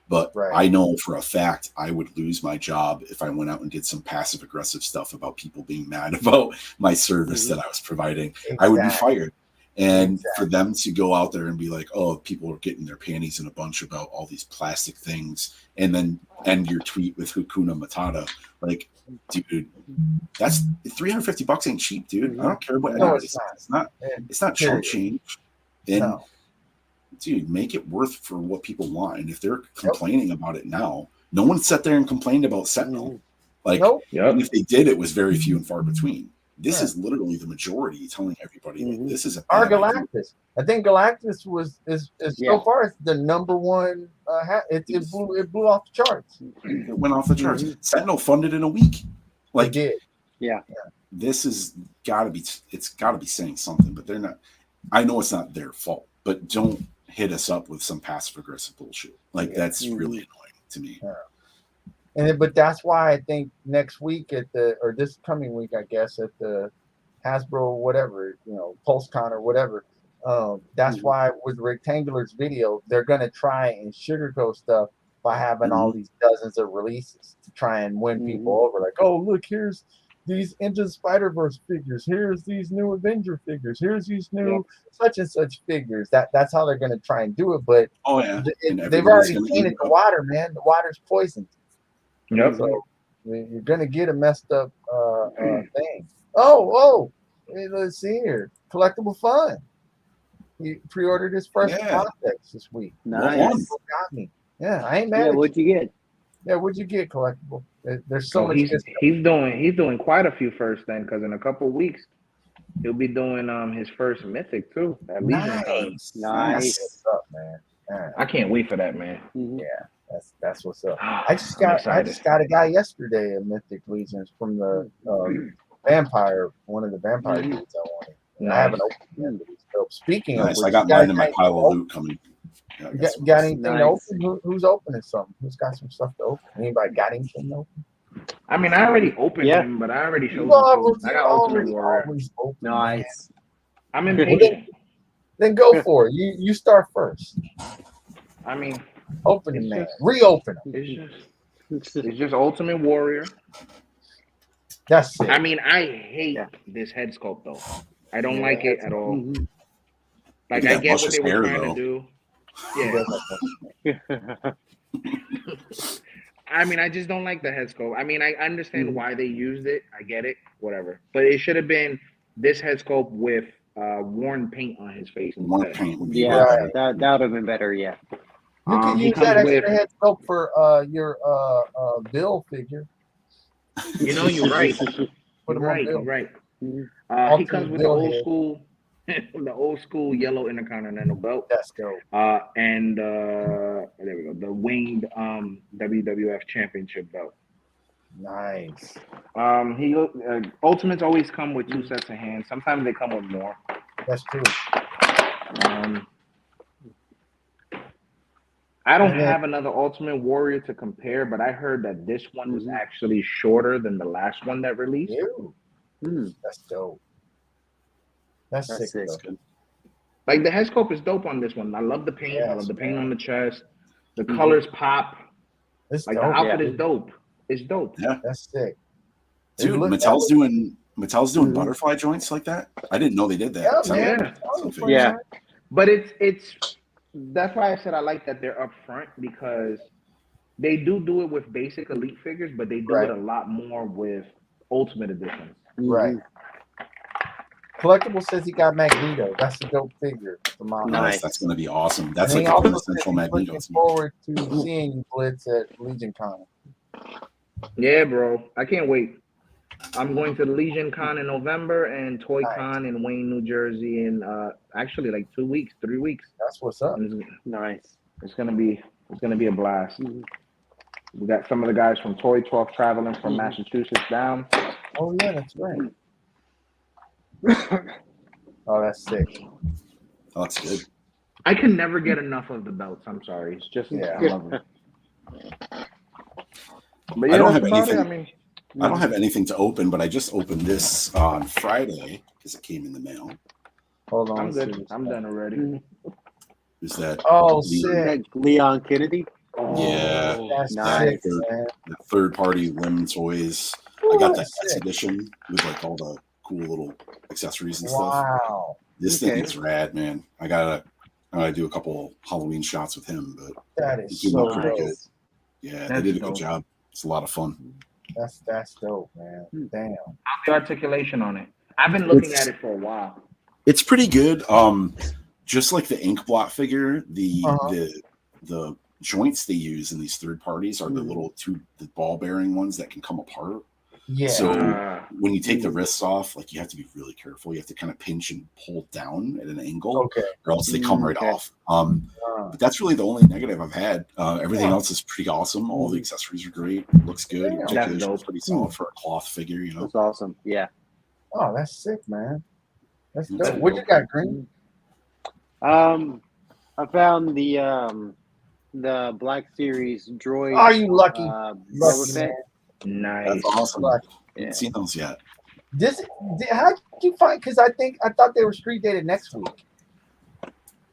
D: But I know for a fact I would lose my job if I went out and did some passive aggressive stuff about people being mad about my service that I was providing. Exactly. I would be fired. And for them to go out there and be like, oh, people are getting their panties in a bunch about all these plastic things, and then end your tweet with Hakuna Matata, like, dude, that's $350 ain't cheap, dude. I don't care what it's not chump change. And dude, make it worth for what people want. And if they're complaining about it now, no one sat there and complained about Sentinel. Like, and if they did, it was very few and far between. This is literally the majority telling everybody like, this is
A: our Galactus. I think Galactus is so far it's the number one. It blew off the charts.
D: It went off the charts. Sentinel funded in a week. Like,
A: did.
C: Yeah.
D: This is gotta be. It's gotta be saying something, but they're not. I know it's not their fault, but don't hit us up with some passive aggressive bullshit. Like that's really annoying to me.
A: Yeah. But that's why I think next week or this coming week, I guess at the Hasbro whatever, PulseCon or whatever. That's why with Rectangular's video, they're gonna try and sugarcoat stuff by having all these dozens of releases to try and win people over. Like, oh look, here's these Into the Spider-Verse figures. Here's these new Avenger figures. Here's these new such and such figures. That's how they're gonna try and do it. But they've already tainted the water, man. The water's poisoned.
B: Yep.
A: So you're gonna get a messed up thing. Oh, hey, let's see here. Collectible Fun. He pre-ordered his first Context this week.
C: Nice.
A: Got me. Yeah, I ain't mad.
C: Yeah, what'd you get?
A: Yeah, what'd you get, Collectible? There's so much.
B: He's doing quite a few first then, because in a couple weeks he'll be doing his first Mythic too.
A: Nice. What's up, man?
B: I can't wait for that, man.
A: Yeah, that's what's up. I just got a guy yesterday, a Mythic Legions from the vampire, one of the vampire dudes I wanted. And I haven't opened it yet. So speaking of which,
D: I got mine in my pile of loot coming.
A: Yeah, got anything to open? Who's opening something? Who's got some stuff to open? Anybody got anything to open?
B: I mean, I already opened him, but I already showed him. I got Ultimate Warrior.
C: Nice.
B: I'm impatient.
A: Then go for it. You start first.
B: I mean,
A: open it, man. Reopen them.
B: It's just Ultimate Warrior.
A: That's it.
B: I mean, I hate this head sculpt though. I don't like it at all. Like I get what they were trying to do. Yeah. I mean, I just don't like the head sculpt. I mean, I understand why they used it. I get it. Whatever. But it should have been this head sculpt with worn paint on his face.
D: Worn paint would be
C: that would have been better. Yeah.
A: You could use that extra head sculpt for your Bill figure.
B: You know, you're right. You're right. He comes with the old school yellow Intercontinental belt.
A: That's dope.
B: And there we go. The winged WWF Championship belt.
A: Nice.
B: Ultimates always come with 2 sets of hands. Sometimes they come with more.
A: That's true.
B: I don't have another Ultimate Warrior to compare, but I heard that this one was actually shorter than the last one that released.
A: That's dope. That's sick.
B: Like the head sculpt is dope on this one. I love the paint. I love the paint on the chest. The colors pop.
A: It's
B: like
A: dope.
B: The outfit is dope. It's dope.
D: Yeah,
A: that's sick.
D: Dude, Mattel's doing butterfly joints like that. I didn't know they did that.
B: Yeah. But it's that's why I said I like that they're up front, because they do it with basic elite figures, but they do it a lot more with Ultimate editions.
A: Right. Collectible says he got Magneto. That's a dope figure.
D: Nice. That's going to be awesome. That's like a quintessential Magneto.
A: Looking forward to seeing you Blitz at Legion Con.
B: Yeah, bro. I can't wait. I'm going to Legion Con in November and Toy Con in Wayne, New Jersey in actually like 3 weeks.
A: That's what's up.
C: Nice.
B: It's gonna be a blast. We got some of the guys from Toy Talk traveling from Massachusetts down.
A: Oh yeah, that's right. Oh, that's sick.
D: Oh, that's good.
B: I can never get enough of the belts. I'm sorry. It's just I love them. But
D: I don't have anything. I don't have anything to open, but I just opened this on Friday because it came in the mail.
A: Hold on.
B: I'm good. I'm done already.
D: Is that
A: sick.
C: Leon Kennedy?
D: Yeah.
A: That's nice.
D: The third party Limb Toys. I got that S edition with like all the cool little accessories and stuff.
A: Wow.
D: This thing is rad, man. I gotta do a couple Halloween shots with him, but
A: that is so dope.
D: Good. Yeah, they did a good job. It's a lot of fun.
A: That's dope, man. Damn.
B: How's the articulation on it? I've been looking at it for a while.
D: It's pretty good. Just like the ink blot figure, the joints they use in these third parties are the little the ball bearing ones that can come apart.
A: Yeah.
D: So when you take the wrists off, like you have to be really careful. You have to kind of pinch and pull down at an angle,
A: Okay.
D: or else they come right
C: Okay.
D: off. But that's really the only negative I've had. Everything else is pretty awesome. All the accessories are great. Looks good.
A: Yeah.
D: Articulation is pretty solid for a cloth figure, you know.
C: That's awesome. Yeah.
A: Oh, that's sick, man. That's
D: That's
A: dope. What you got, Green?
C: I found the Black Series droid.
A: Oh, you lucky.
C: Boba Fett.
B: Nice.
D: That's awesome.
A: Lucky.
D: I haven't seen those yet.
A: How did you find? Because I thought they were street dated next week,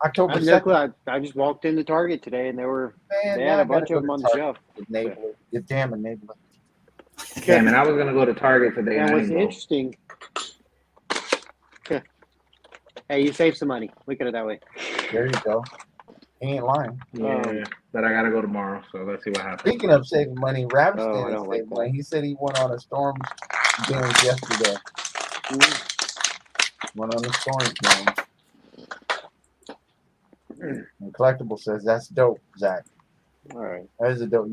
A: October
C: I have no
A: 2nd.
C: clue. I just walked into Target today and they
A: Man,
C: had
A: now
C: a
A: I
C: bunch
A: gotta
C: of them
A: go
C: on
A: to
C: the
A: Target.
C: shelf.
A: Enabler. You damn enabler.
B: Damn, and I was gonna go to Target today.
C: And
B: I
C: what's
B: didn't go.
C: interesting, hey, you save some money. Look at it that way.
A: There you go. He ain't lying.
B: Yeah, but I gotta go tomorrow, so let's see what happens.
A: Speaking of saving money, Rabbit
C: Oh, I
A: didn't
C: don't like
A: save money. He said he went on a storm games yesterday. Went on the storm game. And Collectible says that's dope, Zach.
C: All right.
A: That is a dope.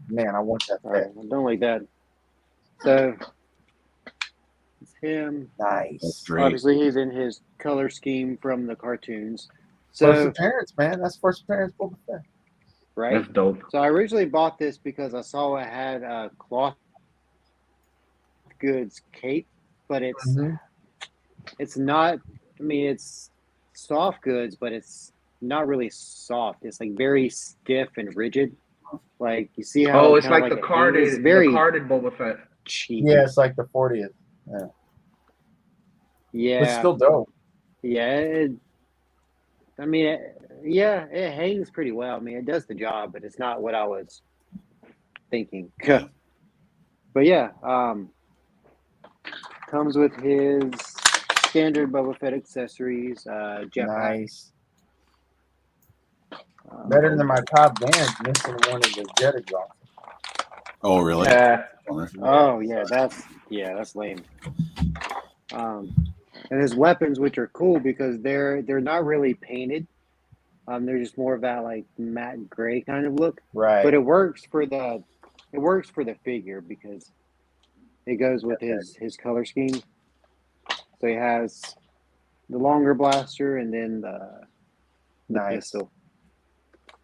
A: Man, I want that
C: All right.
A: pet.
C: I don't like that. So it's him.
D: That's
A: Nice.
D: great.
C: Obviously, he's in his color scheme from the cartoons.
A: First
C: So,
A: appearance, man. That's first appearance Boba Fett.
C: right.
B: That's dope.
C: So I originally bought this because I saw it had a cloth goods cape, but it's not. I mean, it's soft goods, but it's not really soft. It's like very stiff and rigid. Like you see how?
B: Oh, it's
C: kinda
B: like the
C: it
B: carded,
C: hangs. Very
B: the carded Boba Fett.
C: cheap.
A: Yeah, it's like the 40th. Yeah.
C: Yeah.
A: It's still dope.
C: Yeah. It hangs pretty well. I mean, it does the job, but it's not what I was thinking. But yeah, comes with his standard Boba Fett accessories, jetpack.
A: Nice. Better than my top bands missing one of the jet exhausts.
D: Oh, really?
B: Yeah.
C: Oh yeah, that's lame. And his weapons, which are cool because they're not really painted. They're just more of that like matte gray kind of look.
A: Right.
C: But it works for the figure because it goes with his color scheme. So he has the longer blaster and then the
A: Nice.
C: pistol.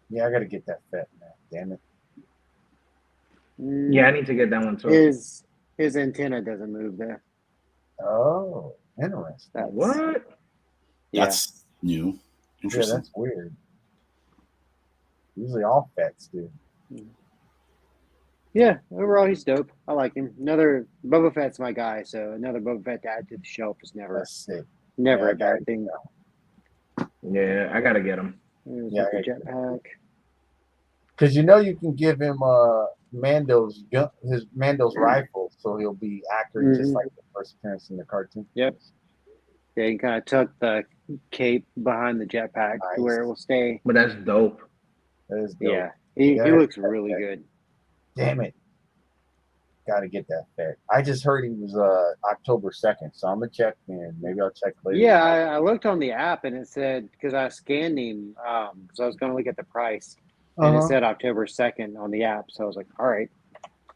A: Yeah, I got to get that Fett, man. Damn it.
B: Yeah, I need to get that one too.
C: His antenna doesn't move there.
A: Oh, interesting.
B: What?
C: Yeah.
D: That's new.
A: Yeah,
D: Interesting.
A: that's weird. Usually all Fetts do.
C: Yeah, overall he's dope. I like him. Another Boba Fett's my guy, so another Boba Fett to add to the shelf is never
A: That's sick.
C: a
A: Yeah,
C: bad thing.
B: Yeah, I gotta get him.
C: There's
A: Yeah,
C: the jetpack.
A: Because you can give him Mando's rifle, so he'll be accurate just like the first appearance in the cartoon.
C: Yep. Yeah, you can kind of tuck the cape behind the jetpack to where it will stay.
B: But that's dope.
A: That is dope.
C: Yeah, he looks really good.
A: Damn it. Got to get that Fett. I just heard he was October 2nd, so I'm going to check in. Maybe I'll check later.
C: Yeah, I looked on the app and it said, because I scanned him, so I was going to look at the price, and it said October 2nd on the app. So I was like, all right.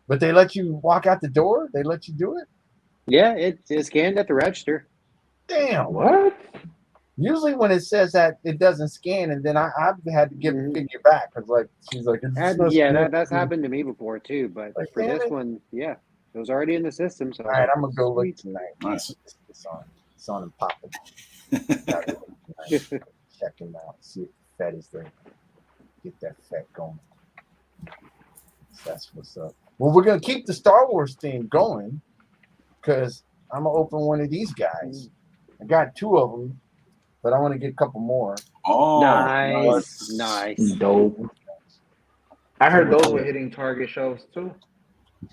A: But they let you walk out the door? They let you do it?
C: Yeah, it's scanned at the register.
A: Damn.
B: What?
A: Usually when it says that, it doesn't scan, and then I've had to give the figure back because she's like,
C: that's happened to me before too. But
A: Like,
C: for
A: damn
C: this
A: it.
C: one, yeah, it was already in the system. So
A: All right, I'm gonna go look tonight.
D: Nice.
A: It's on and popping. Check him out. See if the Fett is there. Get that Fett going. That's what's up. Well, we're gonna keep the Star Wars theme going because I'm gonna open one of these guys. I got 2 of them, but I want to get a couple more.
D: Oh,
C: nice.
B: Dope. I heard those were hitting Target shelves too.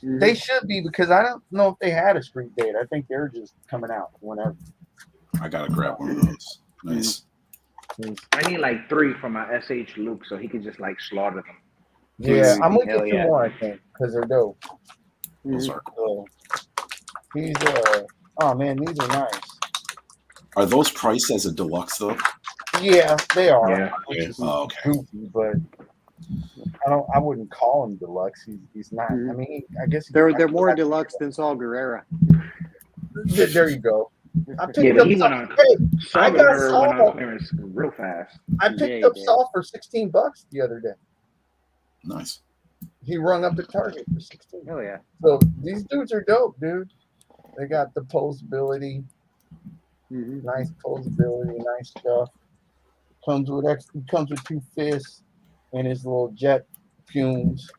A: They should be because I don't know if they had a street date. I think they're just coming out whenever.
D: I gotta grab one of those. Nice.
B: I need like 3 for my SH Luke so he could just like slaughter them.
A: Yeah, I'm gonna
C: Hell
A: get 2
C: yeah.
A: more. I think because they're dope.
D: Those are cool.
A: These oh man, these are nice.
D: Are those priced as a deluxe though?
A: Yeah, they are.
B: Yeah.
A: Which is
D: Oh, okay.
A: goofy, but I wouldn't call him deluxe. He's not. I mean, I guess
C: they're more deluxe than Saul Guerrero.
A: There you go. I
B: Yeah,
A: picked
B: but
A: up.
B: he went on.
A: Hey,
B: Saul
A: I got
B: Guerrero went on
A: Saul.
B: clearance real fast.
A: I picked
C: Yeah, he
A: up
C: did.
A: Saul for $16 the other day.
D: Nice.
A: He rung up the Target for 16.
C: Oh yeah.
A: So these dudes are dope, dude. They got the posability, nice posability, nice stuff. Comes with 2 fists and his little jet fumes,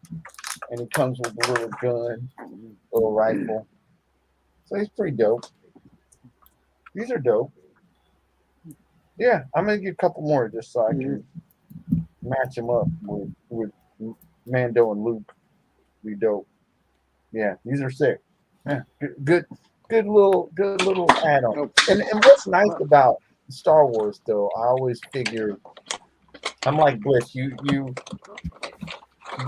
A: and he comes with a little gun, little rifle. So he's pretty dope. These are dope. Yeah, I'm gonna get a couple more just so I can match them up with Mando and Luke. Be dope. Yeah, these are sick. Yeah, good little add-on. And what's nice about Star Wars though, I always figure I'm like Bliss,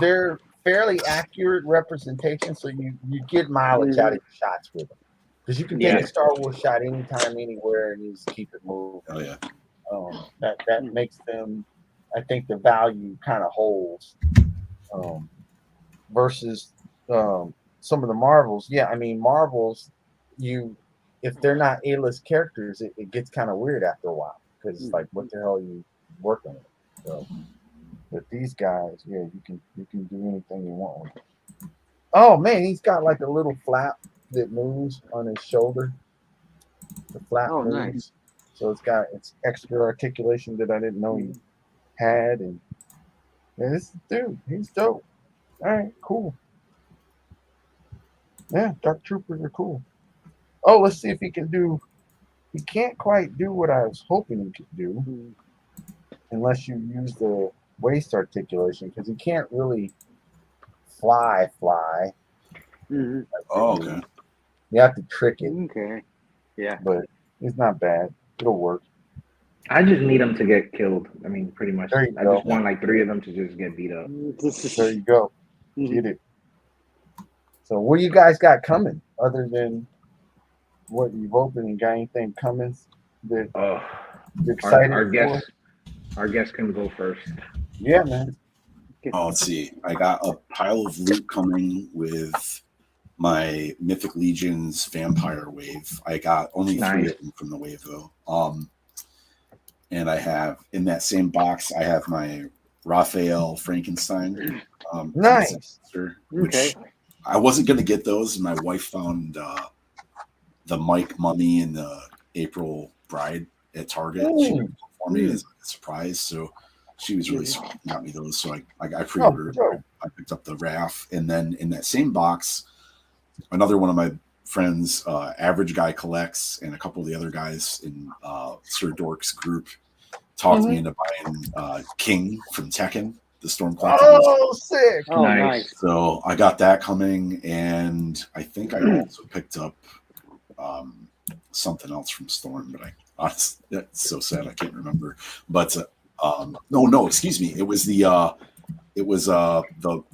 A: they're fairly accurate representation, so you get mileage out of your shots with them. Because you can take a Star Wars shot anytime, anywhere, and you just keep it moving.
D: Oh yeah.
A: That makes them, I think, the value kind of holds versus some of the Marvels. Yeah, I mean Marvels, if they're not A-list characters, it gets kind of weird after a while because it's like, what the hell are you working with? So, but these guys, yeah, you can do anything you want with them. Oh man, he's got like a little flap that moves on his shoulder. The flap moves.
C: Nice.
A: So it's extra articulation that I didn't know he had, and yeah, this dude, he's dope. All right, cool. Yeah, Dark Troopers are cool. Oh, let's see if he can do. He can't quite do what I was hoping he could do, unless you use the waist articulation, because he can't really fly.
D: Oh, okay.
A: You have to trick it.
C: Okay. Yeah.
A: But it's not bad. It'll work.
B: I just need them to get killed. I mean, pretty much.
A: There you
B: I
A: go.
B: just want like 3 of them to just get beat up.
A: There you go. Get it. So what do you guys got coming other than what you've opened? You got anything coming that you're excited
B: our guest can go first.
A: Yeah, man.
D: Oh, let's see. I got a pile of loot coming with my Mythic Legions Vampire Wave. I got only 3 of them from the wave though. And I have in that same box, I have my Raphael Frankenstein.
A: Nice.
D: Which I wasn't gonna get those, and my wife found the Mike Mummy and the April Bride at Target. She got them for me as a surprise, so she was really sweet and got me those. So I pre-ordered. I picked up the RAF, and then in that same box, another one of my friends, Average Guy Collects, and a couple of the other guys in Sir Dork's group talked me into buying King from Tekken, the Stormcloak.
A: Oh, sick!
C: Oh, nice.
D: So I got that coming, and I think I also picked up something else from Storm, but honestly, that's so sad I can't remember. But no, excuse me, it was the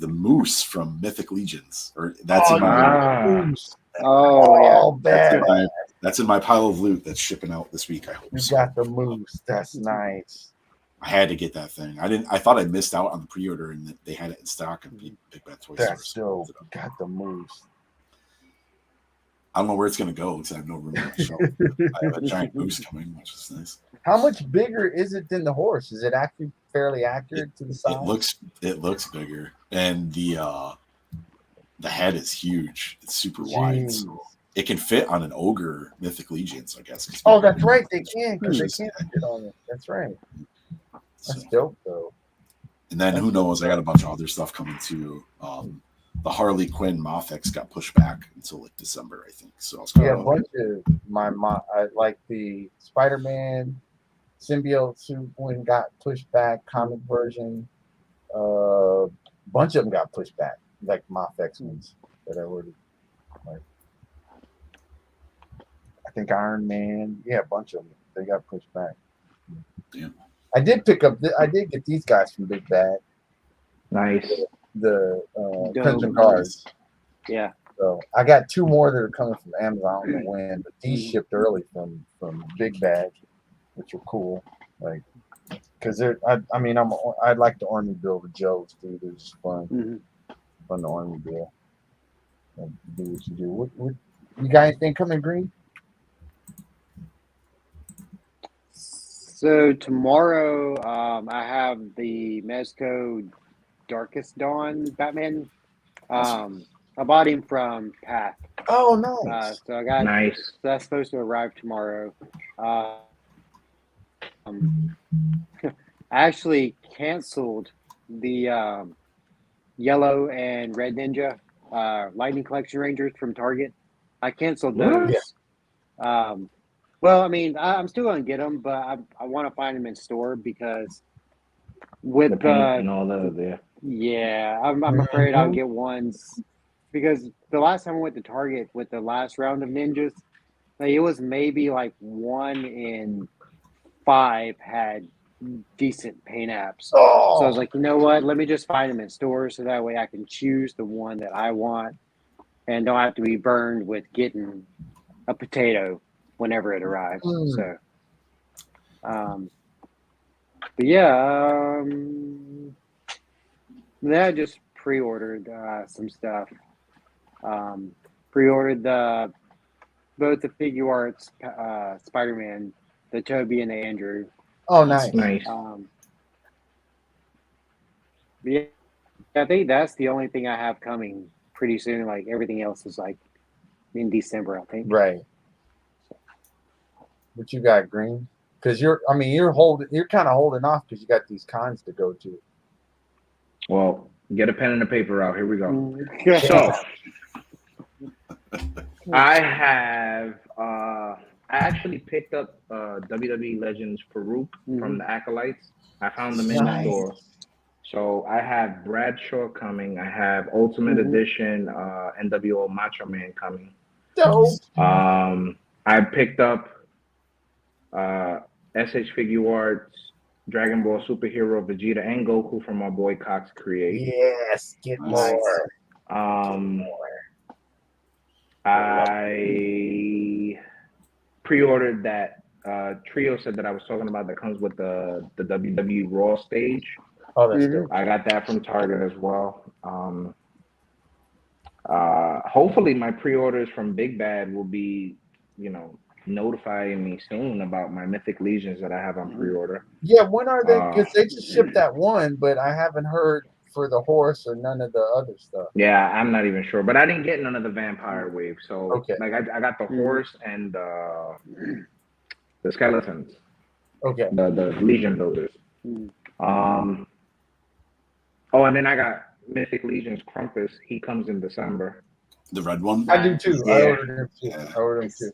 D: Moose from Mythic Legions, or that's in my that's in my pile of loot that's shipping out this week. I hope
A: you got the Moose. That's nice.
D: I had to get that thing. I thought I missed out on the pre-order and they had it in stock and Big Bad Toy Store.
A: That's dope. Got the Moose.
D: I don't know where it's gonna go because I have no room on the shelf. I have a giant moose coming, which is nice.
A: How much bigger is it than the horse? Is it actually fairly accurate to the size?
D: It looks bigger, and the head is huge. It's super wide, so it can fit on an ogre Mythic Legions, I guess.
A: Oh, that's right. They can because they can't fit on it. That's right. That's dope, though.
D: And then who knows? I got a bunch of other stuff coming too. The Harley Quinn Moth-X got pushed back until like December, I think. So
A: a bunch of I like the Spider-Man symbiote suit one got pushed back, comic version. Bunch of them got pushed back, like Moth-X ones that I ordered. Like, I think Iron Man, a bunch of them they got pushed back.
D: Yeah.
A: I did get these guys from Big Bad.
B: Nice.
A: The Crimson Guards.
C: Yeah.
A: So I got 2 more that are coming from Amazon. I don't know when, but these shipped early from Big Bad, which are cool. Like Because I mean, I'd like the Army Bill with Joe's too. They're just fun. Fun the Army Bill. And do what you do. What you got anything coming, Green?
C: So tomorrow, I have the Mezco Darkest Dawn Batman. I bought him from Path.
A: Oh, nice.
C: So I got
B: Nice.
C: So that's supposed to arrive tomorrow. I actually canceled the Yellow and Red Ninja Lightning Collection Rangers from Target. I canceled those. Well, I mean, I'm still gonna get them, but I want to find them in store because with
B: The paint and all that.
C: yeah, I'm afraid I'll get ones because the last time I went to Target with the last round of ninjas, like, it was maybe like 1 in 5 had decent paint apps. So I was like, you know what? Let me just find them in stores so that way I can choose the one that I want and don't have to be burned with getting a potato whenever it arrives. So, but yeah, then I just pre-ordered some stuff. Pre-ordered both the figure arts Spider-Man, the Toby and the Andrew.
A: Oh, nice.
C: Yeah, I think that's the only thing I have coming pretty soon. Like everything else is like in December, I think.
A: Right. What you got, Green? Because you're kind of holding off because you got these cons to go to.
B: Well, get a pen and a paper out. Here we go.
C: Yeah.
B: So I have I actually picked up WWE Legends Farouk from the Acolytes. I found them in the store. So I have Bradshaw coming. I have Ultimate Edition NWO Macho Man coming.
A: Dope.
B: I picked up SH Figure Arts Dragon Ball Superhero Vegeta and Goku from my boy Cox Create.
A: Yes, get more.
B: I pre-ordered that trio set that I was talking about that comes with the WWE Raw stage.
A: Oh, that's dope.
B: I got that from Target as well. Hopefully my pre-orders from Big Bad will be, notifying me soon about my Mythic Legions that I have on pre-order.
A: Yeah, when are they? Because they just shipped that one, but I haven't heard for the horse or none of the other stuff.
B: Yeah, I'm not even sure, but I didn't get none of the Vampire Wave. So like I got the horse and the skeletons.
A: Okay.
B: The Legion builders. Oh, and then I got Mythic Legions Krampus. He comes in December.
D: The red one?
A: I do too.
B: Yeah.
A: I ordered him too.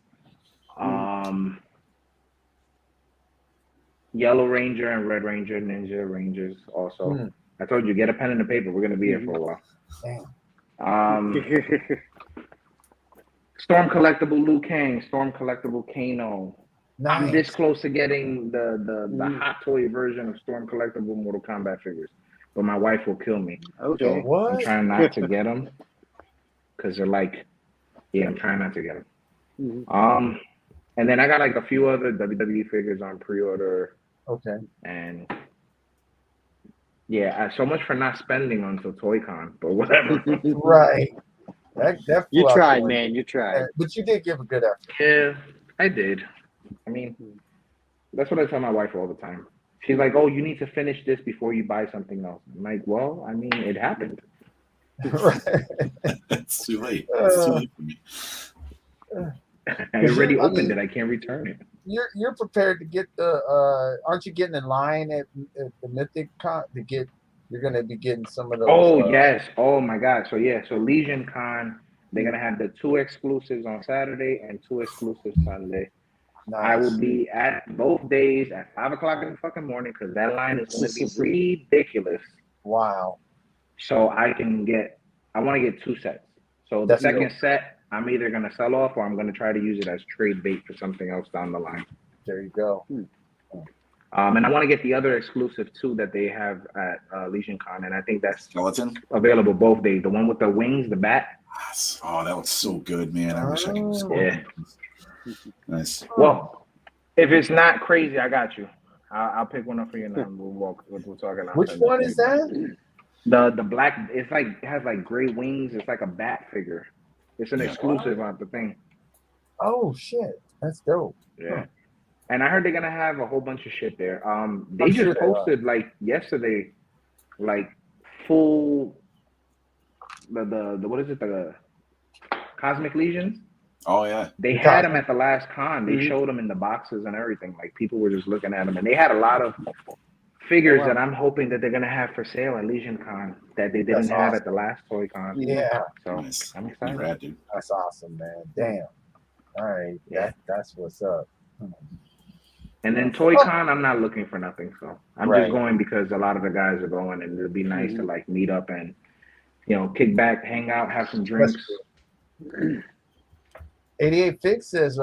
B: Yellow Ranger and Red Ranger, Ninja Rangers also. I told you, get a pen and a paper. We're gonna be here for a while. Storm Collectible Liu Kang, Storm Collectible Kano. Nice. I'm this close to getting the hot toy version of Storm Collectible Mortal Kombat figures, but my wife will kill me.
C: Okay.
B: So
A: What?
B: I'm trying not to get them because they're like, I'm trying not to get them. And then I got like a few other WWE figures on pre-order.
A: Okay.
B: And so much for not spending until ToyCon, but whatever.
A: Right. That
C: you tried, man. You tried.
A: But you did give a good effort.
B: Yeah, I did. I mean, that's what I tell my wife all the time. She's like, "Oh, you need to finish this before you buy something else." I'm like, "Well, I mean, it happened."
D: It's too late. It's too late for me.
B: I already opened it. I can't return it.
A: You're prepared to get the aren't you getting in line at the Mythic Con to get? You're gonna be getting some of those.
B: Oh yes! Oh my God! So Legion Con, they're gonna have the 2 exclusives on Saturday and 2 exclusives Sunday. Nice. I will be at both days at 5 o'clock in the fucking morning because that line is gonna be ridiculous.
A: Wow!
B: So I want to get 2 sets. So the second set, I'm either gonna sell off or I'm gonna try to use it as trade bait for something else down the line.
A: There you go.
B: And I want to get the other exclusive too that they have at Legion Con, and I think that's
D: skeleton
B: available both days. The one with the wings, the bat.
D: Oh, that looks so good, man! I wish I could.
B: Yeah.
D: Nice.
B: Well, if it's not crazy, I got you. I'll pick one up for you now. And we'll talk. And I'll
A: Which
B: send it
A: one
B: to
A: is
B: you.
A: that?
B: The black. It's like it has like gray wings. It's like a bat figure. It's an exclusive on the thing.
A: Oh shit, that's dope.
B: Yeah. And I heard they're gonna have a whole bunch of shit there. They
A: I'm
B: just
A: sure they
B: posted like yesterday, like full the what is it, the Cosmic Legions.
D: Oh yeah,
B: They
A: The
B: had them
A: Cosmic-
B: at the last con. They showed them in the boxes and everything. Like people were just looking at them, and they had a lot of figures that I'm hoping that they're gonna have for sale at Legion Con that they didn't
A: That's
B: have
A: awesome.
B: at the last Toy Con.
A: Yeah,
B: So
D: nice.
B: I'm
D: Be
B: excited.
D: rad, dude.
A: that's awesome, man. Damn. All right,
B: Yeah.
A: that's what's up.
B: And then Toy Con, I'm not looking for nothing. So I'm
A: Right.
B: just going because a lot of the guys are going, and it'd be nice to like meet up and kick back, hang out, have some drinks.
A: 88 Fix says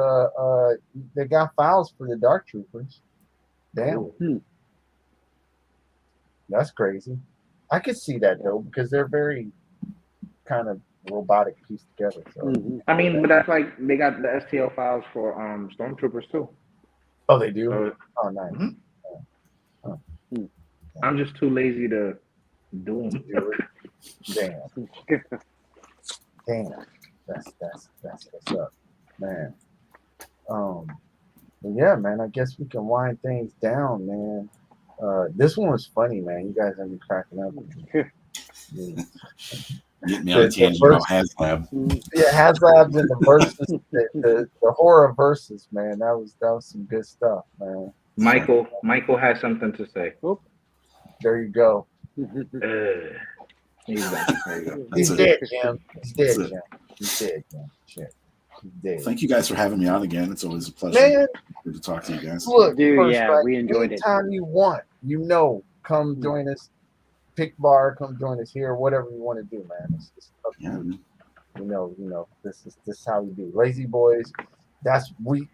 A: they got files for the Dark Troopers. Damn. That's crazy. I could see that though, because they're very kind of robotic pieced together. So
B: I mean, but that's like they got the STL files for Stormtroopers too.
A: oh, they do?
B: So
A: Oh, nice.
B: I'm just too lazy to do them.
A: Damn. Damn. That's what's up, man. But yeah, man, I guess we can wind things down, man. This one was funny, man. You guys have been cracking up. Yeah.
D: Get me on a tangent about HasLab.
A: Yeah, HasLabs and the verses, the horror verses, man. That was some good stuff, man.
B: Michael has something to say.
A: There you go.
B: He's done. There you go.
A: He's
D: it.
A: dead, Jim. He's dead,
D: That's it.
A: Jim. He's dead, Jim. Shit. He's dead.
D: Thank you guys for having me on again. It's always a pleasure
A: Man,
D: to talk to you guys.
A: look,
C: Dude,
A: First
C: yeah,
A: Strike,
C: we enjoyed it.
A: anytime you want, come join us. Pick bar, come join us here, whatever you want to do, man. It's up to
D: Yeah,
A: you. You know, this is how we do. Lazy Boys.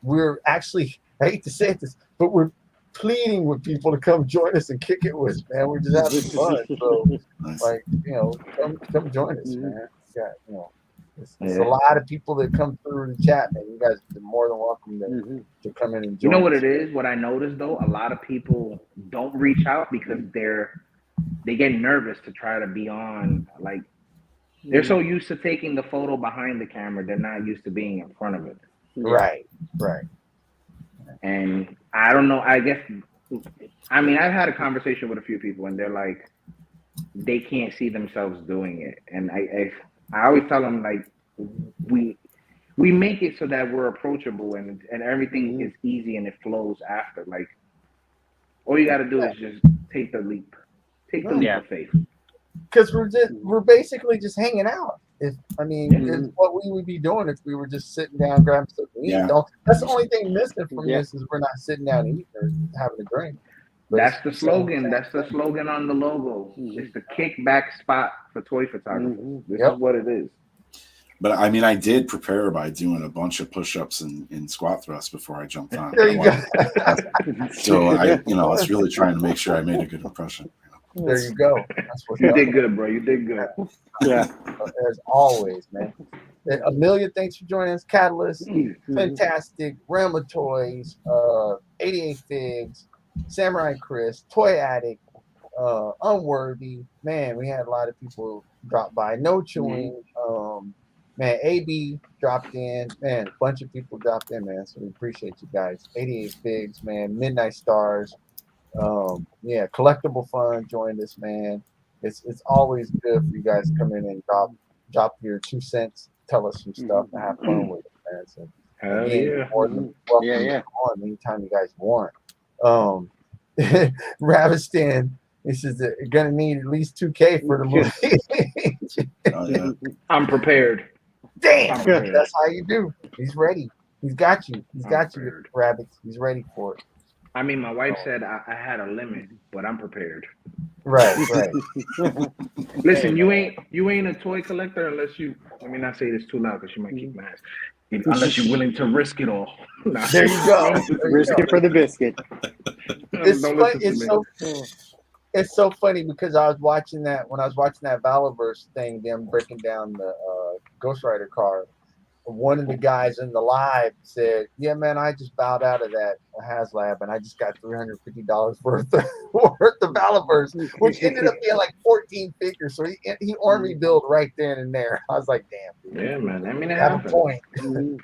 A: We're actually, I hate to say this, but we're pleading with people to come join us and kick it with us, man. We're just having fun. So
D: nice.
A: like, come join us, man. Yeah, it's a lot of people that come through the chat, man. You guys are more than welcome to come in and join.
B: You know what
A: us.
B: it is? What I noticed though, a lot of people don't reach out because they get nervous to try to be on. Like they're so used to taking the photo behind the camera, they're not used to being in front of it.
A: Right.
B: And I don't know. I mean, I've had a conversation with a few people, and they're like, they can't see themselves doing it. And I always tell them like, we make it so that we're approachable and everything is easy and it flows after. Like, all you got to do is just take the leap. Take the leap of faith.
A: Because we're basically just hanging out. It's what we would be doing if we were just sitting down, grabbing something to eat.
D: Yeah.
A: That's the only thing missing from this is we're not sitting down and eating or having a drink. But
B: That's the slogan. That's the slogan on the logo. It's the kickback spot for toy photography. This is what it is.
D: But I mean, I did prepare by doing a bunch of push-ups and squat thrusts before I jumped on.
A: There you go.
D: So I was really trying to make sure I made a good impression.
A: There you go. That's what
B: You did good, bro. You did good.
C: Yeah.
A: As always, man. A million thanks for joining us, Catalyst, Fantastic, Realm of Toys, 88 Figs, Samurai Chris, Toy Addict, Unworthy. Man, we had a lot of people drop by. No Chewing. Man, AB dropped in. Man, a bunch of people dropped in, man. So we appreciate you guys. 88 Figs, man. Midnight Stars. Collectible Fun joined us, man. It's always good for you guys to come in and drop your 2 cents, tell us some stuff, and have fun with it, man. So again, more than welcome to come on anytime you guys want. Ravistan, he says that you're gonna need at least 2K for the movie.
D: Oh yeah.
B: I'm prepared.
A: Damn, that's how you do. He's ready. He's got you. He's got you,
B: prepared.
A: Rabbits. He's ready for it.
B: I mean, my wife said I had a limit, but I'm prepared.
A: Right.
B: Listen, you ain't a toy collector unless you. Let me not say this too loud because she might keep mad. Unless you're willing to risk it all. Nah.
A: There you go.
C: Risk it for the biscuit.
A: It's so funny because I was watching that Valorverse thing, them breaking down the Ghost Rider car, one of the guys in the live said, "Yeah, man, I just bowed out of that HasLab, and I just got $350 worth of Valivers, which ended up being like 14 figures. So he army billed right then and there. I was like, damn, dude.
B: Yeah, man. I mean, it
A: You have a
B: happens.
A: point. You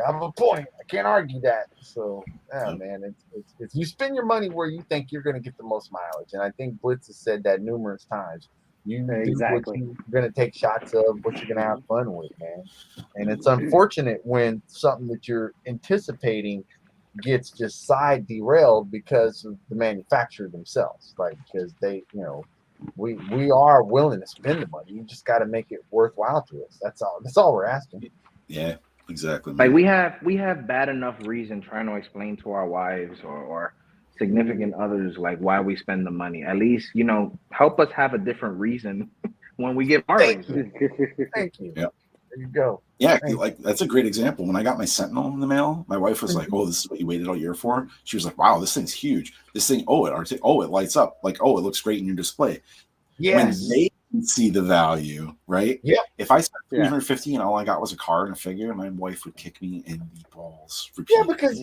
A: have a point. I can't argue that. So, yeah, man, it's you spend your money where you think you're going to get the most mileage, and I think Blitz has said that numerous times. You do what you're going to take shots of, what you're going to have fun with, man. And it's unfortunate when something that you're anticipating gets just side derailed because of the manufacturer themselves. Like, because they, we are willing to spend the money. You just got to make it worthwhile to us. That's all we're asking.
D: Yeah, exactly. Man.
B: Like we have bad enough reason trying to explain to our wives or significant others like why we spend the money. At least, help us have a different reason when we get our reason.
A: Thank you.
D: Yeah.
A: There you go.
D: Yeah, like that's a great example. When I got my Sentinel in the mail, my wife was like, "Oh, this is what you waited all year for." She was like, "Wow, this thing's huge. This thing, it lights up. Like, it looks great in your display."
A: Yes.
D: When they can see the value, right?
A: Yeah.
D: If I spent $350 and all I got was a card and a figure, my wife would kick me in the balls.
A: Yeah, because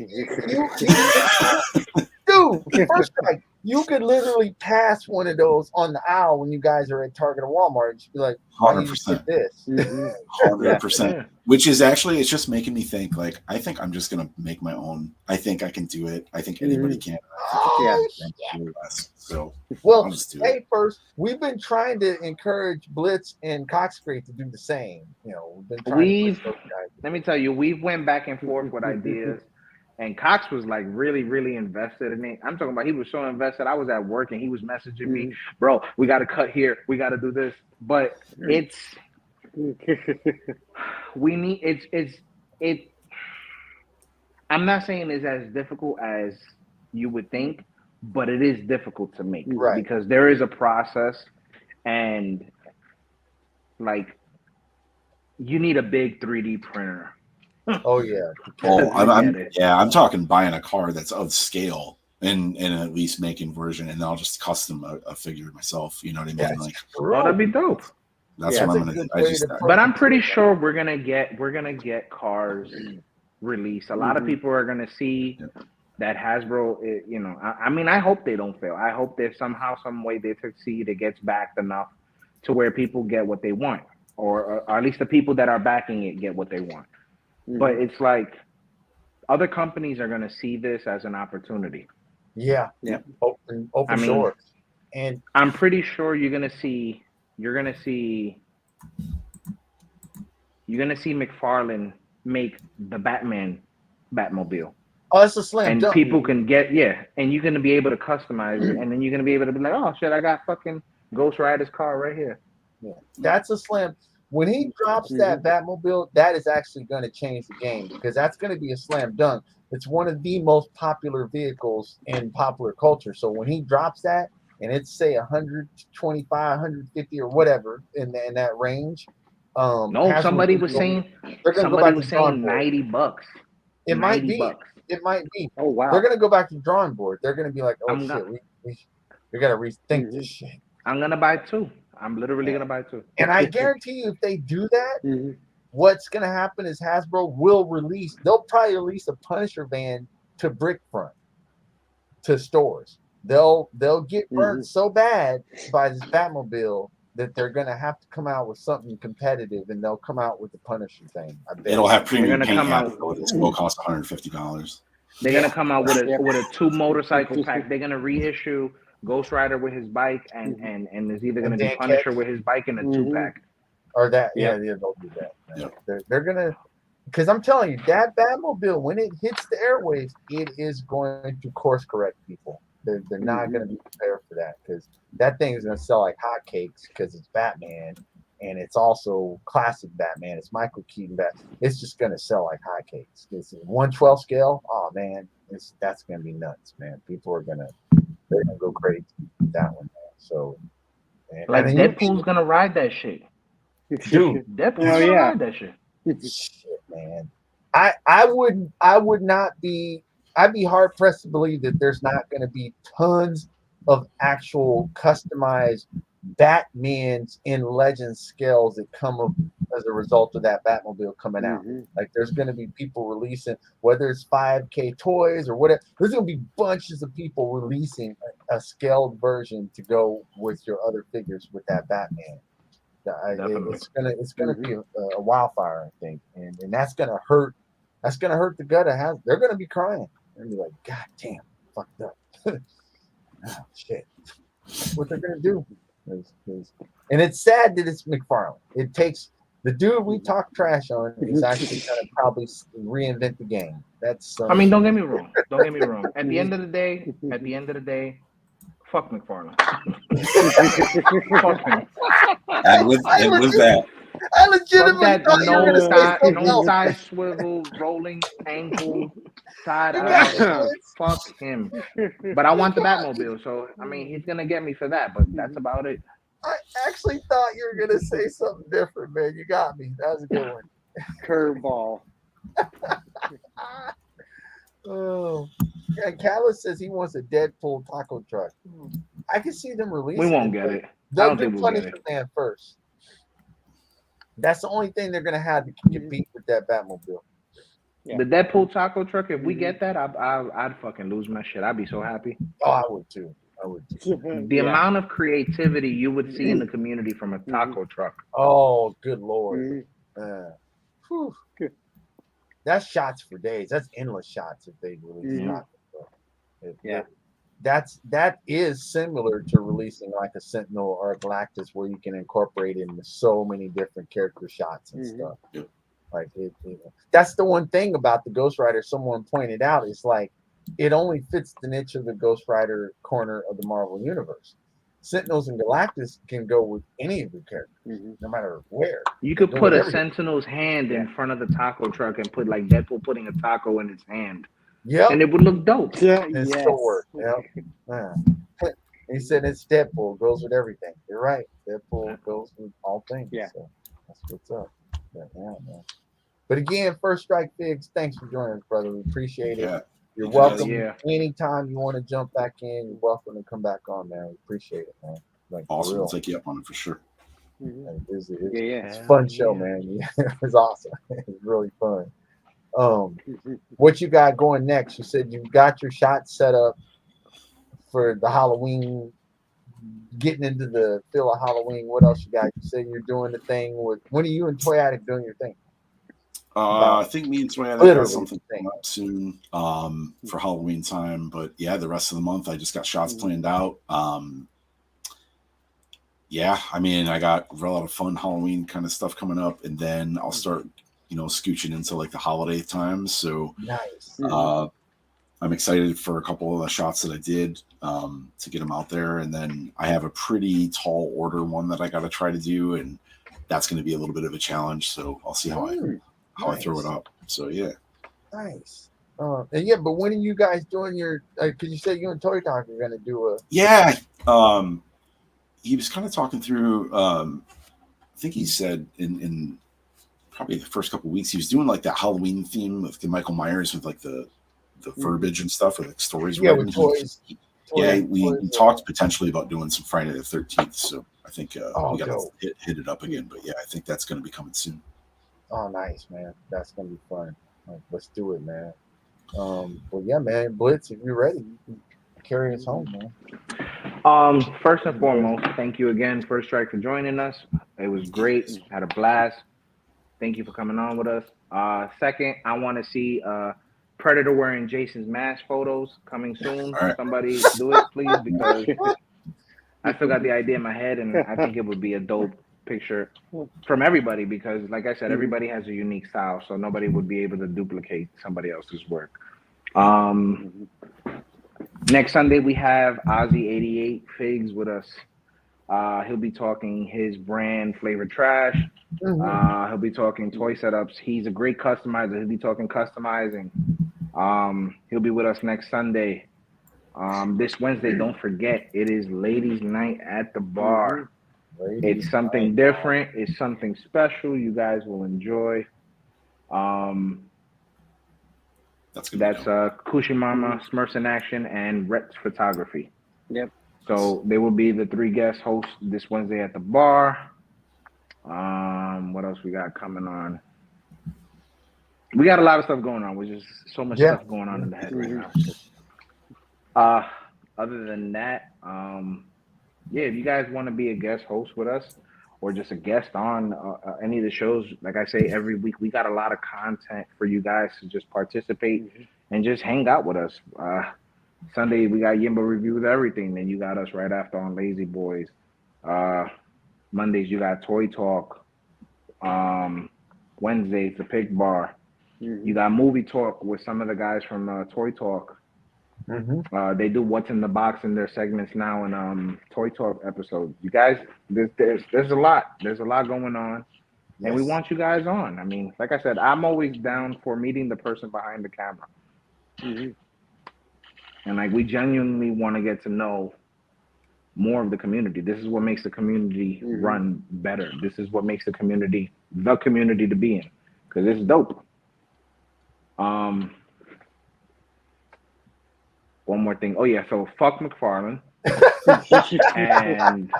A: dude, first strike, you could literally pass one of those on the aisle when you guys are at Target or Walmart and just be like,
D: 100%.
A: This.
D: 100%. Which is actually, it's just making me think, like, I think I'm just going to make my own. I think I can do it. I think anybody can. So,
A: well,
D: I'll just do
A: hey,
D: it.
A: First, we've been trying to encourage Blitz and Coxcrate to do the same. We've been trying to push those guys.
B: Let me tell you, we've went back and forth with ideas. And Cox was like really, really invested in it. I'm talking about he was so invested. I was at work and he was messaging me, bro, we got to cut here. We got to do this. But I'm not saying it's as difficult as you would think, but it is difficult to make.
A: Right.
B: Because there is a process and like you need a big 3D printer.
A: Oh yeah.
D: I'm talking buying a car that's of scale and at least making version, and then I'll just custom a figure myself. You know what I mean?
B: Like, that'd be dope.
D: That's what I'm gonna do.
B: But I'm pretty sure we're gonna get cars released. A lot of people are gonna see that Hasbro. I mean, I hope they don't fail. I hope that somehow, some way, they succeed. It gets backed enough to where people get what they want, or at least the people that are backing it get what they want. But it's like other companies are going to see this as an opportunity.
A: Yeah. Open doors. And
B: I'm pretty sure you're going to see McFarlane make the Batmobile.
A: Oh, it's a slam
B: and
A: dunk.
B: People can get and you're going to be able to customize it, and then you're going to be able to be like, oh shit, I got fucking Ghost Rider's car right here.
A: Yeah, that's a slam. When he drops that Batmobile, that is actually going to change the game because that's going to be a slam dunk. It's one of the most popular vehicles in popular culture. So when he drops that, and it's say 125, 150 or whatever in that range.
B: Somebody was saying $90.
A: It might be. It might be. Oh wow! They're going to go back to the drawing board. They're going to be like, oh shit, we got to rethink this shit.
B: I'm going to buy two. I'm literally going to buy two.
A: And I guarantee you, if they do that, what's going to happen is Hasbro will they'll probably release a Punisher van to Brickfront, to stores. They'll get burnt so bad by this Batmobile that they're going to have to come out with something competitive, and they'll come out with the Punisher thing. I bet.
D: It'll have premium paint. It will cost $150.
B: They're going to come out with a 2 motorcycle pack. They're going to reissue Ghost Rider with his bike, and there's either going to be Punisher with his bike in a 2-pack.
A: Or that, they'll do that. Yeah. They're going to, because I'm telling you, that Batmobile, when it hits the airwaves, it is going to course correct people. They're not going to be prepared for that because that thing is going to sell like hotcakes because it's Batman, and it's also classic Batman. It's Michael Keaton Batman. It's just going to sell like hotcakes. It's 1/12 scale. Oh man, that's going to be nuts, man. People are going to go crazy with that one. Man. So,
B: like Deadpool's going to ride that shit.
A: Dude,
B: Deadpool's going to ride that shit.
A: Shit, man. I would not be. I'd be hard pressed to believe that there's not going to be tons of actual customized Batmans in Legends scales that come as a result of that Batmobile coming out. Like there's going to be people releasing, whether it's 5K toys or whatever. There's going to be bunches of people releasing a scaled version to go with your other figures with that Batman. It's gonna be a wildfire, I think, and that's gonna hurt. That's gonna hurt the gut of has. They're gonna be crying. They're gonna be like, God damn, fucked up. Oh, shit. That's what they're gonna do. And it's sad that it's McFarlane. It takes the dude we talk trash on is actually gonna probably reinvent the game. That's.
B: I mean, don't get me wrong. Don't get me wrong. At the end of the day, fuck McFarlane. Fuck him.
D: And with that,
A: I legitimately
B: thought you were gonna say no side swivel, rolling ankle, side out. Fuck him. But I want the Batmobile, so I mean he's gonna get me for that. But that's about it.
A: I actually thought you were gonna say something different, man. You got me. That was a good one.
C: Curveball.
A: Oh, yeah. Callus says he wants a Deadpool taco truck. I can see them releasing.
B: We won't get it.
A: They'll do Punisher Man first. That's the only thing they're gonna have to compete with that Batmobile.
B: Yeah. The Deadpool taco truck. If we get that, I'd fucking lose my shit. I'd be so happy.
A: Oh, I would too.
B: The amount of creativity you would see in the community from a taco truck.
A: Oh, good Lord. That's shots for days. That's endless shots if they release taco truck. That is similar to releasing like a Sentinel or a Galactus where you can incorporate into so many different character shots and stuff. Like that's the one thing about the Ghost Rider someone pointed out is like it only fits the niche of the Ghost Rider corner of the Marvel Universe. Sentinels and Galactus can go with any of the characters, no matter where.
B: You could put a Sentinel's hand in front of the taco truck and put like Deadpool putting a taco in his hand.
A: Yeah,
B: and it would look dope.
A: Yeah, it still work. Yeah. He said it's Deadpool goes with everything. You're right. Deadpool goes with all things. Yeah, so that's what's up. Yeah, man. But again, First Strike Figs, thanks for joining us, brother. We appreciate it. Yeah. You're welcome. Anytime you want to jump back in, you're welcome to come back on, man. We appreciate it, man. Like,
D: awesome. We'll take you up on it for sure.
A: It's a fun show, man. It was awesome. It was really fun. What you got going next? You said you got your shot set up for the Halloween, getting into the feel of Halloween. What else you got? You said you're doing the thing with. When are you and Toy Addict doing your thing?
D: I think me and Toy Addict got something coming up soon for Halloween time. But yeah, the rest of the month I just got shots planned out. Yeah, I mean I got a lot of fun Halloween kind of stuff coming up, and then I'll start scooching into like the holiday times. So
A: nice.
D: I'm excited for a couple of the shots that I did to get them out there. And then I have a pretty tall order one that I got to try to do. And that's going to be a little bit of a challenge. So I'll see how I throw it up. So, yeah.
A: Nice. And yeah, but when are you guys doing your, because you said you and Toy Talk are going to do a.
D: Yeah. He was kind of talking through, I think he said in probably the first couple of weeks, he was doing like that Halloween theme with the Michael Myers with like the verbiage and stuff, or like stories.
A: Yeah, with toys.
D: We talked potentially about doing some Friday the 13th. So I think we got to hit it up again. But yeah, I think that's going to be coming soon.
A: Oh, nice, man. That's going to be fun. Like, let's do it, man. Well, yeah, man. Blitz, if you're ready, you can carry us home, man.
B: First and foremost, thank you again, First Strike, for joining us. It was great. Had a blast. Thank you for coming on with us. Second, I want to see Predator wearing Jason's mask photos coming soon. Right. Somebody do it, please, because I still got the idea in my head, and I think it would be a dope picture from everybody because, like I said, everybody has a unique style, so nobody would be able to duplicate somebody else's work. Next Sunday, we have Ozzy88 Figs with us. He'll be talking his brand Flavor Trash. He'll be talking toy setups. He's a great customizer. He'll be talking customizing. He'll be with us next Sunday. This Wednesday, don't forget, it is Ladies' Night at the bar. It's something different. It's something special. You guys will enjoy. That's Kushimama, Smurfs in Action, and Rets Photography. Yep. So they will be the three guest hosts this Wednesday at the bar. What else we got coming on? We got a lot of stuff going on. There's just so much stuff going on in the head right now. Other than that, if you guys want to be a guest host with us or just a guest on any of the shows, like I say, every week we got a lot of content for you guys to just participate and just hang out with us. Sunday we got Yimba Reviews Everything. Then you got us right after on Lazy Boyz. Mondays you got Toy Talk. Wednesdays the Pig Bar. You got Movie Talk with some of the guys from Toy Talk. They do What's in the Box in their segments now in Toy Talk episodes. You guys, there's a lot. There's a lot going on. And we want you guys on. I mean, like I said, I'm always down for meeting the person behind the camera. And like we genuinely want to get to know more of the community. This is what makes the community run better. This is what makes the community to be in. Because it's dope. One more thing. Oh yeah, so fuck McFarlane. and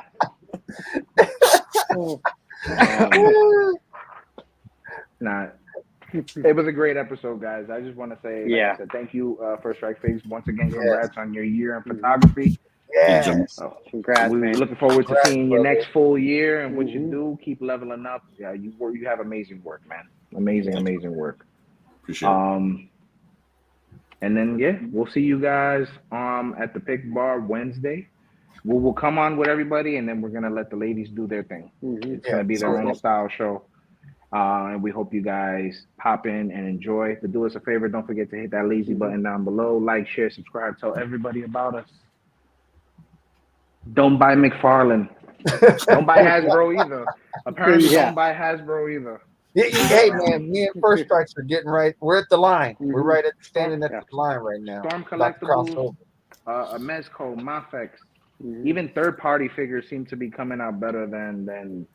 B: it was a great episode, guys. I just want to say, like I said, thank you, Firststrikefigs. Once again, congrats on your year in photography.
C: Congrats,
B: we're
C: man.
B: looking forward to seeing your next full year and what you do. Keep leveling up. Yeah, you have amazing work, man. Amazing work.
D: Appreciate it.
B: And then we'll see you guys at the Pig Bar Wednesday. We'll come on with everybody, and then we're gonna let the ladies do their thing. It's gonna be their own style show. And we hope you guys pop in and enjoy. To do us a favor, don't forget to hit that lazy button down below. Like, share, subscribe, tell everybody about us. Don't buy McFarlane. Don't buy Hasbro either. Apparently, don't buy Hasbro either.
A: Hey man, me and First Strikes are getting right. We're at the line. We're right at standing at the line right now.
B: Storm Collectibles, Mezco, Mafex, even third-party figures seem to be coming out better than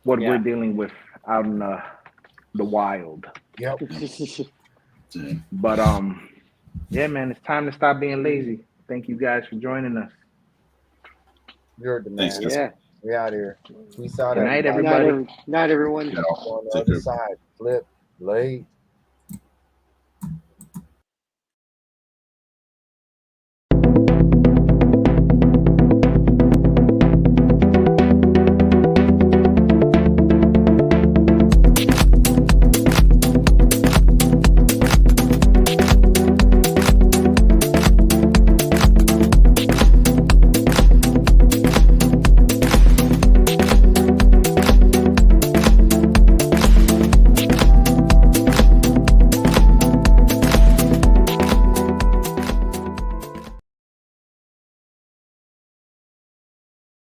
B: what we're dealing with out in the wild.
A: Yep.
B: But man, it's time to stop being lazy. Thank you guys for joining us.
A: You're the man.
D: Thanks,
A: we out here. Peace out.
B: Good night, everybody.
C: Night, everyone.
A: On the other side. Flip. Late.